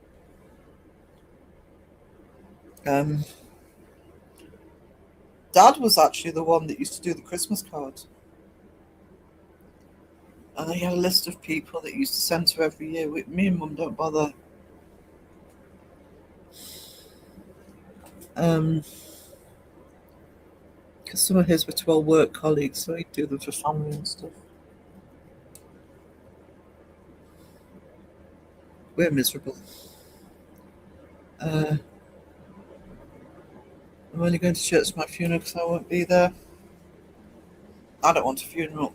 Dad was actually the one that used to do the Christmas cards. And he had a list of people that he used to send to every year. Me and Mum don't bother. Because some of his were to all work colleagues, so he'd do them for family and stuff. We're miserable. I'm only going to church for my funeral because I won't be there. I don't want a funeral.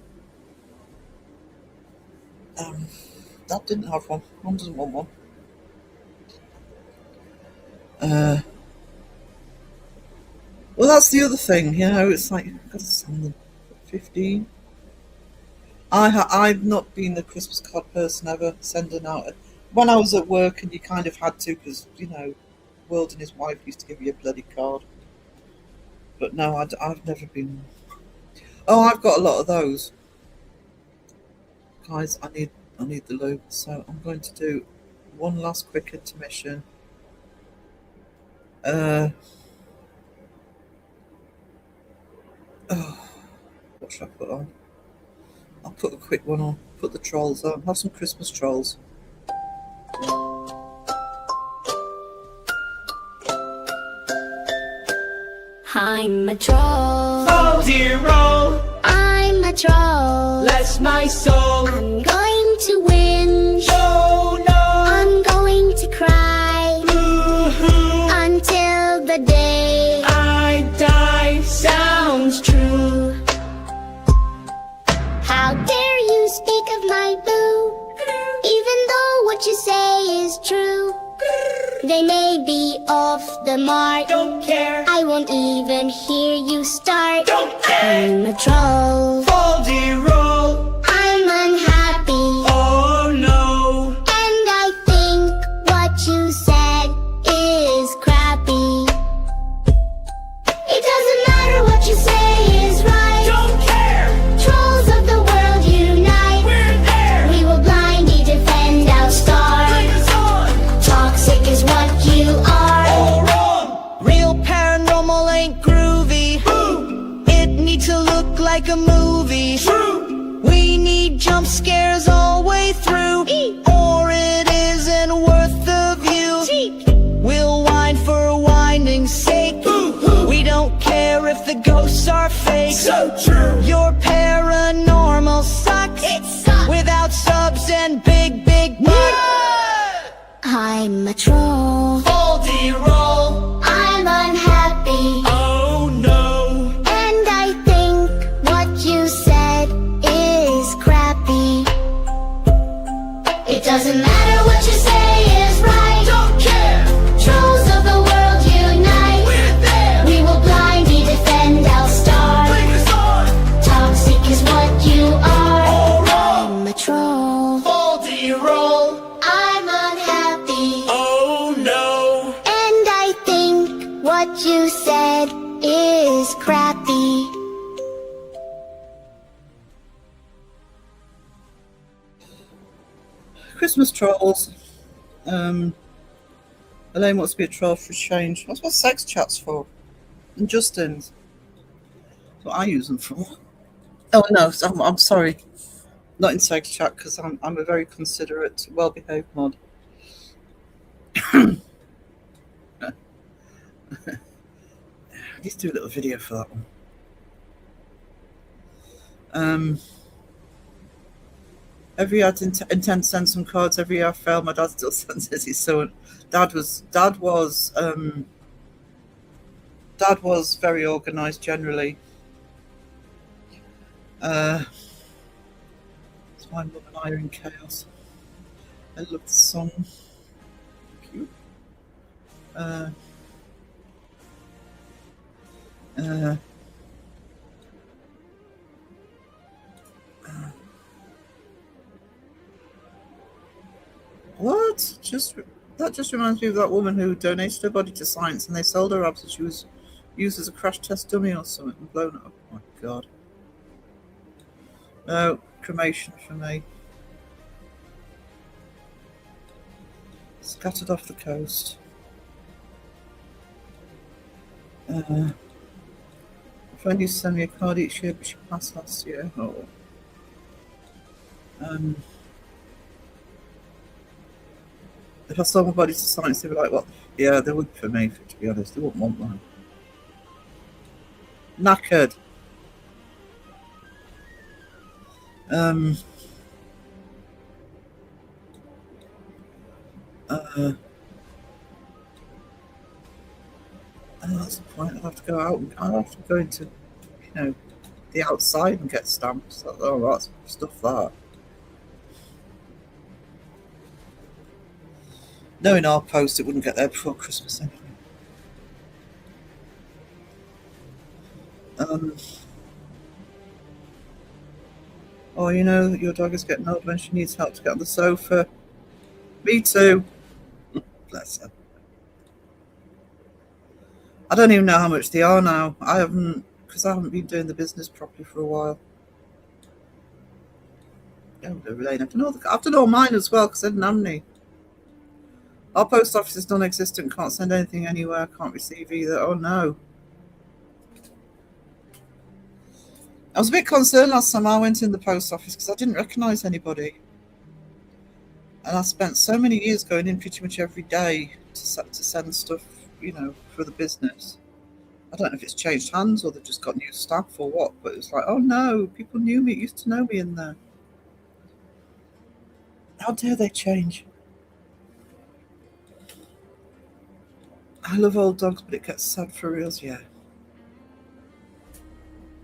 Dad didn't have one. Mum doesn't want one. Well, that's the other thing, you know. It's like I've got to send them 15. I've not been the Christmas card person ever, sending out. When I was at work, and you kind of had to, because you know, World and his wife used to give you a bloody card. But no, I've never been. Oh, I've got a lot of those, guys. I need the loop, so I'm going to do one last quick intermission. Oh, what should I put on? I'll put a quick one on. Put the trolls on. Have some Christmas trolls. I'm a troll. Oh dear, roll, I'm a troll. bless my soul. I'm going to win. Oh no, I'm going to cry boo-hoo, until the day I die. sounds true. How dare you speak of my boo, even though what you say is true. They may be off the mark. Don't care, I won't even hear you start. don't care. I'm a troll. Oh dear, roll, I'm unhappy. oh no, And I think what you said is crappy. It doesn't matter what you say is right. don't care. Trolls of the world unite. We're there, We will blindly defend our star. bring us on. Toxic is what you are. All wrong, Real paranormal ain't groovy. boo, It needs to look like a movie. true, We need jump scares all way through, or it isn't worth the view. We'll whine for winding's sake. boo-hoo, We don't care if the ghosts are fake. so true. Your paranormal sucks. It sucks. Without subs and big bucks. I'm a troll. Oh dear, roll, I'm unhappy. oh no, And I think what you said is crappy. It doesn't matter what you say is right. don't care. Trolls of the world unite. We're there, We will blindly defend our star. bring us on. Toxic is what you are. All wrong, I'm a troll. oh dear, roll, I'm unhappy. oh no, And I think what you said is crappy. Christmas trolls. Elaine wants to be a troll for a change. That's what sex chat's for. And Justin's. That's what I use them for. Oh no, I'm sorry. Not in sex chat, because I'm a very considerate, well-behaved mod. I need to do a little video for that one. Every year I intend to send some cards. Every year I fail. My dad still sends his. So dad was very organised generally. That's why Mum and I are in chaos. I love the song. Thank you. What? That just reminds me of that woman who donated her body to science and they sold her up so she was used as a crash test dummy or something and blown up. Oh my god. No, cremation for me. Scattered off the coast. A friend used to send me a card each year, but she passed last year. Oh. If I sold my body to science, they'd be like, "What?" Yeah, they would for me. To be honest, they wouldn't want mine. Knackered. Uh, and that's the point. I'll have to go out. I'll have to go into, the outside and get stamps. Oh, that's stuff that. Knowing our post, it wouldn't get there before Christmas anyway. Oh, your dog is getting old when she needs help to get on the sofa. Me too. Bless her. I don't even know how much they are now. Because I haven't been doing the business properly for a while. Oh, Lorraine, I've done all mine as well because I didn't have any. Our post office is non-existent. Can't send anything anywhere. Can't receive either. Oh no. I was a bit concerned last time I went in the post office because I didn't recognise anybody. And I spent so many years going in pretty much every day to send stuff, for the business. I don't know if it's changed hands or they've just got new staff or what, but it's like, oh no, people knew me, used to know me in there. How dare they change? I love old dogs, but it gets sad for reals, yeah.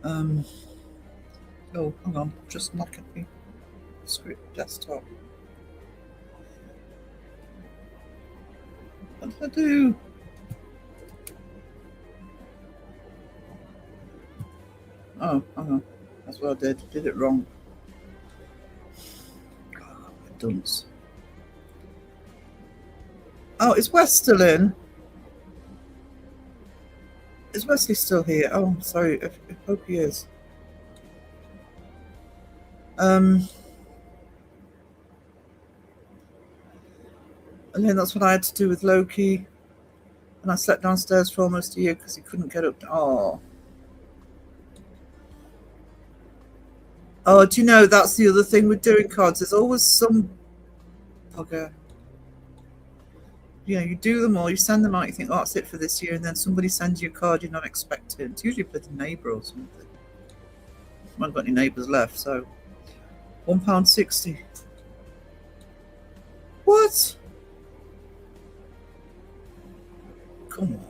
Oh, hang on, just knocking me. Script desktop. What did I do? Oh, hang on. That's what I did. Did it wrong. Oh, dunce. Oh, is Wes still in? Is Wesley still here? Oh, I'm sorry. I hope he is. And then that's what I had to do with Loki. And I slept downstairs for almost a year because he couldn't get up. Oh, do you know that's the other thing with doing cards? There's always some bugger. You do them all, you send them out, you think, oh, that's it for this year, and then somebody sends you a card you're not expecting. It's usually a neighbour or something. I haven't got any neighbours left, so £1.60. What? Come on.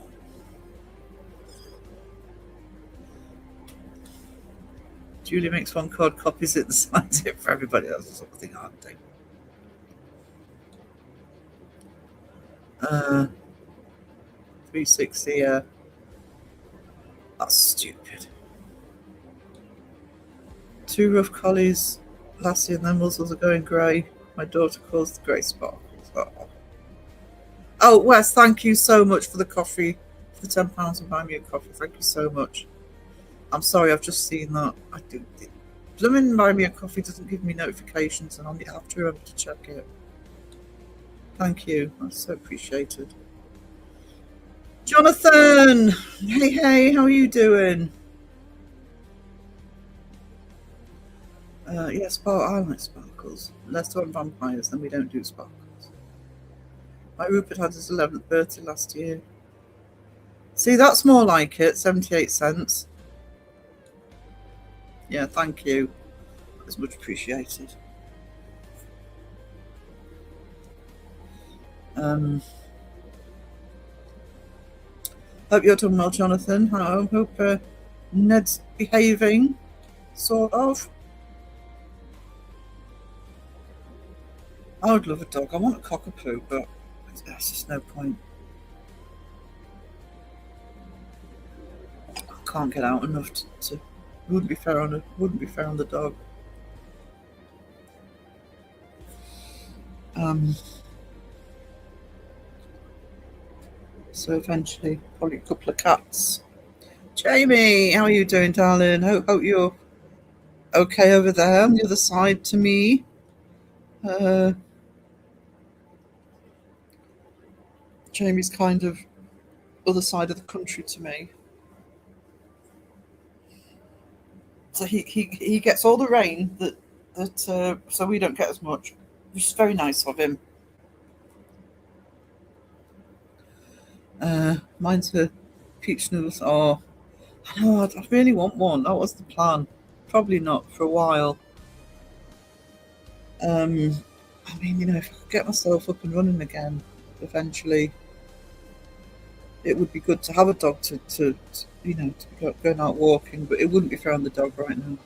Julie makes one card, copies it, and signs it for everybody else. That's sort of thing I'd do. 360, yeah. That's stupid. 2 rough collies, Lassie and their muzzles are going grey. My daughter calls the grey sparkles. Oh, Wes, thank you so much for the coffee, for the £10 and buy me a coffee. Thank you so much. I'm sorry, I've just seen that. I do. Blooming buy me a coffee doesn't give me notifications, and I'll have to remember to check it. Thank you. That's so appreciated. Jonathan! Hey, how are you doing? Yes, I like sparkles. Unless they're on vampires, then we don't do sparkles. My Rupert had his 11th birthday last year. See, that's more like it. 78 cents. Yeah, thank you. That's much appreciated. Hope you're doing well, Jonathan. I hope Ned's behaving, sort of. I would love a dog. I want a cockapoo, but there's just no point. I can't get out enough to wouldn't be fair on the dog. So eventually, probably a couple of cats. Jamie, how are you doing, darling? Hope you're okay over there on the other side to me. Jamie's kind of other side of the country to me. So he gets all the rain that so we don't get as much, which is very nice of him. Mine's a peach noodles. Oh, I know, I really want one. That was the plan. Probably not for a while. I I mean, if I could get myself up and running again, eventually, it would be good to have a dog to be going out walking, but it wouldn't be fair on the dog right now.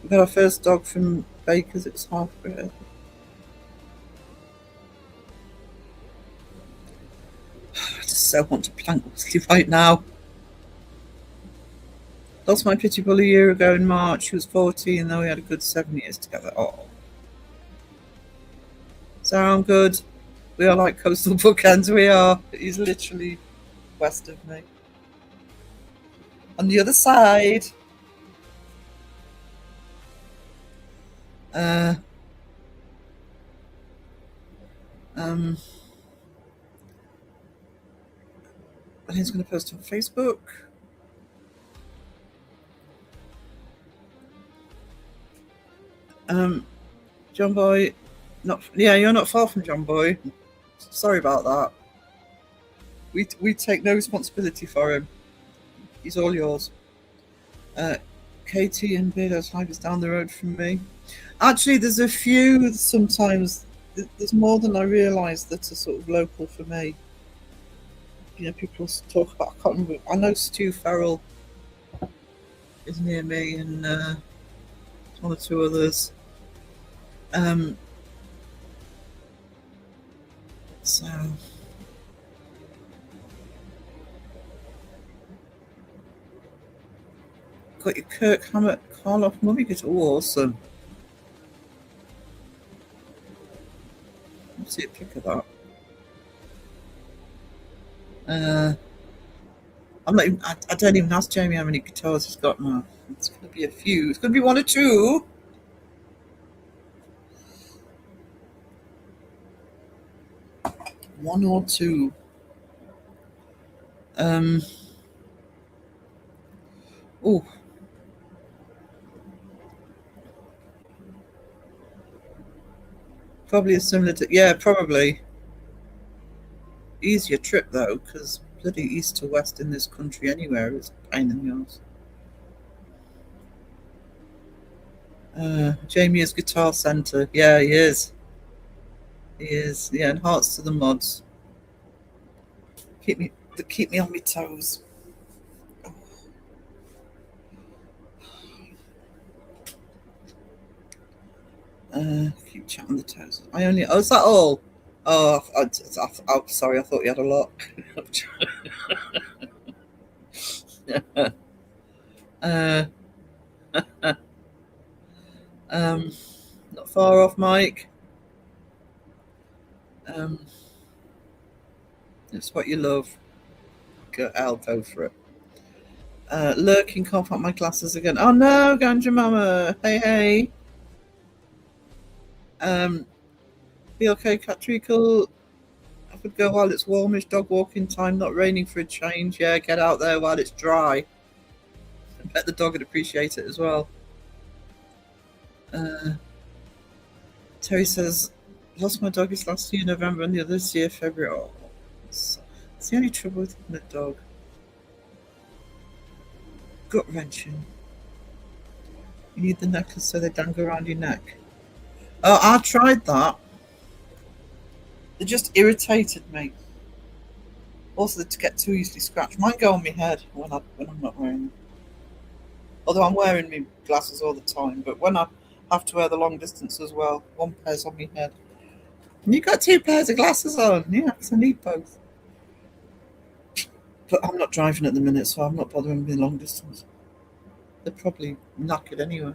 We got our first dog from Baker's. It was half bred. I just so want to plank Wesley right now. Lost my pity bull a year ago in March. She was 14, though we had a good 7 years together. Oh. Sound good? We are like coastal bookends. We are. He's literally west of me. On the other side. I think he's going to post on Facebook. John Boy, you're not far from John Boy. Sorry about that. We take no responsibility for him. He's all yours. Katie and Beardo's Hive is down the road from me. Actually, there's a few sometimes. There's more than I realise that are sort of local for me. People talk about. I can't remember. I know Stu Farrell is near me, and one or two others. So. Got your Kirk Hammett Karloff mummy guitar. Oh, awesome. Let's see a pic of that. I don't even ask Jamie how many guitars he's got now. It's going to be a few. It's going to be one or two. One or two. Oh. Probably a similar to, yeah, probably. Easier trip though, because bloody east to west in this country anywhere is a pain in the arse. Jamie is Guitar Centre. Yeah, he is. He is. Yeah, and hearts to the mods. Keep me on my toes. Keep chatting the toes. Oh, is that all? Oh, I'm sorry. I thought you had a lot. Not far off, Mike. It's what you love. I'll go for it. Lurking, can't find my glasses again. Oh no, Ganja Mama. Hey. Be okay, Cat Treacle. I would go while it's warmish, dog walking time, not raining for a change. Yeah, get out there while it's dry. I bet the dog would appreciate it as well. Terry says, lost my doggies last year November and the other this year February. Oh, it's the only trouble with a dog. Gut wrenching. You need the necklace so they dangle around your neck. Oh, I tried that. They just irritated me. Also, to get too easily scratched. Mine go on my head when I'm not wearing them. Although I'm wearing my glasses all the time, but when I have to wear the long distance as well, one pair's on my head. And you got two pairs of glasses on. Yeah, because I need both. But I'm not driving at the minute, so I'm not bothering with the long distance. They're probably knackered anyway.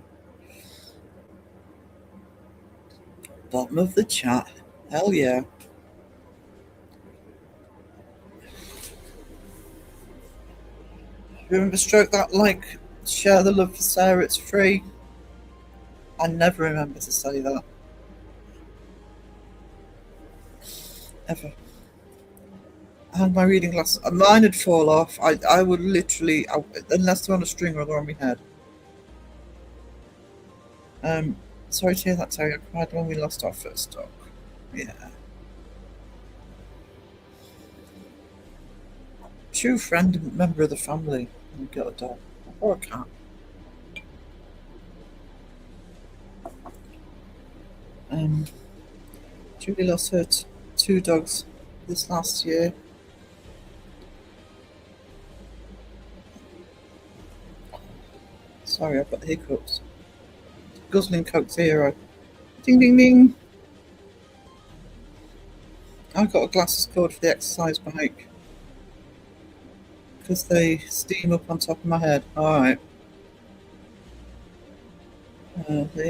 Bottom of the chat. Hell yeah. Remember stroke that like, share the love for Sarah, it's free. I never remember to say that. Ever. I had my reading glasses. Mine would fall off. I would literally, unless they're on a string or they're on my head. Sorry to hear that, Terry. I cried when we lost our first dog. Yeah. True friend and member of the family. You got a dog. Or a cat. Julie lost her two dogs this last year. Sorry, I've got the hiccups. Guzzling Coke Zero. Ding, ding, ding. I've got a glasses cord for the exercise bike because they steam up on top of my head. Alright.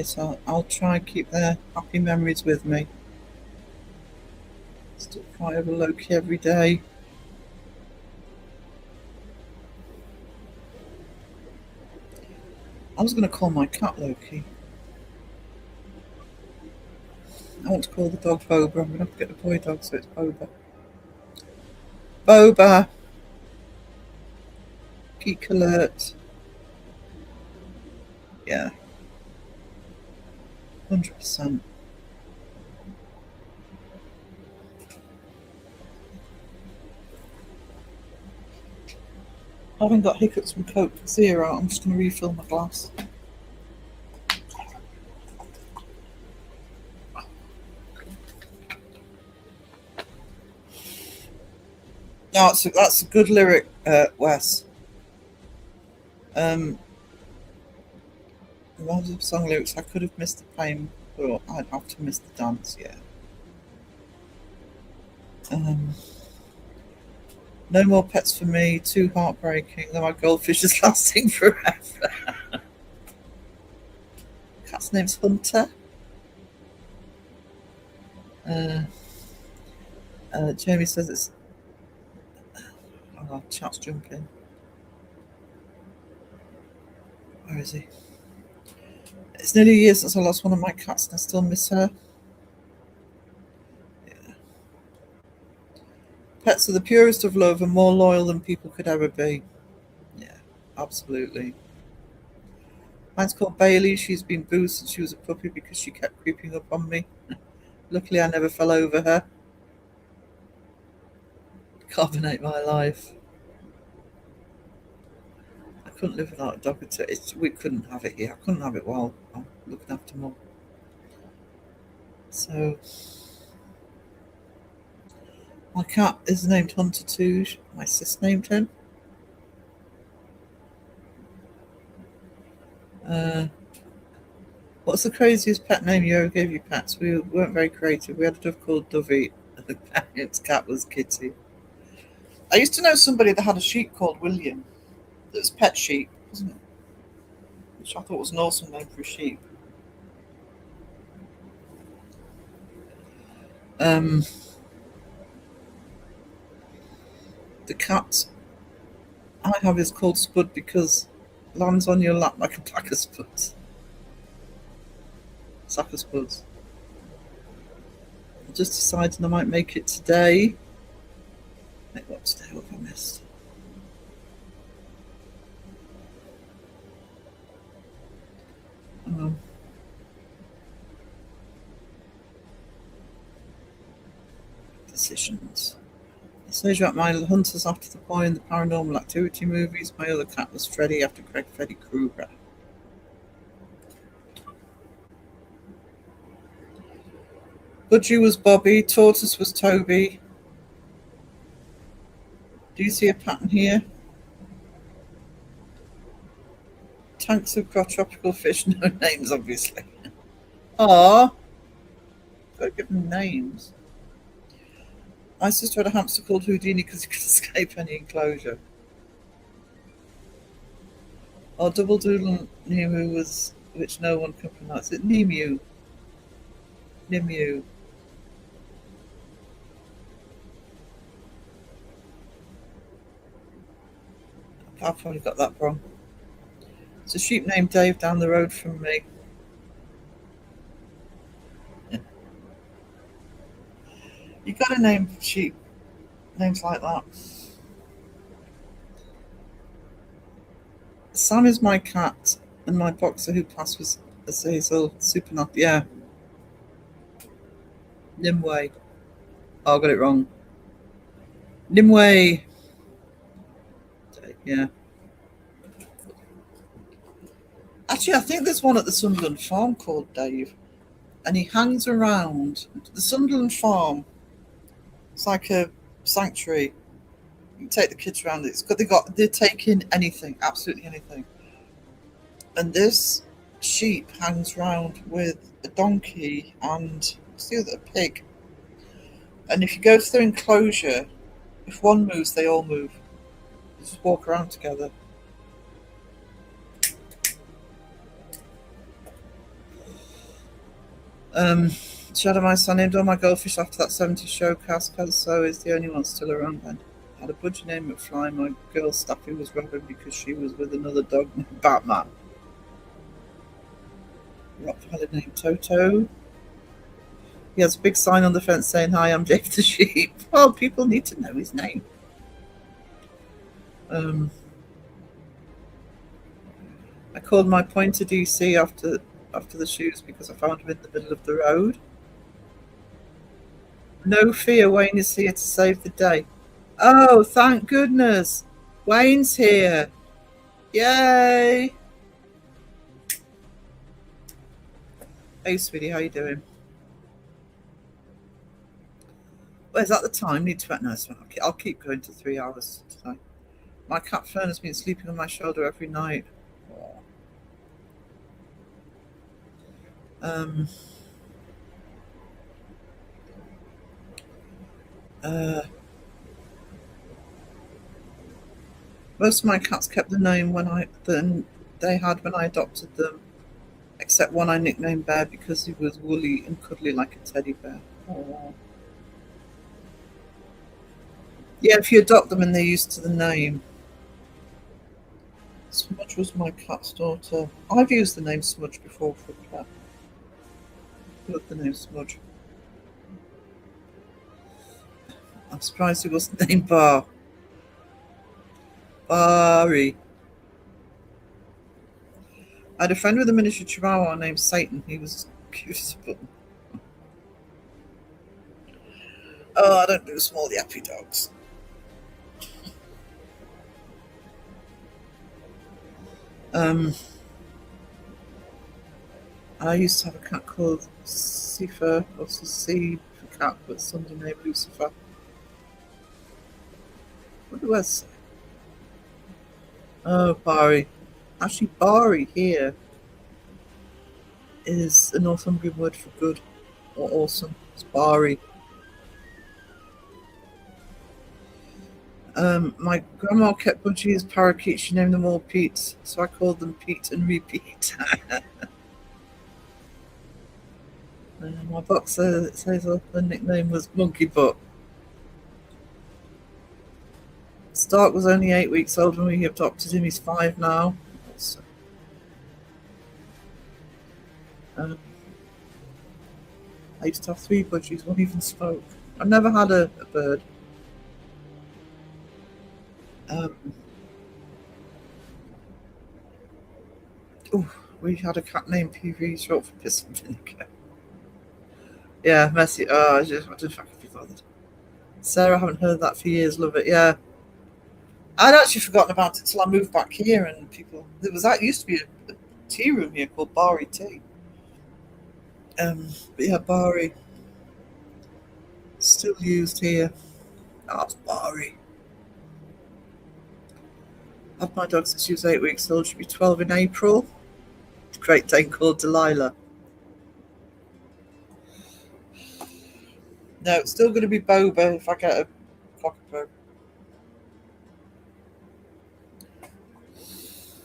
So I'll try and keep their happy memories with me. Still cry over Loki every day. I was going to call my cat Loki. I want to call the dog Boba. I'm going to have to get the boy dog, so it's Boba. Boba! Geek alert. Yeah. 100%. I haven't got hiccups from Coke Zero. I'm just going to refill my glass. No, that's a good lyric, Wes. In terms of song lyrics, I could have missed the pain, but I'd have to miss the dance, yeah. No more pets for me, too heartbreaking, though my goldfish is lasting forever. Cat's name's Hunter. Jamie says it's... Oh, chat's jumping. Where is he? It's nearly a year since I lost one of my cats and I still miss her. Yeah. Pets are the purest of love and more loyal than people could ever be. Yeah, absolutely. Mine's called Bailey. She's been booed since she was a puppy because she kept creeping up on me. Luckily, I never fell over her. Carbonate my life. I couldn't live without a dog. We couldn't have it here. I couldn't have it while I'm looking after Mum. So, my cat is named Hunter too. My sis named him. What's the craziest pet name you ever gave your pets? We weren't very creative. We had a dove called Dovey, and the parent's cat was Kitty. I used to know somebody that had a sheep called William. That was pet sheep, wasn't it? Which I thought was an awesome name for a sheep. The cat I have is called Spud because it lands on your lap like a pack of spuds. Sack of spuds. I just decided I might make it today. Make what today? What have I missed? Decisions. It says about my hunters after the boy in the Paranormal Activity movies. My other cat was Freddy after Freddy Krueger. Budgie was Bobby. Tortoise was Toby. Do you see a pattern here? Tanks of tropical fish, no names, obviously. Ah, gotta give them names. My sister had a hamster called Houdini because he could escape any enclosure. Or Double Doodle Nemu was, which no one can pronounce it. Nemu. Nimu. I've probably got that wrong. It's a sheep named Dave down the road from me. Yeah. You got to name sheep names like that. Sam is my cat, and my boxer who passed was a Cecil Supernat. Yeah. Nimue. Oh, I got it wrong. Nimue. Yeah. Actually, I think there's one at the Sunderland farm called Dave. and he hangs around the Sunderland farm. It's like a sanctuary. You can take the kids around. They're taking anything, absolutely anything. And this sheep hangs around with a donkey and what's the other, a pig. And if you go to their enclosure, if one moves, they all move. They just walk around together. Shadow My Son named all my goldfish after that 70s show cast. Kelso is the only one still around then. Had a budgie named McFly. My girl Staffy was Robin because she was with another dog named Batman. Rottweiler named Toto. He has a big sign on the fence saying, "Hi, I'm Jake the Sheep." Well, people need to know his name. I called my pointer DC after the shoes because I found him in the middle of the road. No fear, Wayne is here to save the day. Oh, thank goodness. Wayne's here. Yay. Hey, sweetie, how you doing? Well, is that the time? Need to... No, I'll keep going to 3 hours tonight. My cat Fern has been sleeping on my shoulder every night. Most of my cats kept the name they had when I adopted them, except one I nicknamed Bear because he was woolly and cuddly like a teddy bear. Aww. Yeah, if you adopt them and they're used to the name. Smudge was my cat's daughter. I've used the name Smudge before for a cat. I love the name Smudge. I'm surprised he wasn't named Bar. Barry. I had a friend with a miniature chihuahua named Satan. He was cute as a button. Oh, I don't do small yappy dogs. I used to have a cat called Lucifer, or C for cat, but somebody named Lucifer. What do I say? Oh, Barry. Actually, Barry here is a Northumbrian word for good or awesome. It's Barry. My grandma kept budgies, parakeets. She named them all Pete, so I called them Pete and Repeat. My boxer says the nickname was Monkey Butt. Stark was only 8 weeks old when we adopted him. He's 5 now. So, I used to have 3 budgies. One even spoke. I've never had a bird. We had a cat named PV, short for piss and vinegar. Yeah, messy. Oh, I didn't fucking be bothered. Sarah, I haven't heard that for years. Love it. Yeah. I'd actually forgotten about it till I moved back here, and used to be a tea room here called Barry Tea. But yeah, Barry. Still used here. Oh, it's Barry. I've had my dog since she was 8 weeks old. She'll be 12 in April. A Great Dane called Delilah. No, it's still going to be Boba if I get a cockapoo.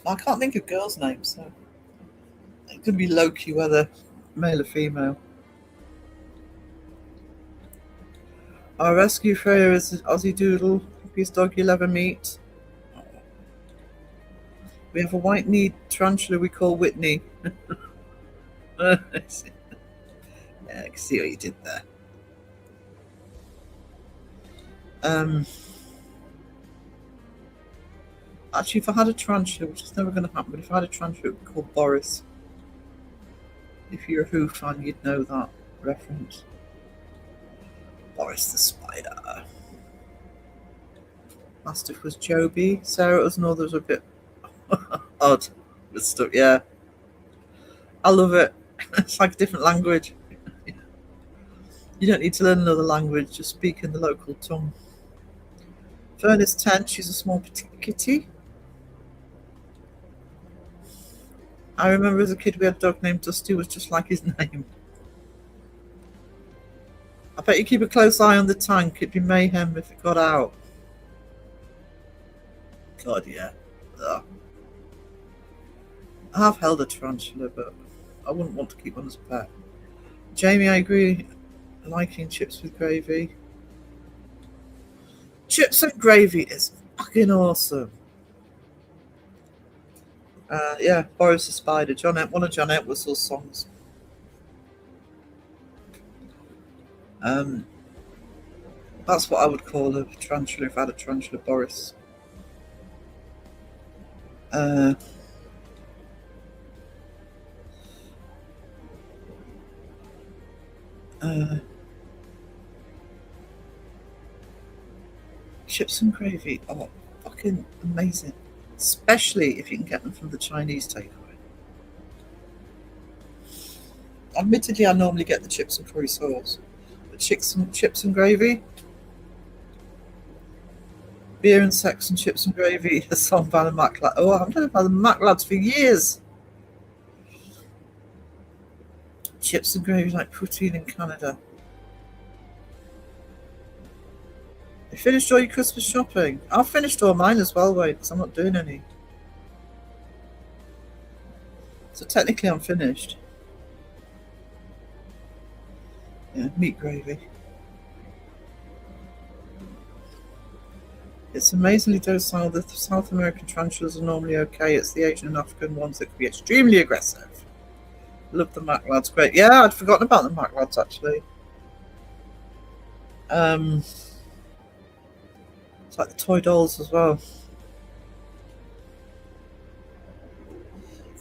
I can't think of girls' names, so it could be Loki, whether male or female. Our rescue Freya is an Aussie Doodle, happiest dog you'll ever meet. We have a white-kneed tarantula we call Whitney. Yeah, I can see what you did there. Actually, if I had a tarantula, which is never going to happen, but if I had a tarantula, it would be called Boris. If you're a Who fan, you'd know that reference. Boris the Spider. Mastiff was Joby. Sarah was no, was a bit odd with stuff. Yeah, I love it. It's like a different language. You don't need to learn another language, just speak in the local tongue. Fern is 10, she's a small petite kitty. I remember as a kid we had a dog named Dusty, was just like his name. I bet you keep a close eye on the tank, it'd be mayhem if it got out. God, yeah. Ugh. I have held a tarantula, but I wouldn't want to keep one as a pet. Jamie, I agree, liking chips with gravy. Chips and gravy is fucking awesome. Yeah, Boris the Spider, one of John Entwistle's songs. That's what I would call a tarantula if I had a tarantula, Boris. Chips and gravy are fucking amazing, especially if you can get them from the Chinese takeaway. Admittedly, I normally get the chips and curry sauce, but chips and gravy, beer and sex and chips and gravy, a song by the Mac Lads. Oh, I've known about the Mac Lads for years. Chips and gravy like poutine in Canada. You finished all your Christmas shopping? I've finished all mine as well, Wade, because I'm not doing any. So technically I'm finished. Yeah, meat gravy. It's amazingly docile. The South American tarantulas are normally okay. It's the Asian and African ones that can be extremely aggressive. Love the Mac Lads. Great. Yeah, I'd forgotten about the Mac Lads, actually. It's like the toy dolls as well.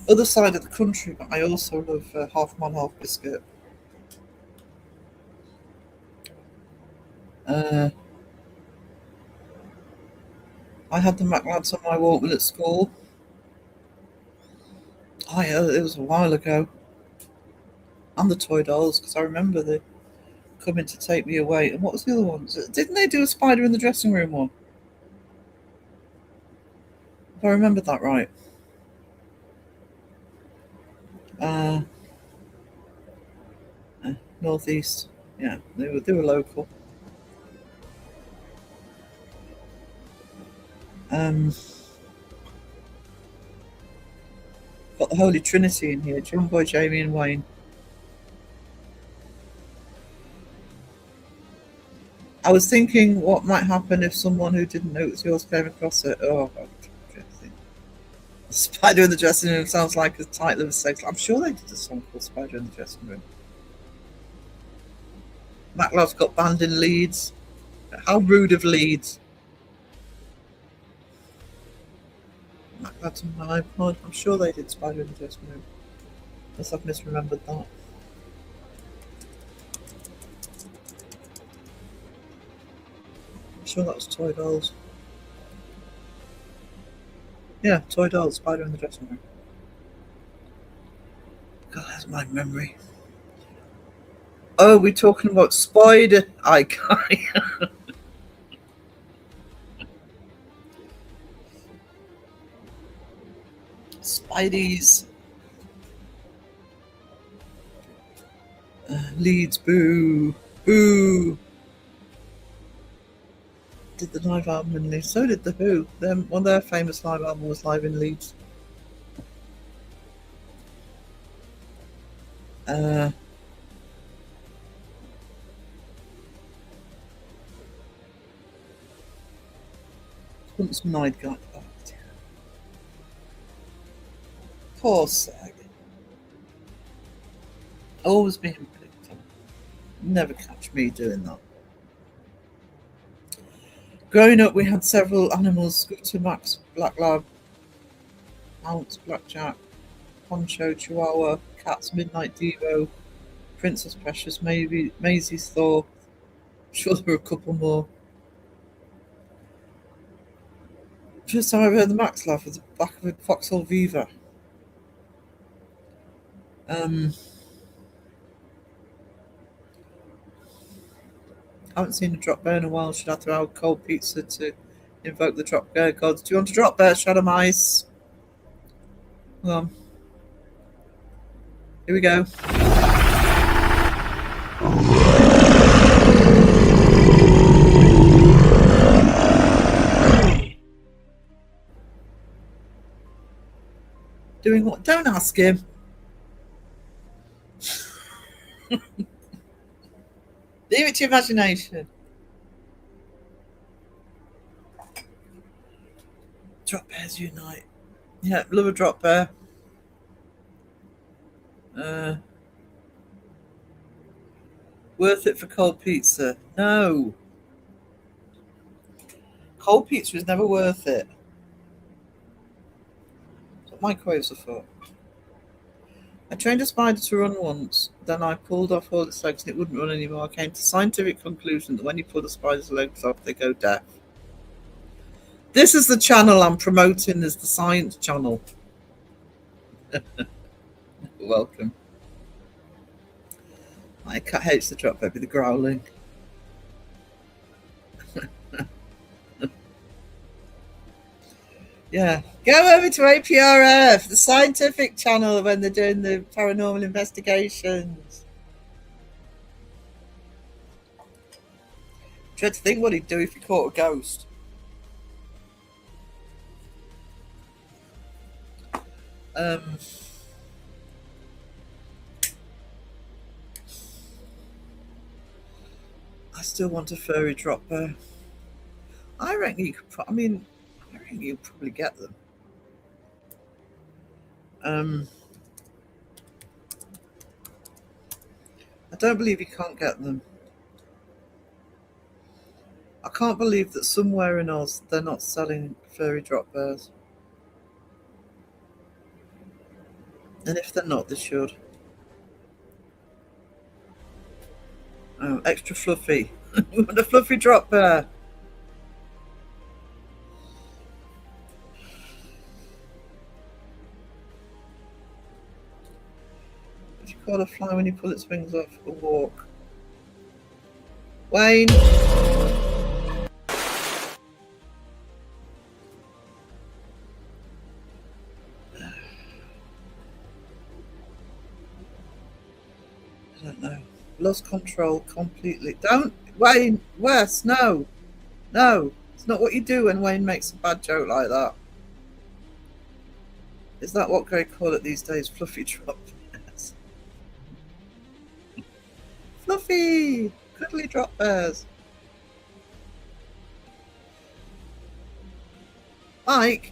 Other side of the country, but I also love Half Man, Half Biscuit. I had the Mac Lads on my Walkman at school. Oh yeah, it was a while ago. And the toy dolls, because I remember they coming to take me away. And what was the other one? Didn't they do a spider in the dressing room one? If I remember that right. Northeast. Yeah, they were local. Got the Holy Trinity in here: John Boy, Jamie, and Wayne. I was thinking what might happen if someone who didn't know it was yours came across it. Oh, God. Spider in the Dressing Room sounds like a title of a sex. I'm sure they did a song called Spider in the Dressing Room. Mac Lads got banned in Leeds. How rude of Leeds. Mac Lads on my iPod. I'm sure they did Spider in the Dressing Room. Unless I've misremembered that. I'm sure that was Toy Dolls. Yeah, Toy Dolls, Spider in the Dressing Room. God, that's my memory. Oh, we're talking about Spider Eye. Spideys. Leeds, boo. Boo. Did the live album in Leeds. So did The Who. One of their famous live album was live in Leeds. Huntsman Night Guy. Oh, dear. Poor Sag. Always being picked on. Never catch me doing that. Growing up, we had several animals: Scooter, Max, Black Lab, Ounce, Blackjack, Poncho, Chihuahua, Cats, Midnight Devo, Princess Precious, Maisie's Thor. I'm sure there were a couple more. First time I ever heard the Max laugh was the back of a Vauxhall Viva. Haven't seen a drop bear in a while. Should have to have cold pizza to invoke the drop bear gods. Do you want a drop bear, Shadow Mice? Hold on. Here we go. Doing what? Don't ask him. Leave it to your imagination. Drop bears unite. Yeah, love a drop bear. Worth it for cold pizza? No. Cold pizza is never worth it. That's what microwaves are for. I trained a spider to run once, then I pulled off all its legs and it wouldn't run anymore. I came to the scientific conclusion that when you pull a spider's legs off, they go deaf. This is the channel I'm promoting as the science channel. Welcome. My cat hates the drop baby, the growling. Yeah. Go over to APRF, the scientific channel, when they're doing the paranormal investigations. Try to think what he'd do if he caught a ghost. I still want a furry drop bear. I reckon you could. I reckon you'd probably get them. I don't believe you can't get them. I can't believe that somewhere in Oz they're not selling furry drop bears. And if they're not, they should. Oh, extra fluffy. We want a fluffy drop bear. What do you call a fly when you pull its wings off? A walk. Wayne. I don't know. Lost control completely. Don't, Wayne, Wes, no. No. It's not what you do when Wayne makes a bad joke like that. Is that what they call it these days? Fluffy drop bears. Fluffy! Cuddly drop bears. Mike?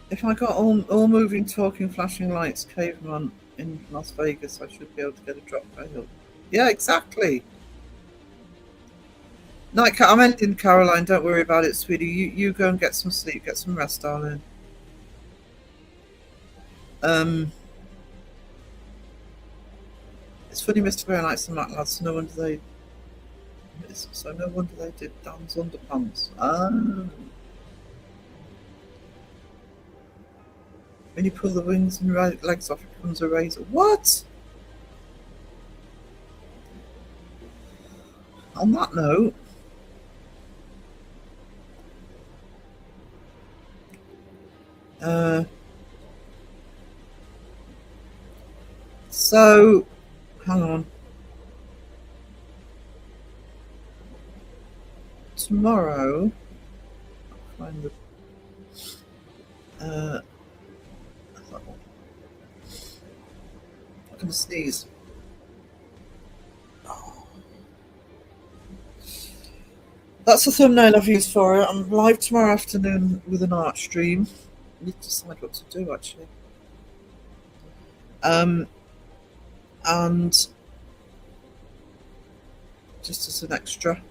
If I got all moving, talking, flashing lights, caveman in Las Vegas, I should be able to get a drop bear. Yeah, exactly. Nightcat, I'm ending, Caroline. Don't worry about it, sweetie. You go and get some sleep, get some rest, darling. It's funny, Mr. Bear likes the Mac lads, so no wonder they did Dan's underpants. When you pull the wings and legs off, it becomes a razor. What? On that note, so hang on. Tomorrow, I'll find the. I'm gonna sneeze. That's the thumbnail I've used for it. I'm live tomorrow afternoon with an art stream. I need to decide what to do actually. And just as an extra.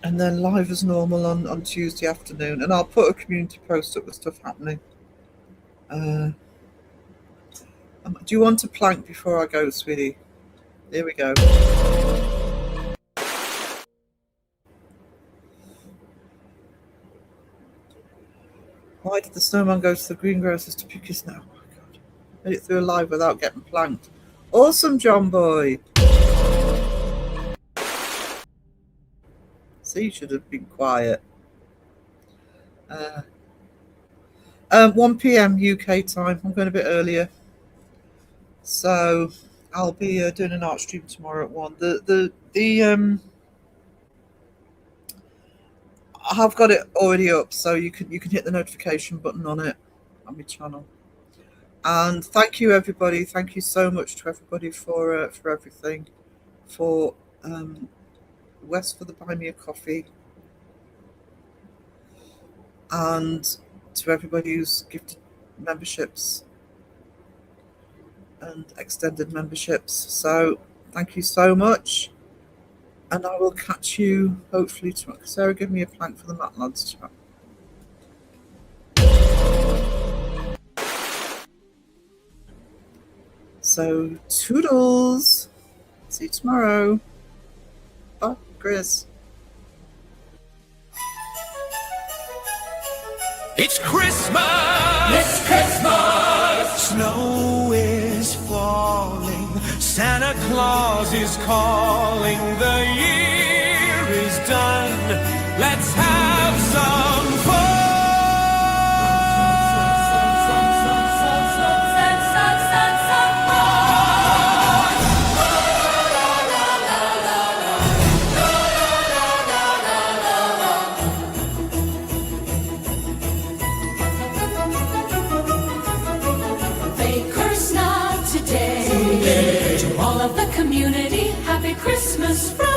And then live as normal on Tuesday afternoon. And I'll put a community post up with stuff happening. Do you want a plank before I go, sweetie? Here we go. Why did the snowman go to the greengrocers to pick his snow? Oh my God. Made it through a live without getting planked. Awesome, John Boy. See, you should have been quiet. 1 p.m. UK time. I'm going a bit earlier. So I'll be doing an art stream tomorrow at 1. I have got it already up, so you can hit the notification button on it on my channel. And thank you, everybody. Thank you so much to everybody for everything. For Wes for the Buy Me a Coffee, and to everybody who's gifted memberships and extended memberships. So thank you so much, and I will catch you hopefully tomorrow. Sarah, give me a plank for the Matlads chat. So toodles. See you tomorrow. Bye, Chris. It's Christmas! It's Christmas! Snow is falling, Santa Claus is calling, the year is done, let's have some fun! All of the community, happy Christmas from